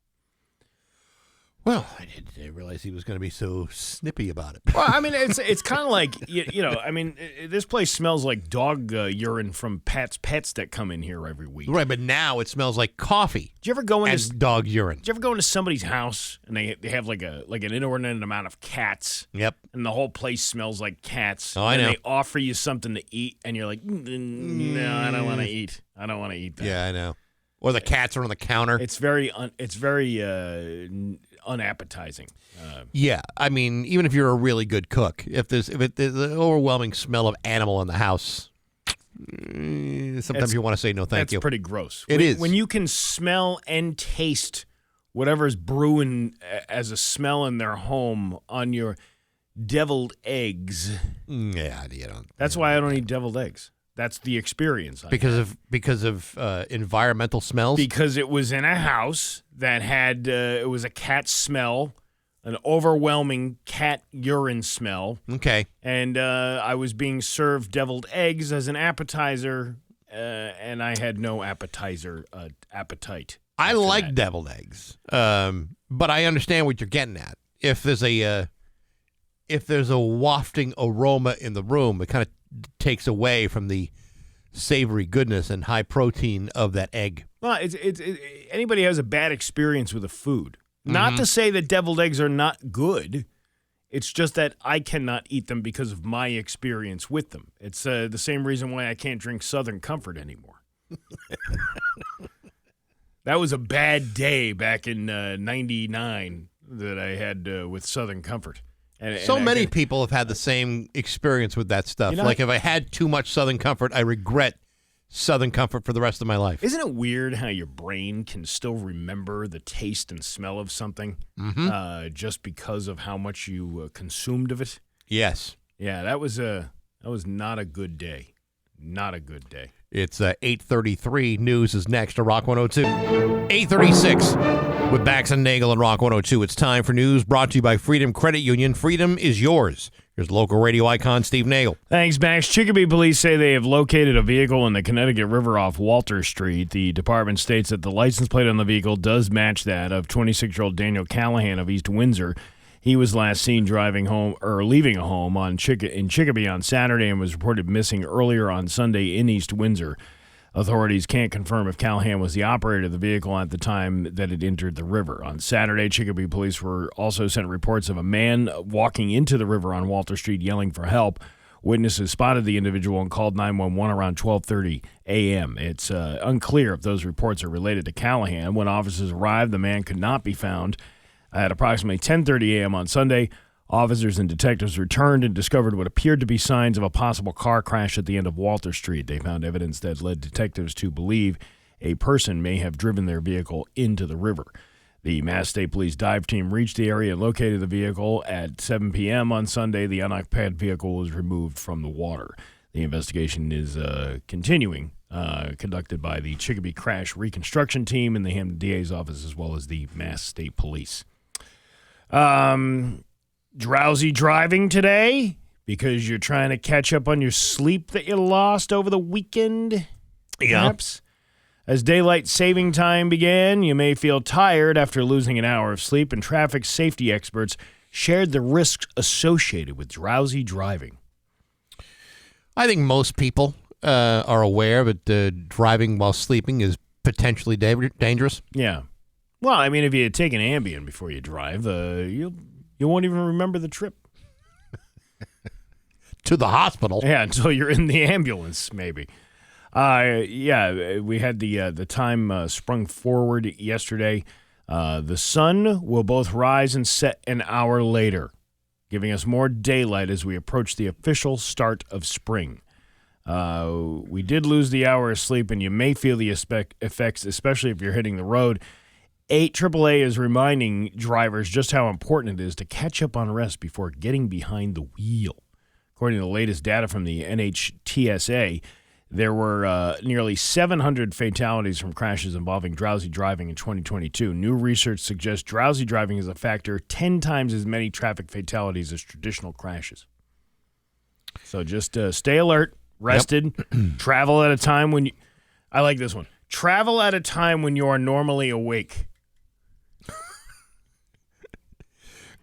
[SPEAKER 1] Well, I didn't realize he was going to be so snippy about it.
[SPEAKER 2] Well, I mean, it's kind of like, I mean, this place smells like dog urine from Pat's Pets that come in here every week.
[SPEAKER 1] Right, but now it smells like coffee.
[SPEAKER 2] Did you ever go into
[SPEAKER 1] dog urine?
[SPEAKER 2] Did you ever go into somebody's house and they have like an inordinate amount of cats?
[SPEAKER 1] Yep.
[SPEAKER 2] And the whole place smells like cats.
[SPEAKER 1] Oh, I know.
[SPEAKER 2] And they offer you something to eat, and you're like, no, I don't want to eat. I don't want to eat that.
[SPEAKER 1] Yeah, I know. Or the cats are on the counter.
[SPEAKER 2] It's very unappetizing.
[SPEAKER 1] Yeah, I mean, even if you're a really good cook, if there's an overwhelming smell of animal in the house, sometimes you want to say no, thank you.
[SPEAKER 2] That's pretty gross.
[SPEAKER 1] It is.
[SPEAKER 2] When you can smell and taste whatever's brewing as a smell in their home on your deviled eggs.
[SPEAKER 1] Yeah, you don't.
[SPEAKER 2] That's why I don't eat deviled eggs. That's the experience.
[SPEAKER 1] Because of environmental smells.
[SPEAKER 2] Because it was in a house that had it was a cat smell, an overwhelming cat urine smell.
[SPEAKER 1] Okay.
[SPEAKER 2] And I was being served deviled eggs as an appetizer, and I had no appetite.
[SPEAKER 1] I like deviled eggs, but I understand what you're getting at. If there's a wafting aroma in the room, it kind of takes away from the savory goodness and high protein of that egg.
[SPEAKER 2] Well, anybody has a bad experience with a food. Not to say that deviled eggs are not good. It's just that I cannot eat them because of my experience with them. It's the same reason why I can't drink Southern Comfort anymore. That was a bad day back in 99 that I had with Southern Comfort. And
[SPEAKER 1] many people have had the same experience with that stuff. Like if I had too much Southern Comfort, I regret Southern Comfort for the rest of my life.
[SPEAKER 2] Isn't it weird how your brain can still remember the taste and smell of something just because of how much you consumed of it?
[SPEAKER 1] Yes.
[SPEAKER 2] Yeah, that was not a good day. Not a good day.
[SPEAKER 1] It's 8:33. News is next to Rock 102. 8:36 with Bax and Nagle and Rock 102. It's time for news brought to you by Freedom Credit Union. Freedom is yours. Here's local radio icon Steve Nagle.
[SPEAKER 2] Thanks, Bax. Chicopee police say they have located a vehicle in the Connecticut River off Walter Street. The department states that the license plate on the vehicle does match that of 26-year-old Daniel Callahan of East Windsor. He was last seen driving home or leaving a home in Chicopee on Saturday and was reported missing earlier on Sunday in East Windsor. Authorities can't confirm if Callahan was the operator of the vehicle at the time that it entered the river. On Saturday, Chicopee police were also sent reports of a man walking into the river on Walter Street yelling for help. Witnesses spotted the individual and called 911 around 12:30 a.m. It's unclear if those reports are related to Callahan. When officers arrived, the man could not be found. At approximately 10:30 a.m. on Sunday, officers and detectives returned and discovered what appeared to be signs of a possible car crash at the end of Walter Street. They found evidence that led detectives to believe a person may have driven their vehicle into the river. The Mass State Police dive team reached the area and located the vehicle at 7 p.m. on Sunday. The unoccupied vehicle was removed from the water. The investigation is continuing, conducted by the Chicopee Crash Reconstruction Team and the Hampton DA's office, as well as the Mass State Police. Drowsy driving today because you're trying to catch up on your sleep that you lost over the weekend? Perhaps? As daylight saving time began, you may feel tired after losing an hour of sleep, and traffic safety experts shared the risks associated with drowsy driving.
[SPEAKER 1] I think most people are aware that driving while sleeping is potentially dangerous.
[SPEAKER 2] Yeah. Well, I mean, if you take an Ambien before you drive, you won't even remember the trip.
[SPEAKER 1] To the hospital.
[SPEAKER 2] Yeah, until you're in the ambulance, maybe. Yeah, we had the time sprung forward yesterday. The sun will both rise and set an hour later, giving us more daylight as we approach the official start of spring. We did lose the hour of sleep, and you may feel the effects, especially if you're hitting the road. AAA is reminding drivers just how important it is to catch up on rest before getting behind the wheel. According to the latest data from the NHTSA, there were nearly 700 fatalities from crashes involving drowsy driving in 2022. New research suggests drowsy driving is a factor 10 times as many traffic fatalities as traditional crashes. So just stay alert, rested, travel at a time when you... I like this one. Travel at a time when you are normally awake.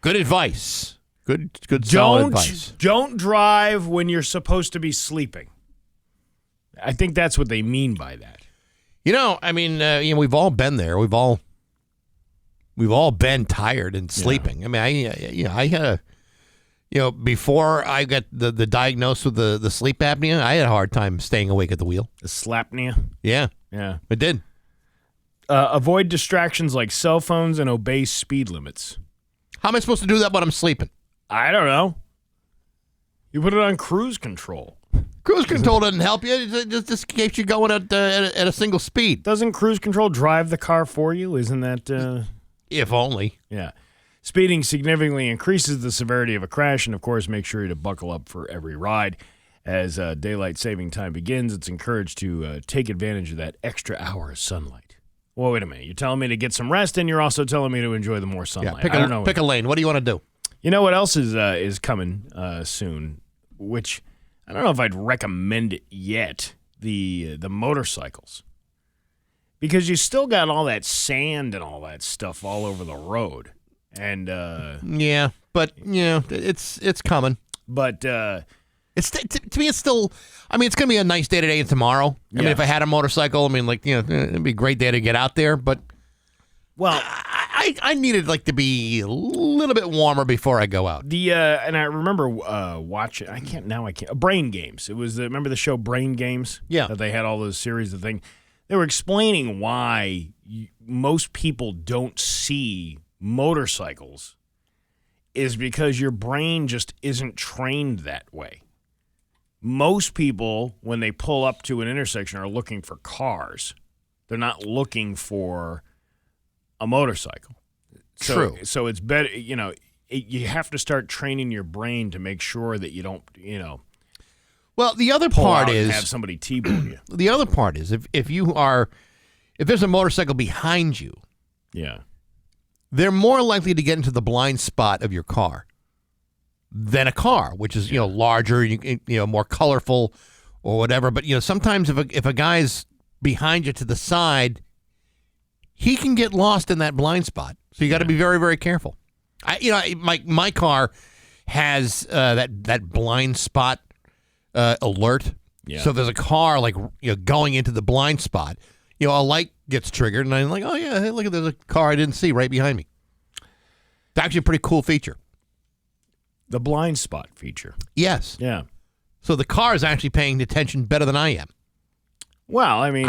[SPEAKER 1] Good advice. Good solid advice.
[SPEAKER 2] Don't drive when you're supposed to be sleeping. I think that's what they mean by that.
[SPEAKER 1] I mean, we've all been there. We've all been tired and sleeping. Yeah. I mean, before I got the diagnosis with the sleep apnea, I had a hard time staying awake at the wheel.
[SPEAKER 2] The slapnea?
[SPEAKER 1] Yeah.
[SPEAKER 2] Yeah.
[SPEAKER 1] It did.
[SPEAKER 2] Avoid distractions like cell phones and obey speed limits.
[SPEAKER 1] How am I supposed to do that when I'm sleeping?
[SPEAKER 2] I don't know. You put it on cruise control.
[SPEAKER 1] Cruise control doesn't help you. It just keeps you going at a single speed.
[SPEAKER 2] Doesn't cruise control drive the car for you? Isn't that...
[SPEAKER 1] If only.
[SPEAKER 2] Yeah. Speeding significantly increases the severity of a crash, and of course, make sure to buckle up for every ride. As daylight saving time begins, it's encouraged to take advantage of that extra hour of sunlight. Well, wait a minute. You're telling me to get some rest, and you're also telling me to enjoy the more sunlight.
[SPEAKER 1] Yeah, pick a lane. What do you want to do?
[SPEAKER 2] You know what else is coming soon, which I don't know if I'd recommend it yet, the motorcycles. Because you still got all that sand and all that stuff all over the road. And
[SPEAKER 1] yeah, but it's coming.
[SPEAKER 2] But
[SPEAKER 1] it's to me, it's still. I mean, it's gonna be a nice day today and tomorrow. I mean, if I had a motorcycle, I mean, it'd be a great day to get out there. But
[SPEAKER 2] well,
[SPEAKER 1] I needed to be a little bit warmer before I go out.
[SPEAKER 2] And I remember watching. I can't. Brain Games. It was remember the show Brain Games?
[SPEAKER 1] Yeah,
[SPEAKER 2] that they had all those series of things. They were explaining why most people don't see motorcycles is because your brain just isn't trained that way. Most people, when they pull up to an intersection, are looking for cars. They're not looking for a motorcycle.
[SPEAKER 1] True.
[SPEAKER 2] So it's better, you have to start training your brain to make sure that you don't,
[SPEAKER 1] Well, the other part is
[SPEAKER 2] have somebody T-bone you.
[SPEAKER 1] The other part is if there's a motorcycle behind you,
[SPEAKER 2] yeah,
[SPEAKER 1] they're more likely to get into the blind spot of your car than a car, which is larger, more colorful or whatever. But sometimes if a guy's behind you to the side, he can get lost in that blind spot. So you got to be very, very careful. My car has that blind spot alert.
[SPEAKER 2] Yeah.
[SPEAKER 1] So if there's a car going into the blind spot, a light gets triggered, and I'm like, oh yeah, hey, look, there's a car I didn't see right behind me. It's actually a pretty cool feature.
[SPEAKER 2] The blind spot feature.
[SPEAKER 1] Yes.
[SPEAKER 2] Yeah.
[SPEAKER 1] So the car is actually paying attention better than I am.
[SPEAKER 2] Well, I mean,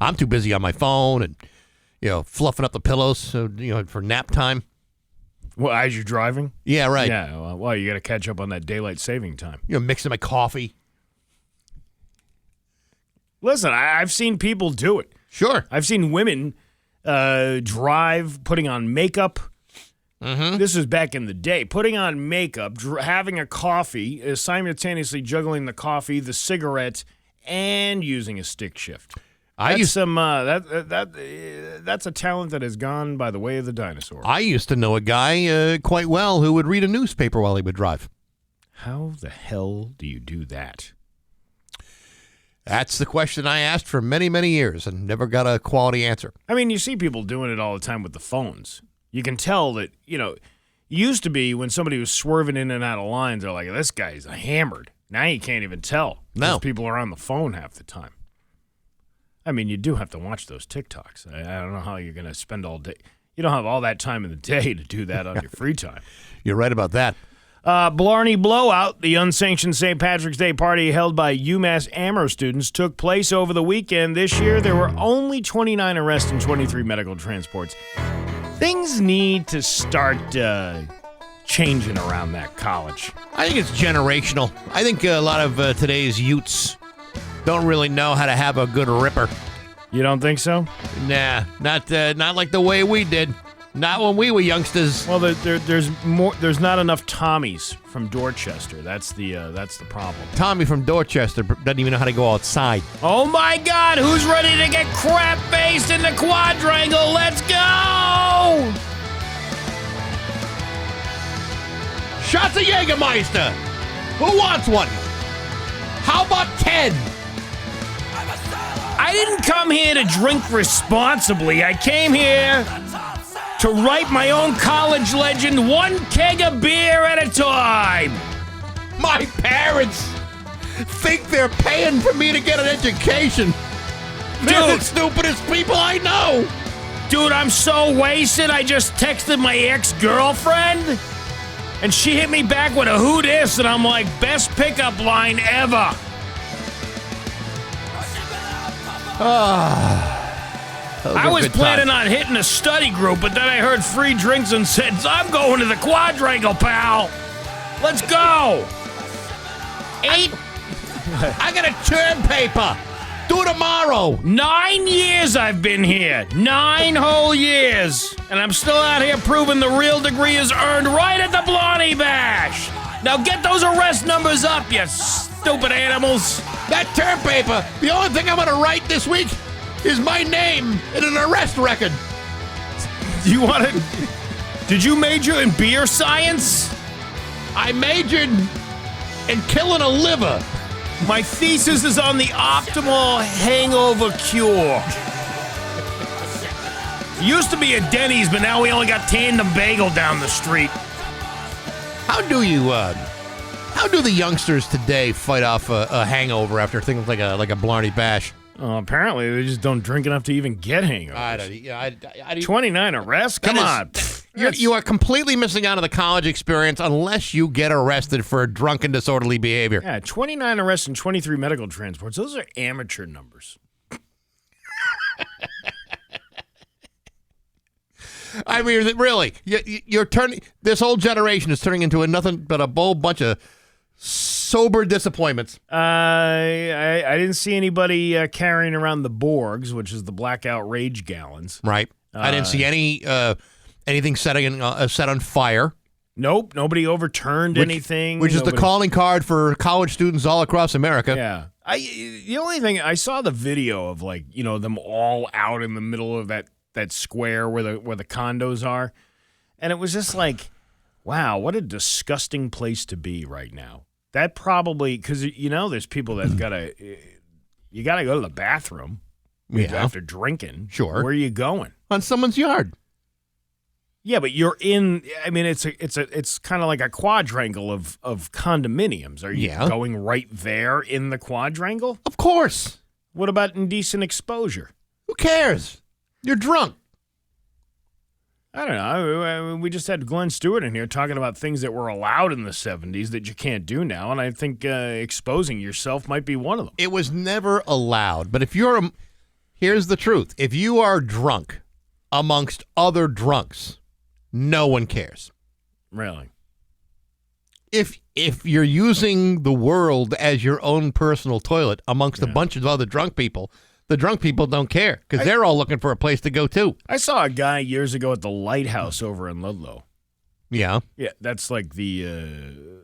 [SPEAKER 1] I'm too busy on my phone and fluffing up the pillows for nap time.
[SPEAKER 2] Well, as you're driving?
[SPEAKER 1] Yeah, right.
[SPEAKER 2] Yeah, well, you got to catch up on that daylight saving time.
[SPEAKER 1] Mixing my coffee.
[SPEAKER 2] Listen, I've seen people do it.
[SPEAKER 1] Sure.
[SPEAKER 2] I've seen women drive, putting on makeup.
[SPEAKER 1] Mm-hmm.
[SPEAKER 2] This was back in the day. Putting on makeup, having a coffee, simultaneously juggling the coffee, the cigarette, and using a stick shift. That's a talent that has gone by the way of the dinosaur.
[SPEAKER 1] I used to know a guy quite well who would read a newspaper while he would drive.
[SPEAKER 2] How the hell do you do that?
[SPEAKER 1] That's the question I asked for many, many years and never got a quality answer.
[SPEAKER 2] I mean, you see people doing it all the time with the phones. You can tell that, it used to be when somebody was swerving in and out of lines, they're like, this guy's hammered. Now you can't even tell.
[SPEAKER 1] No.
[SPEAKER 2] Because people are on the phone half the time. I mean, you do have to watch those TikToks. I don't know how you're going to spend all day. You don't have all that time in the day to do that on your free time.
[SPEAKER 1] You're right about that.
[SPEAKER 2] Blarney Blowout, the unsanctioned St. Patrick's Day party held by UMass Amherst students, took place over the weekend. This year, there were only 29 arrests and 23 medical transports. Things need to start changing around that college.
[SPEAKER 1] I think it's generational. I think a lot of today's youths don't really know how to have a good ripper.
[SPEAKER 2] You don't think so?
[SPEAKER 1] Nah, not like the way we did. Not when we were youngsters.
[SPEAKER 2] Well, there's more. There's not enough Tommies from Dorchester. That's the problem.
[SPEAKER 1] Tommy from Dorchester doesn't even know how to go outside.
[SPEAKER 2] Oh my God! Who's ready to get crap-faced in the quadrangle? Let's go!
[SPEAKER 1] Shots of Jägermeister. Who wants one? How about 10?
[SPEAKER 2] I didn't come here to drink responsibly. I came here to write my own college legend one keg of beer at a time.
[SPEAKER 1] My parents think they're paying for me to get an education. They're the stupidest people I know.
[SPEAKER 2] Dude, I'm so wasted. I just texted my ex-girlfriend, and she hit me back with a who dis, and I'm like, best pickup line ever. I was planning on hitting a study group, but then I heard free drinks and said, I'm going to the quadrangle, pal. Let's go.
[SPEAKER 1] I got a term paper. Do tomorrow.
[SPEAKER 2] 9 years I've been here. 9 whole years. And I'm still out here proving the real degree is earned right at the Blarney Bash. Now get those arrest numbers up, you stupid animals.
[SPEAKER 1] That term paper, the only thing I'm going to write this week is my name in an arrest record.
[SPEAKER 2] Do you want to... Did you major in beer science?
[SPEAKER 1] I majored in killing a liver.
[SPEAKER 2] My thesis is on the optimal hangover cure. Used to be a Denny's, but now we only got Tandem Bagel down the street.
[SPEAKER 1] How do the youngsters today fight off a hangover after things like a Blarney Bash?
[SPEAKER 2] Apparently, they just don't drink enough to even get hangovers. 29 arrests? Come on.
[SPEAKER 1] You are completely missing out on the college experience unless you get arrested for drunken, disorderly behavior.
[SPEAKER 2] Yeah, 29 arrests and 23 medical transports. Those are amateur numbers.
[SPEAKER 1] I mean, really, you're turning. This whole generation is turning into nothing but a whole bunch of sober disappointments.
[SPEAKER 2] I didn't see anybody carrying around the Borgs, which is the blackout rage gallons.
[SPEAKER 1] Right. I didn't see anything set on fire.
[SPEAKER 2] Nope. Nobody overturned anything.
[SPEAKER 1] Which is the calling card for college students all across America.
[SPEAKER 2] Yeah. The only thing I saw the video of, like, you know, them all out in the middle of that square where the condos are, and it was just like, wow, what a disgusting place to be right now. That probably, because, you know, there's people that gotta go to the bathroom after drinking.
[SPEAKER 1] Sure.
[SPEAKER 2] Where are you going?
[SPEAKER 1] On someone's yard.
[SPEAKER 2] Yeah, but you're in. I mean, it's kind of like a quadrangle of condominiums. Are you going right there in the quadrangle?
[SPEAKER 1] Of course.
[SPEAKER 2] What about indecent exposure?
[SPEAKER 1] Who cares? You're drunk.
[SPEAKER 2] I don't know. We just had Glenn Stewart in here talking about things that were allowed in the 70s that you can't do now, and I think exposing yourself might be one of them.
[SPEAKER 1] It was never allowed, but here's the truth. If you are drunk amongst other drunks, no one cares.
[SPEAKER 2] Really?
[SPEAKER 1] If you're using the world as your own personal toilet amongst a bunch of other drunk people, the drunk people don't care because they're all looking for a place to go too.
[SPEAKER 2] I saw a guy years ago at the Lighthouse over in Ludlow.
[SPEAKER 1] Yeah.
[SPEAKER 2] Yeah, that's like the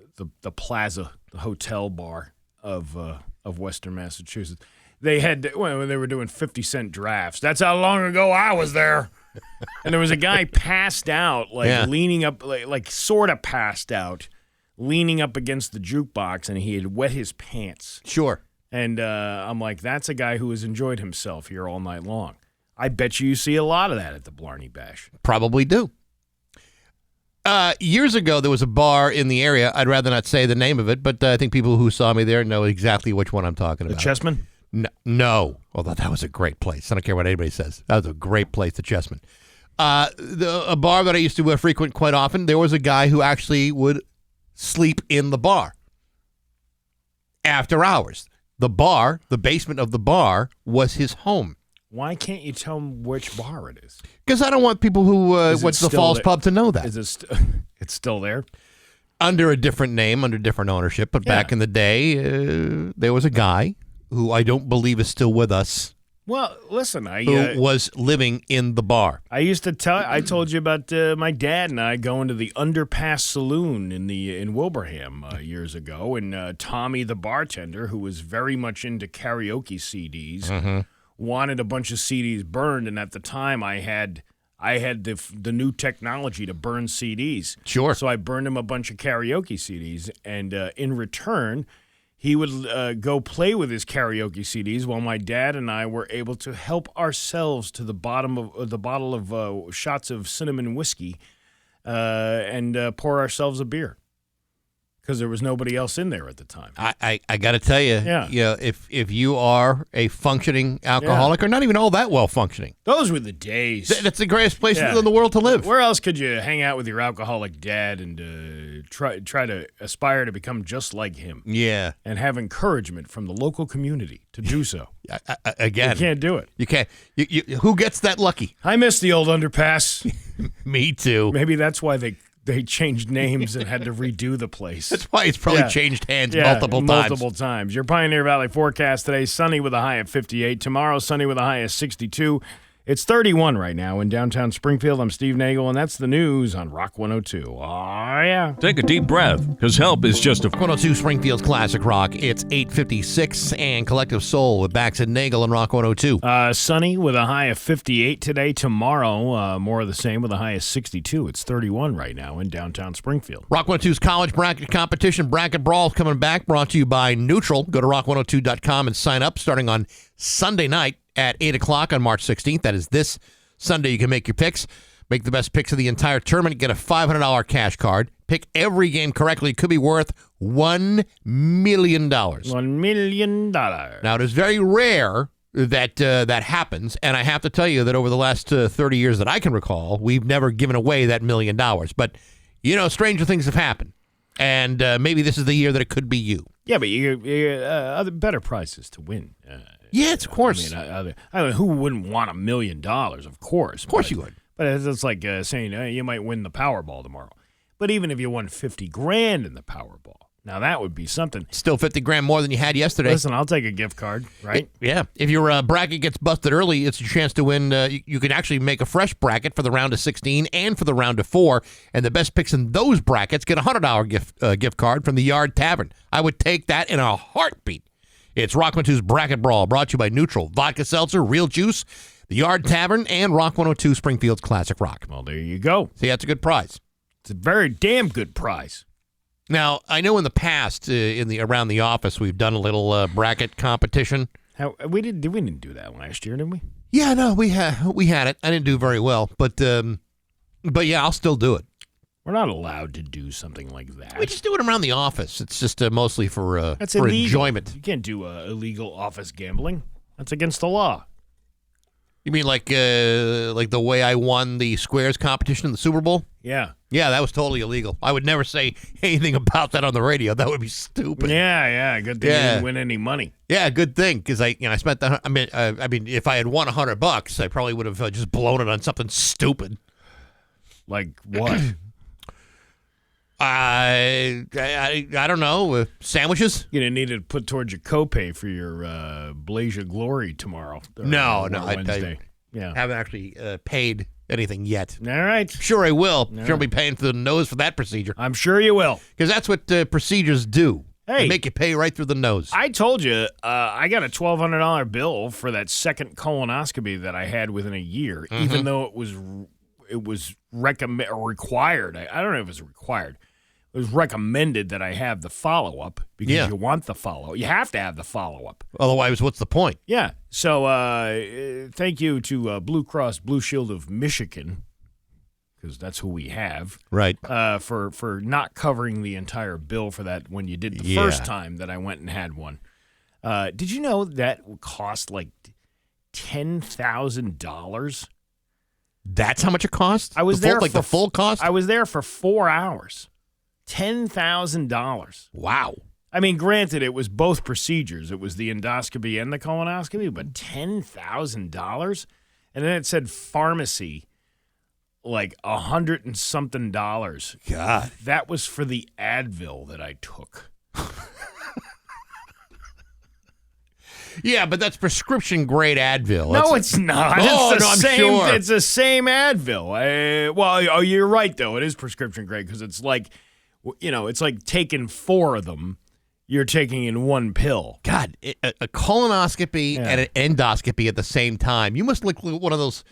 [SPEAKER 2] plaza, the hotel bar of Western Massachusetts. They had when they were doing 50-cent drafts. That's how long ago I was there. And there was a guy passed out, leaning up, like sort of passed out, leaning up against the jukebox, and he had wet his pants.
[SPEAKER 1] Sure.
[SPEAKER 2] And I'm like, that's a guy who has enjoyed himself here all night long. I bet you see a lot of that at the Blarney Bash.
[SPEAKER 1] Probably do. Years ago, there was a bar in the area. I'd rather not say the name of it, but I think people who saw me there know exactly which one I'm talking about.
[SPEAKER 2] The Chessman?
[SPEAKER 1] No. Although that was a great place. I don't care what anybody says. That was a great place, the Chessman. A bar that I used to frequent quite often, there was a guy who actually would sleep in the bar after hours. The bar, the basement of the bar, was his home.
[SPEAKER 2] Why can't you tell him which bar it is?
[SPEAKER 1] Because I don't want people who went to the Falls Pub to know that.
[SPEAKER 2] Is it it's still there?
[SPEAKER 1] Under a different name, under different ownership. But back in the day, there was a guy who I don't believe is still with us.
[SPEAKER 2] Well, listen,
[SPEAKER 1] who was living in the bar.
[SPEAKER 2] I told you about my dad and I going to the Underpass Saloon in Wilbraham years ago, and Tommy, the bartender, who was very much into karaoke CDs, wanted a bunch of CDs burned, and at the time I had the new technology to burn CDs.
[SPEAKER 1] Sure.
[SPEAKER 2] So I burned him a bunch of karaoke CDs, and in return, he would go play with his karaoke CDs while my dad and I were able to help ourselves to the bottom of the bottle of shots of cinnamon whiskey and pour ourselves a beer. Because there was nobody else in there at the time.
[SPEAKER 1] I got to tell you, if you are a functioning alcoholic or not even all that well functioning,
[SPEAKER 2] those were the days.
[SPEAKER 1] That's the greatest place in the world to live.
[SPEAKER 2] Where else could you hang out with your alcoholic dad and try to aspire to become just like him?
[SPEAKER 1] Yeah,
[SPEAKER 2] and have encouragement from the local community to do so.
[SPEAKER 1] Again,
[SPEAKER 2] you can't do it.
[SPEAKER 1] You can't. Who gets that lucky?
[SPEAKER 2] I miss the old underpass.
[SPEAKER 1] Me too.
[SPEAKER 2] Maybe that's why they changed names and had to redo the place.
[SPEAKER 1] That's why it's probably changed hands multiple
[SPEAKER 2] times. Your Pioneer Valley forecast today, sunny with a high of 58. Tomorrow, sunny with a high of 62. It's 31 right now in downtown Springfield. I'm Steve Nagle, and that's the news on Rock 102. Oh, yeah.
[SPEAKER 7] Take a deep breath, because help is just a...
[SPEAKER 1] 102 Springfield's Classic Rock. It's 8:56, and Collective Soul with Bax and Nagle on Rock 102.
[SPEAKER 2] Sunny with a high of 58 today. Tomorrow, more of the same with a high of 62. It's 31 right now in downtown Springfield.
[SPEAKER 1] Rock 102's College Bracket Competition Bracket Brawl is coming back, brought to you by Neutral. Go to rock102.com and sign up starting on Sunday night at 8 o'clock on March 16th. That is this Sunday. You can make your picks. Make the best picks of the entire tournament. Get a $500 cash card. Pick every game correctly. It could be worth $1 million.
[SPEAKER 2] $1 million.
[SPEAKER 1] Now, it is very rare that that happens, and I have to tell you that over the last 30 years that I can recall, we've never given away that $1 million. But, stranger things have happened, and maybe this is the year that it could be you.
[SPEAKER 2] Yeah, but you other better prizes to win.
[SPEAKER 1] Yes, of course.
[SPEAKER 2] I mean, who wouldn't want $1 million? Of course.
[SPEAKER 1] Of course you would.
[SPEAKER 2] But it's like saying you might win the Powerball tomorrow. But even if you won $50,000 in the Powerball, now that would be something.
[SPEAKER 1] Still $50,000 more than you had yesterday.
[SPEAKER 2] Listen, I'll take a gift card, right?
[SPEAKER 1] Yeah. If your bracket gets busted early, it's your chance to win. You can actually make a fresh bracket for the round of 16 and for the round of 4. And the best picks in those brackets get a $100 gift card from the Yard Tavern. I would take that in a heartbeat. It's Rock 102's Bracket Brawl, brought to you by Neutral, Vodka Seltzer, Real Juice, the Yard Tavern, and Rock 102 Springfield's Classic Rock.
[SPEAKER 2] Well, there you go.
[SPEAKER 1] See, that's a good prize.
[SPEAKER 2] It's a very damn good prize.
[SPEAKER 1] Now, I know in the past, around the office, we've done a little bracket competition.
[SPEAKER 2] We didn't do that last year, did we?
[SPEAKER 1] Yeah, no, we had it. I didn't do very well, but yeah, I'll still do it.
[SPEAKER 2] We're not allowed to do something like that.
[SPEAKER 1] We just do it around the office. It's just mostly for
[SPEAKER 2] illegal.
[SPEAKER 1] Enjoyment.
[SPEAKER 2] You can't do illegal office gambling. That's against the law.
[SPEAKER 1] You mean like the way I won the squares competition in the Super Bowl?
[SPEAKER 2] Yeah.
[SPEAKER 1] Yeah, that was totally illegal. I would never say anything about that on the radio. That would be stupid.
[SPEAKER 2] Yeah. Good thing you didn't win any money.
[SPEAKER 1] Yeah, good thing, because I spent the. I mean, if I had won $100, I probably would have just blown it on something stupid.
[SPEAKER 2] Like what?
[SPEAKER 1] I don't know. Sandwiches?
[SPEAKER 2] You're going to need to put towards your copay for your Blaze of Glory tomorrow.
[SPEAKER 1] No.
[SPEAKER 2] Wednesday.
[SPEAKER 1] I haven't actually paid anything yet.
[SPEAKER 2] All right.
[SPEAKER 1] Sure I will. Sure I'll be paying for the nose for that procedure.
[SPEAKER 2] I'm sure you will.
[SPEAKER 1] Because that's what procedures do.
[SPEAKER 2] Hey.
[SPEAKER 1] They make you pay right through the nose.
[SPEAKER 2] I told you, I got a $1,200 bill for that second colonoscopy that I had within a year, even though it was required. I don't know if it was required. It was recommended that I have the follow-up because you want the follow-up. You have to have the follow-up.
[SPEAKER 1] Otherwise, what's the point?
[SPEAKER 2] Yeah. So thank you to Blue Cross Blue Shield of Michigan, because that's who we have.
[SPEAKER 1] Right.
[SPEAKER 2] For not covering the entire bill for that when you did the first time that I went and had one. Did you know that would cost like $10,000?
[SPEAKER 1] That's how much it cost?
[SPEAKER 2] I was there
[SPEAKER 1] for the full cost?
[SPEAKER 2] I was there for 4 hours. $10,000.
[SPEAKER 1] Wow.
[SPEAKER 2] I mean, granted, it was both procedures. It was the endoscopy and the colonoscopy, but $10,000? And then it said pharmacy, like $100 and something.
[SPEAKER 1] God.
[SPEAKER 2] That was for the Advil that I took.
[SPEAKER 1] Yeah, but that's prescription grade Advil.
[SPEAKER 2] No, it's not.
[SPEAKER 1] I'm sure.
[SPEAKER 2] It's the same Advil. Well, you're right, though. It is prescription grade because it's like, it's like taking 4 of them. You're taking in one pill.
[SPEAKER 1] God, a colonoscopy and an endoscopy at the same time. You must look like one of those.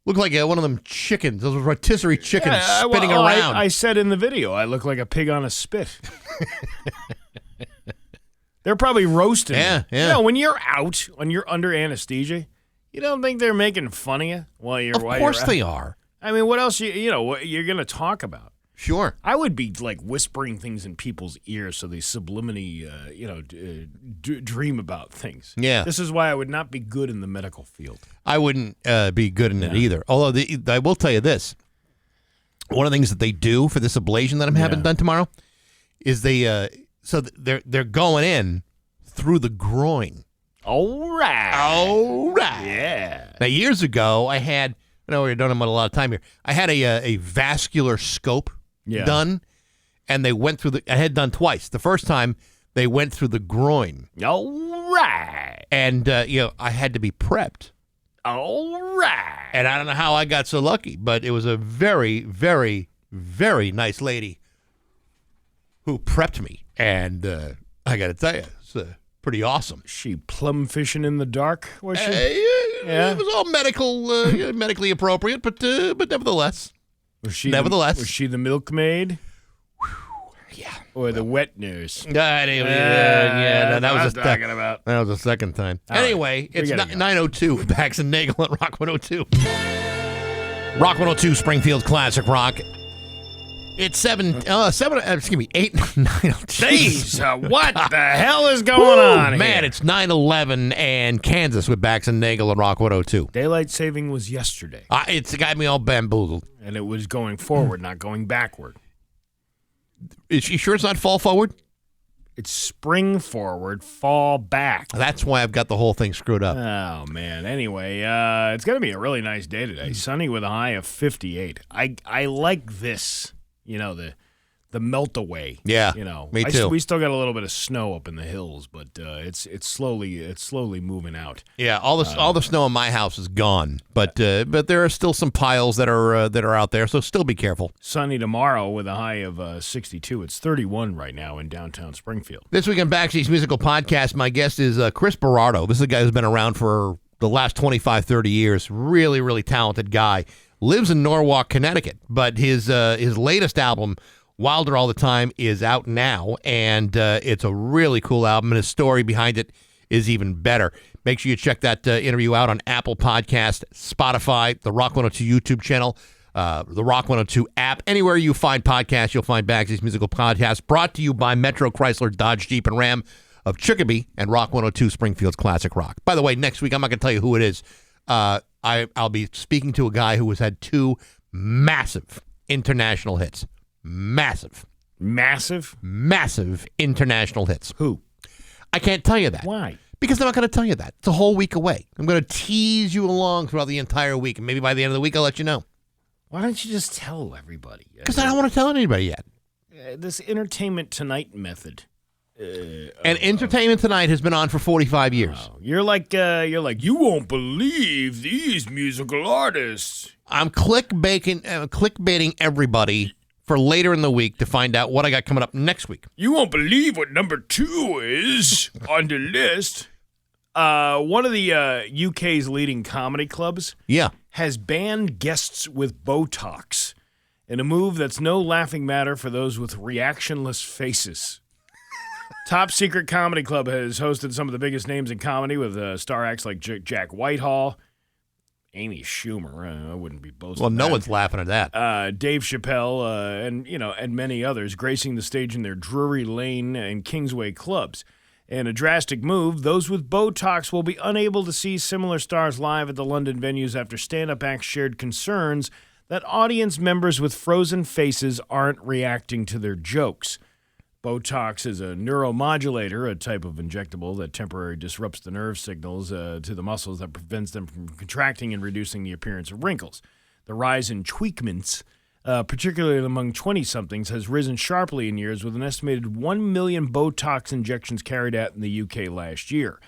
[SPEAKER 1] Look like one of them chickens, those rotisserie chickens spinning around.
[SPEAKER 2] I said in the video, I look like a pig on a spit. They're probably roasting.
[SPEAKER 1] Yeah,
[SPEAKER 2] you.
[SPEAKER 1] yeah.
[SPEAKER 2] You know, when you're out, when you're under anesthesia, you don't think they're making fun of you while you're.
[SPEAKER 1] Of course they are.
[SPEAKER 2] I mean, what else? What you're going to talk about?
[SPEAKER 1] Sure.
[SPEAKER 2] I would be like whispering things in people's ears so they subliminally, dream about things.
[SPEAKER 1] Yeah.
[SPEAKER 2] This is why I would not be good in the medical field.
[SPEAKER 1] I wouldn't be good in it either. Although I will tell you this. One of the things that they do for this ablation that I'm having done tomorrow is they're going in through the groin.
[SPEAKER 2] All right. Yeah.
[SPEAKER 1] Now, years ago, I know we're done about a lot of time here. I had a vascular scope done, and they went through I had done twice. The first time, they went through the groin.
[SPEAKER 2] All right.
[SPEAKER 1] And, I had to be prepped.
[SPEAKER 2] All right.
[SPEAKER 1] And I don't know how I got so lucky, but it was a very, very, very nice lady who prepped me. And I got to tell you, it's pretty awesome.
[SPEAKER 2] She plum fishing in the dark, was she?
[SPEAKER 1] It was all medically appropriate, but nevertheless.
[SPEAKER 2] Was she
[SPEAKER 1] Nevertheless.
[SPEAKER 2] was she the milkmaid?
[SPEAKER 1] Yeah.
[SPEAKER 2] Or the wet nurse?
[SPEAKER 1] No, that was
[SPEAKER 2] talking about.
[SPEAKER 1] That was the second time.
[SPEAKER 2] All
[SPEAKER 1] anyway,
[SPEAKER 2] right.
[SPEAKER 1] It's
[SPEAKER 2] We gotta go.
[SPEAKER 1] 9:02 with Bax and Nagle at Rock 102. Rock 102, Springfield's classic rock. It's 8, 9.
[SPEAKER 2] Jeez, what the hell is going on here?
[SPEAKER 1] Man, it's 9/11 and Kansas with Bax and Nagle at Rock 102.
[SPEAKER 2] Daylight saving was yesterday.
[SPEAKER 1] It's got me all bamboozled.
[SPEAKER 2] And it was going forward, not going backward.
[SPEAKER 1] Is she sure it's not fall forward?
[SPEAKER 2] It's spring forward, fall back.
[SPEAKER 1] That's why I've got the whole thing screwed up.
[SPEAKER 2] Oh, man. Anyway, it's going to be a really nice day today. Sunny with a high of 58. I like this, the melt away.
[SPEAKER 1] Yeah, me too.
[SPEAKER 2] We still got a little bit of snow up in the hills, but it's slowly moving out.
[SPEAKER 1] Yeah, all the snow in my house is gone, but there are still some piles that are out there, so still be careful.
[SPEAKER 2] Sunny tomorrow with a high of 62. It's 31 right now in downtown Springfield.
[SPEAKER 1] This week on Backseat's Musical Podcast, my guest is Chris Berardo. This is a guy who's been around for the last 25, 30 years. Really, really talented guy. Lives in Norwalk, Connecticut, but his latest album, Wilder All the Time, is out now, and it's a really cool album, and his story behind it is even better. Make sure you check that interview out on Apple Podcast, Spotify, the Rock 102 YouTube channel, the Rock 102 app. Anywhere you find podcasts, you'll find Bagsy's Musical Podcast, brought to you by Metro Chrysler, Dodge, Jeep, and Ram of Chicopee and Rock 102 Springfield's Classic Rock. By the way, next week, I'm not going to tell you who it is. I'll be speaking to a guy who has had 2 massive international hits. Massive international hits.
[SPEAKER 2] Who?
[SPEAKER 1] I can't tell you that.
[SPEAKER 2] Why?
[SPEAKER 1] Because I'm not going to tell you that. It's a whole week away. I'm going to tease you along throughout the entire week, and maybe by the end of the week, I'll let you know.
[SPEAKER 2] Why don't you just tell everybody?
[SPEAKER 1] Because I don't want to tell anybody yet.
[SPEAKER 2] This Entertainment Tonight method.
[SPEAKER 1] And Entertainment Tonight has been on for 45 years.
[SPEAKER 2] Oh, you're like you won't believe these musical artists.
[SPEAKER 1] I'm clickbaiting everybody for later in the week to find out what I got coming up next week.
[SPEAKER 2] You won't believe what number 2 is on the list. One of the UK's leading comedy clubs has banned guests with Botox in a move that's no laughing matter for those with reactionless faces. Top Secret Comedy Club has hosted some of the biggest names in comedy with star acts like Jack Whitehall, Amy Schumer. I wouldn't be boasting.
[SPEAKER 1] Well, no one's laughing at that.
[SPEAKER 2] Dave Chappelle, and many others gracing the stage in their Drury Lane and Kingsway clubs. In a drastic move, those with Botox will be unable to see similar stars live at the London venues after stand-up acts shared concerns that audience members with frozen faces aren't reacting to their jokes. Botox is a neuromodulator, a type of injectable that temporarily disrupts the nerve signals to the muscles that prevents them from contracting and reducing the appearance of wrinkles. The rise in tweakments, particularly among 20-somethings, has risen sharply in years, with an estimated 1 million Botox injections carried out in the UK last year.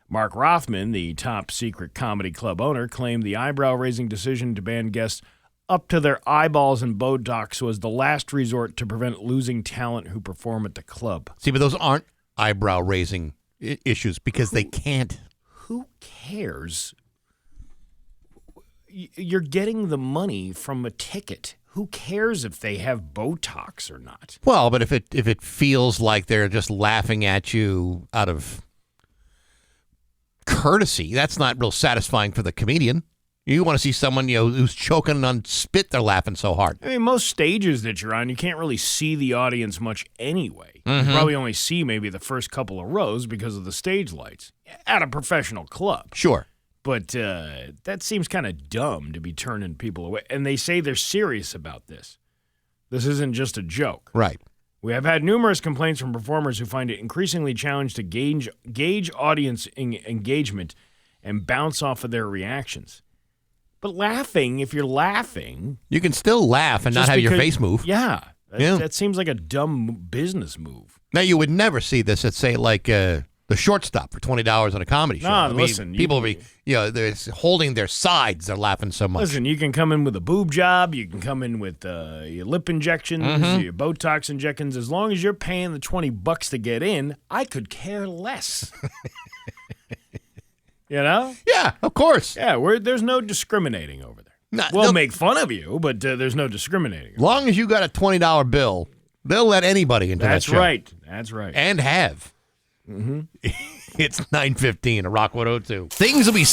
[SPEAKER 2] Mark Rothman, the Top Secret Comedy Club owner, claimed the eyebrow-raising decision to ban guests up to their eyeballs in Botox was the last resort to prevent losing talent who perform at the club.
[SPEAKER 1] See, but those aren't eyebrow-raising issues because they can't.
[SPEAKER 2] Who cares? You're getting the money from a ticket. who cares if they have Botox or not?
[SPEAKER 1] Well, but if it feels like they're just laughing at you out of courtesy, that's not real satisfying for the comedian. You want to see someone who's choking on spit. They're laughing so hard.
[SPEAKER 2] I mean, most stages that you're on, you can't really see the audience much anyway.
[SPEAKER 1] Mm-hmm.
[SPEAKER 2] You probably only see maybe the first couple of rows because of the stage lights at a professional club.
[SPEAKER 1] Sure.
[SPEAKER 2] But that seems kind of dumb to be turning people away. And they say they're serious about this. This isn't just a joke.
[SPEAKER 1] Right.
[SPEAKER 2] We have had numerous complaints from performers who find it increasingly challenging to gauge audience engagement and bounce off of their reactions. But laughing, if you're laughing...
[SPEAKER 1] You can still laugh and not have your face move.
[SPEAKER 2] Yeah. That seems like a dumb business move.
[SPEAKER 1] Now, you would never see this at, say, like the Shortstop for $20 on a comedy show.
[SPEAKER 2] No, listen.
[SPEAKER 1] People will be, they're holding their sides. They're laughing so much.
[SPEAKER 2] Listen, you can come in with a boob job. You can come in with your lip injections, your Botox injections. As long as you're paying the $20 to get in, I could care less. You know?
[SPEAKER 1] Yeah, of course.
[SPEAKER 2] Yeah, there's no discriminating over there. We'll make fun of you, but there's no discriminating.
[SPEAKER 1] As long as you got a $20 bill, they'll let anybody into that show.
[SPEAKER 2] That's right.
[SPEAKER 1] And have. Mm-hmm. It's 9:15 at Rock 102. Things will be